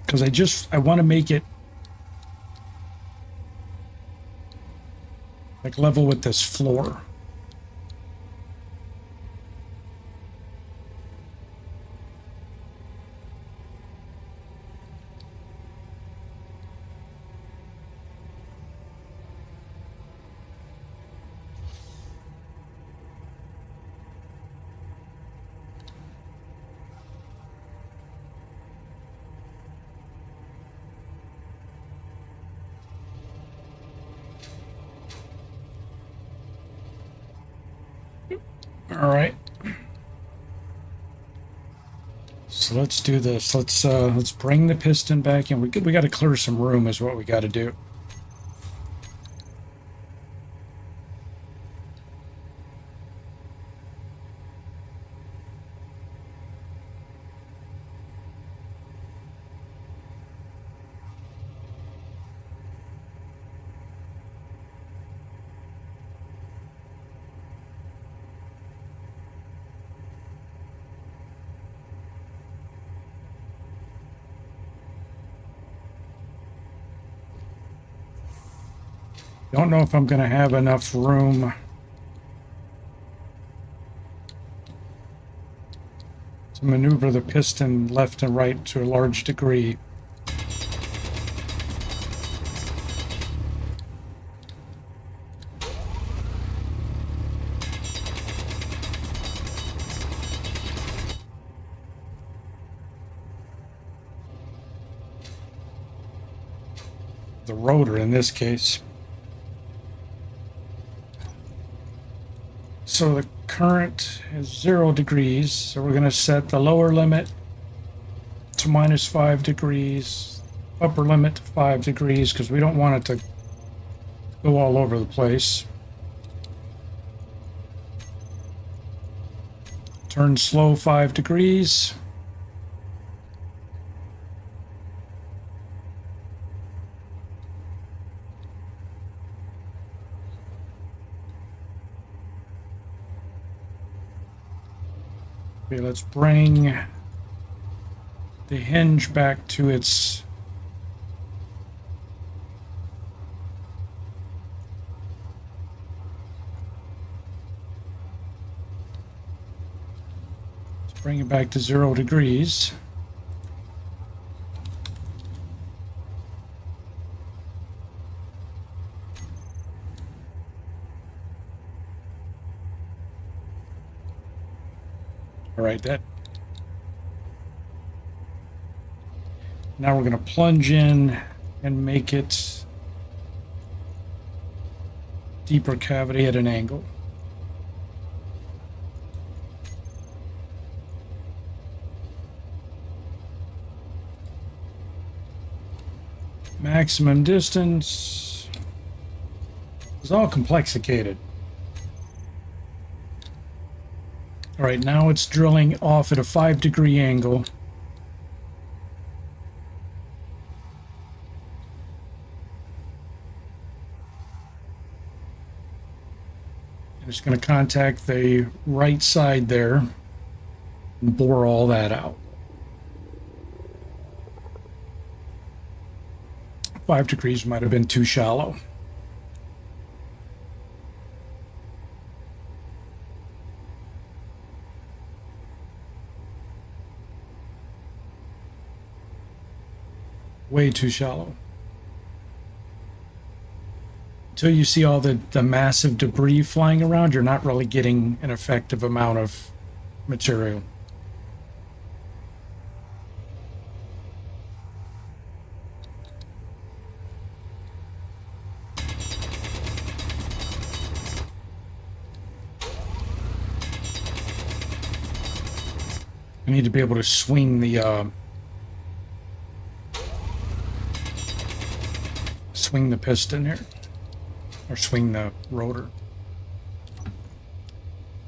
Because I want to make it like level with this floor. All right. So let's do this. Let's bring the piston back in. We got to clear some room is what we got to do. Don't know if I'm going to have enough room to maneuver the piston left and right to a large degree. The rotor in this case. So the current is 0 degrees. So we're going to set the lower limit to -5 degrees, upper limit to 5 degrees, because we don't want it to go all over the place. Turn slow 5 degrees. Okay, let's bring the hinge back to its bring it back to 0 degrees. All right, that. Now we're going to plunge in and make it deeper cavity at an angle. Maximum distance is all complexicated. All right, now it's drilling off at a 5-degree angle. And it's going to contact the right side there and bore all that out. 5 degrees might have been too shallow. Way too shallow. Until you see all the massive debris flying around, you're not really getting an effective amount of material. I need to be able to swing the piston here, or swing the rotor.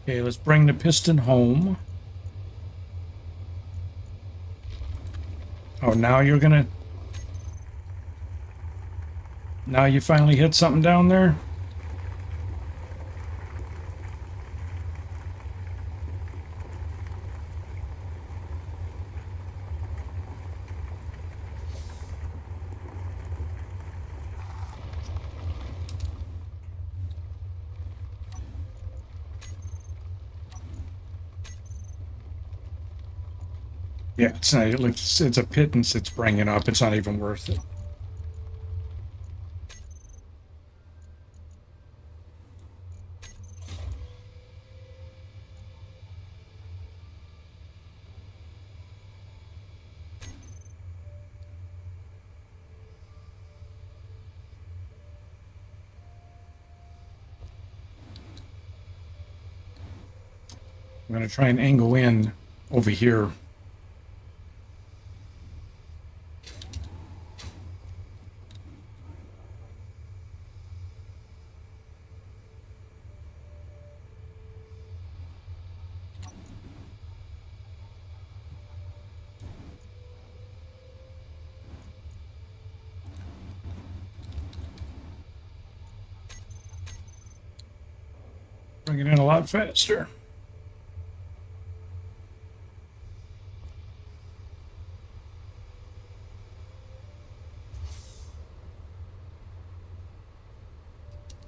Okay, let's bring the piston home. Oh, now you finally hit something down there? Yeah, it's not. It's a pittance it's bringing up. It's not even worth it. I'm going to try and angle in over here. Bring it in a lot faster.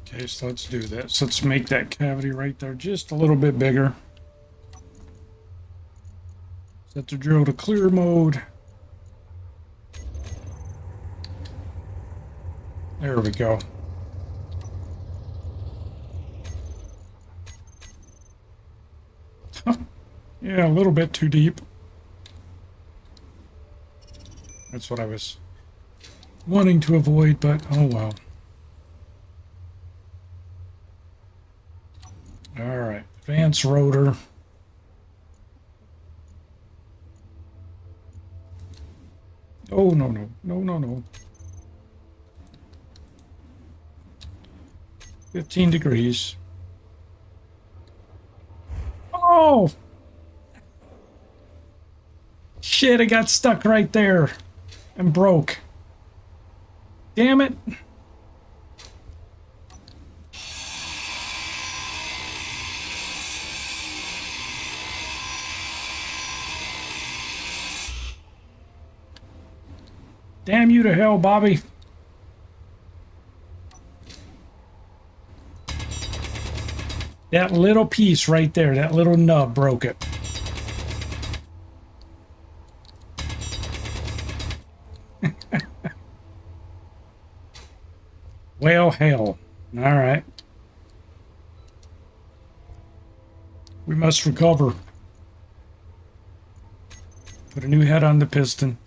Okay, so let's do this. Let's make that cavity right there just a little bit bigger. Set the drill to clear mode. There we go. Yeah, a little bit too deep. That's what I was wanting to avoid, but oh well. All right, advance rotor. Oh, no, no, no, no, no. 15 degrees. Oh! Shit, I got stuck right there and broke. Damn it. Damn you to hell, Bobby. That little piece right there, that little nub broke it. Well, hell. All right. We must recover. Put a new head on the piston.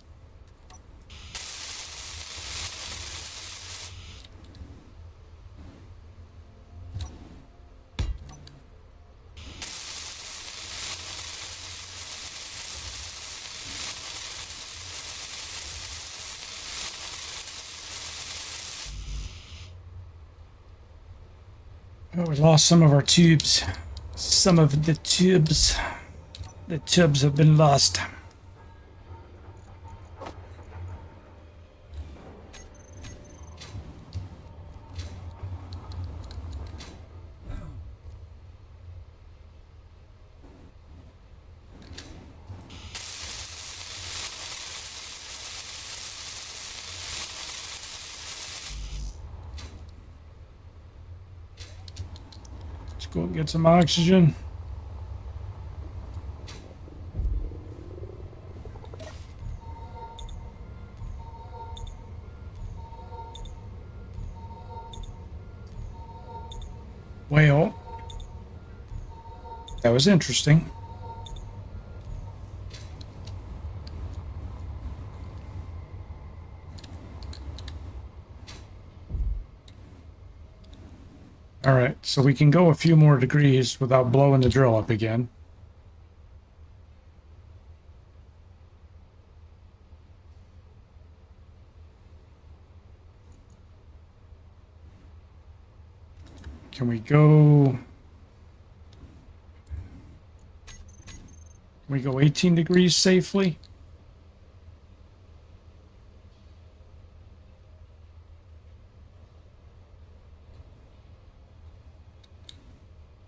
Oh, we lost some of our tubes. Some of the tubes. The tubes have been lost. Go and get some oxygen. Well, that was interesting. All right, so we can go a few more degrees without blowing the drill up again. Can we go... Can we go 18 degrees safely?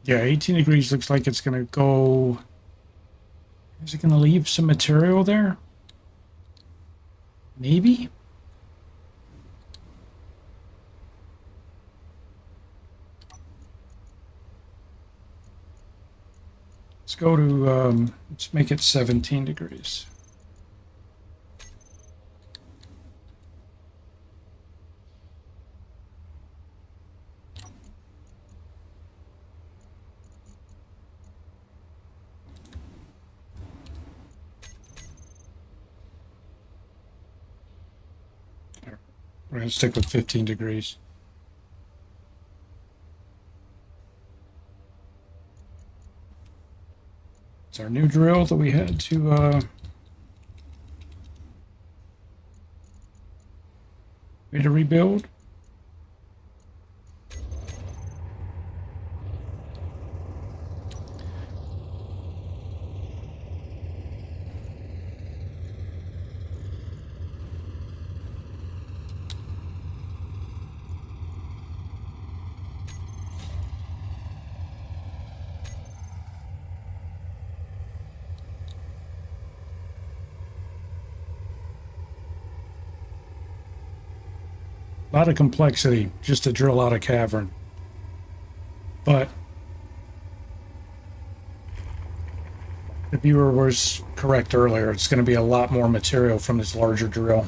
Yeah, 18 degrees looks like it's going to go... Is it going to leave some material there? Maybe? Let's go to, let's make it 17 degrees. We're going to stick with 15 degrees. It's our new drill that we had to rebuild. A lot of complexity just to drill out a cavern. But the viewer was correct earlier. It's going to be a lot more material from this larger drill.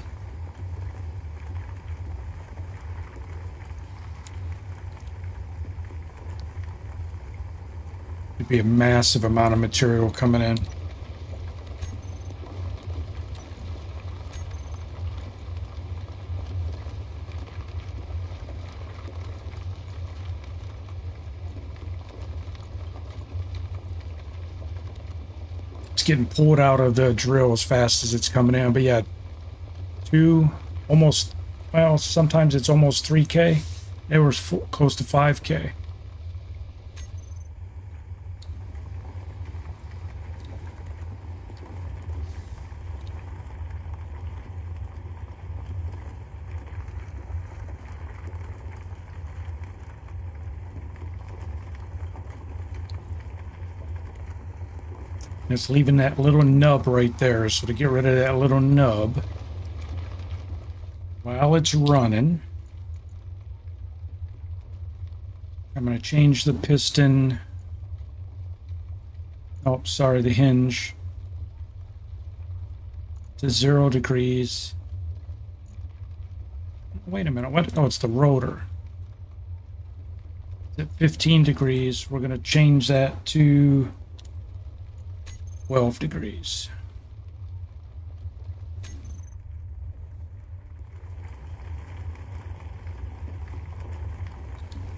It'd be a massive amount of material coming in. Getting pulled out of the drill as fast as it's coming in. But yeah, well, sometimes it's almost 3K. It was close to 5K. It's leaving that little nub right there. So to get rid of that little nub while it's running, I'm going to change the piston. Oh, sorry, the hinge to 0 degrees. Wait a minute. What? Oh, it's the rotor. It's at 15 degrees. We're going to change that to 12 degrees.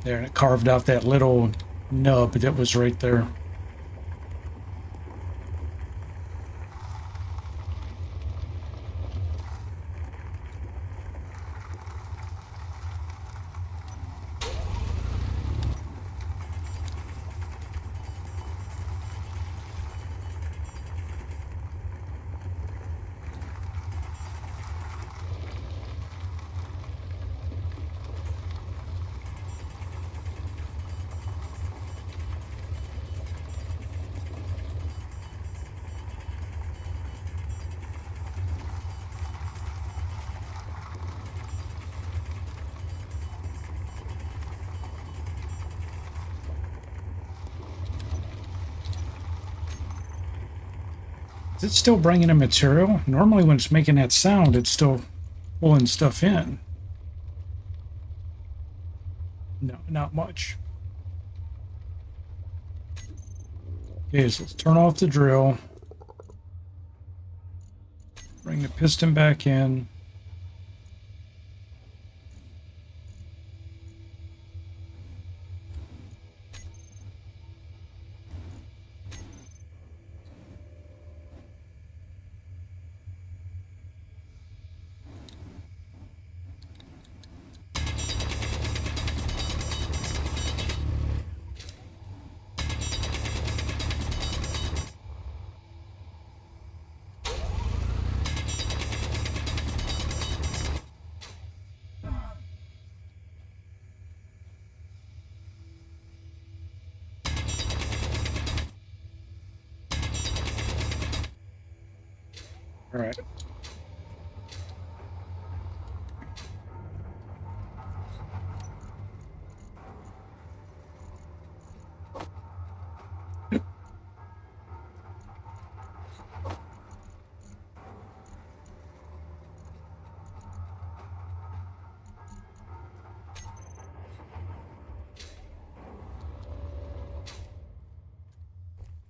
There, and it carved out that little nub that was right there. Is it still bringing in material? Normally when it's making that sound, it's still pulling stuff in. No, not much. Okay, so let's turn off the drill. Bring the piston back in. All right.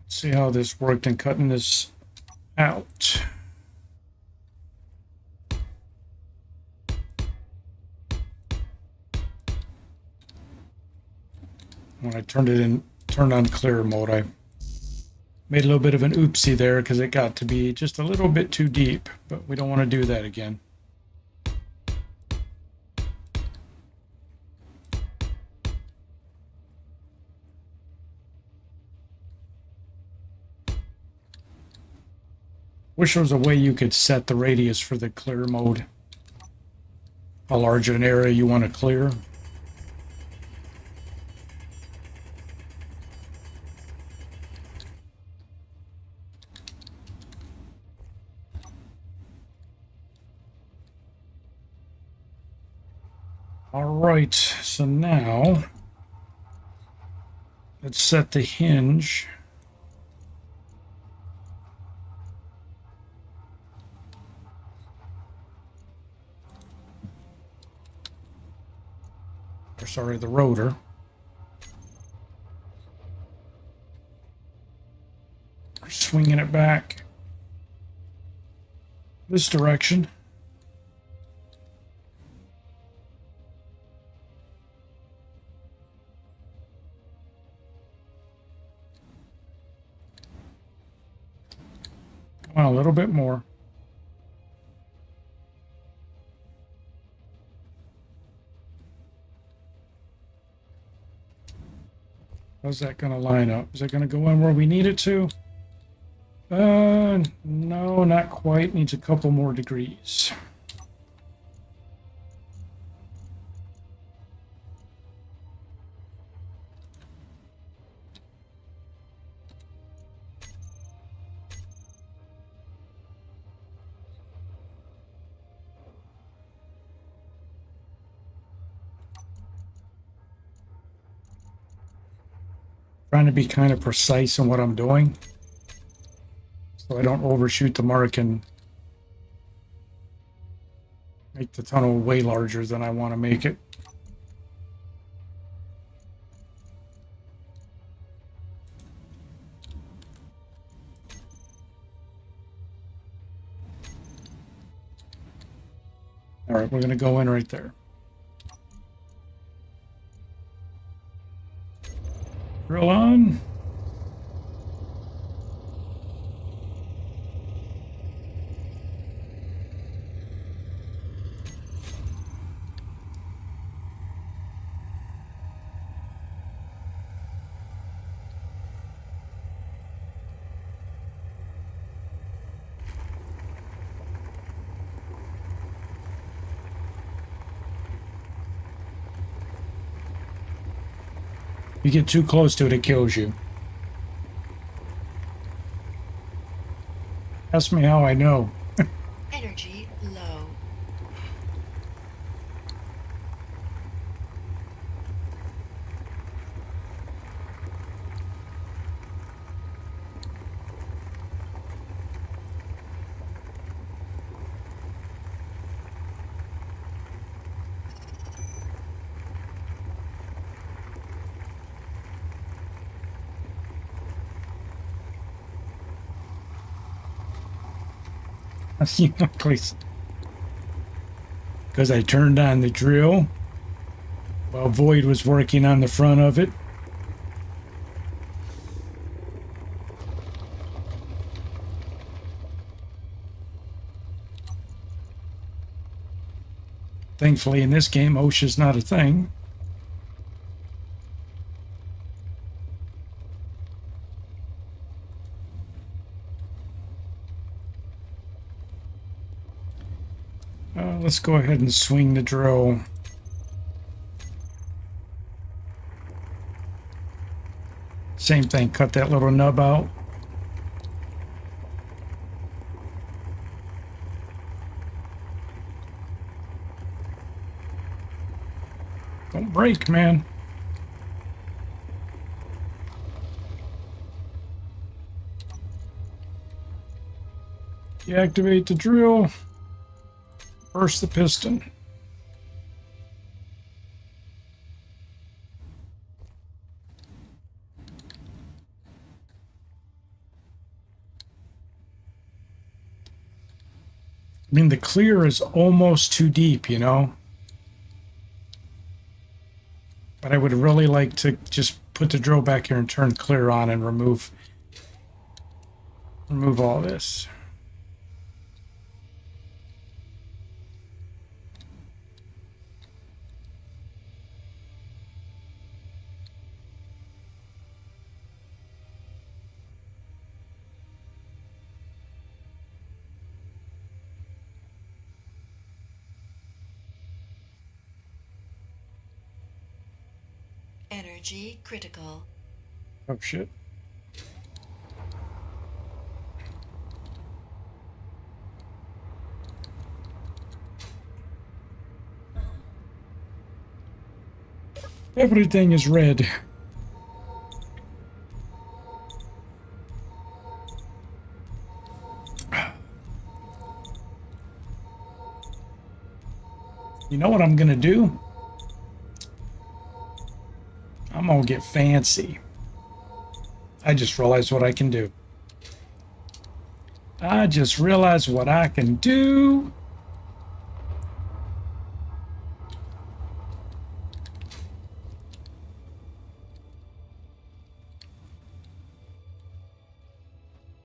See how this worked in cutting this out. When I turned on clear mode, I Made a little bit of an oopsie there because it got to be just a little bit too deep, but we don't want to do that again. Wish there was a way you could set the radius for the clear mode. How large an area you want to clear. All right, so now let's set the hinge. Or sorry, the rotor. We're swinging it back this direction. Come on, a little bit more. How's that going to line up? Is it going to go in where we need it to? No, not quite. Needs a couple more degrees. Trying to be kind of precise in what I'm doing, so I don't overshoot the mark and make the tunnel way larger than I want to make it. All right, we're going to go in right there. Drill on. You get too close to it, it kills you. Ask me how I know. Energy low. Because I turned on the drill while Void was working on the front of it. Thankfully, in this game, OSHA's not a thing. Let's go ahead and swing the drill. Same thing, cut that little nub out. Don't break, man. Deactivate the drill. Burst the piston. I mean, the clear is almost too deep, you know? But I would really like to just put the drill back here and turn clear on and remove Remove all this. Energy critical. Oh shit. Everything is red. You know what I'm gonna do? I'm gonna get fancy. I just realized what I can do. I just realized what I can do.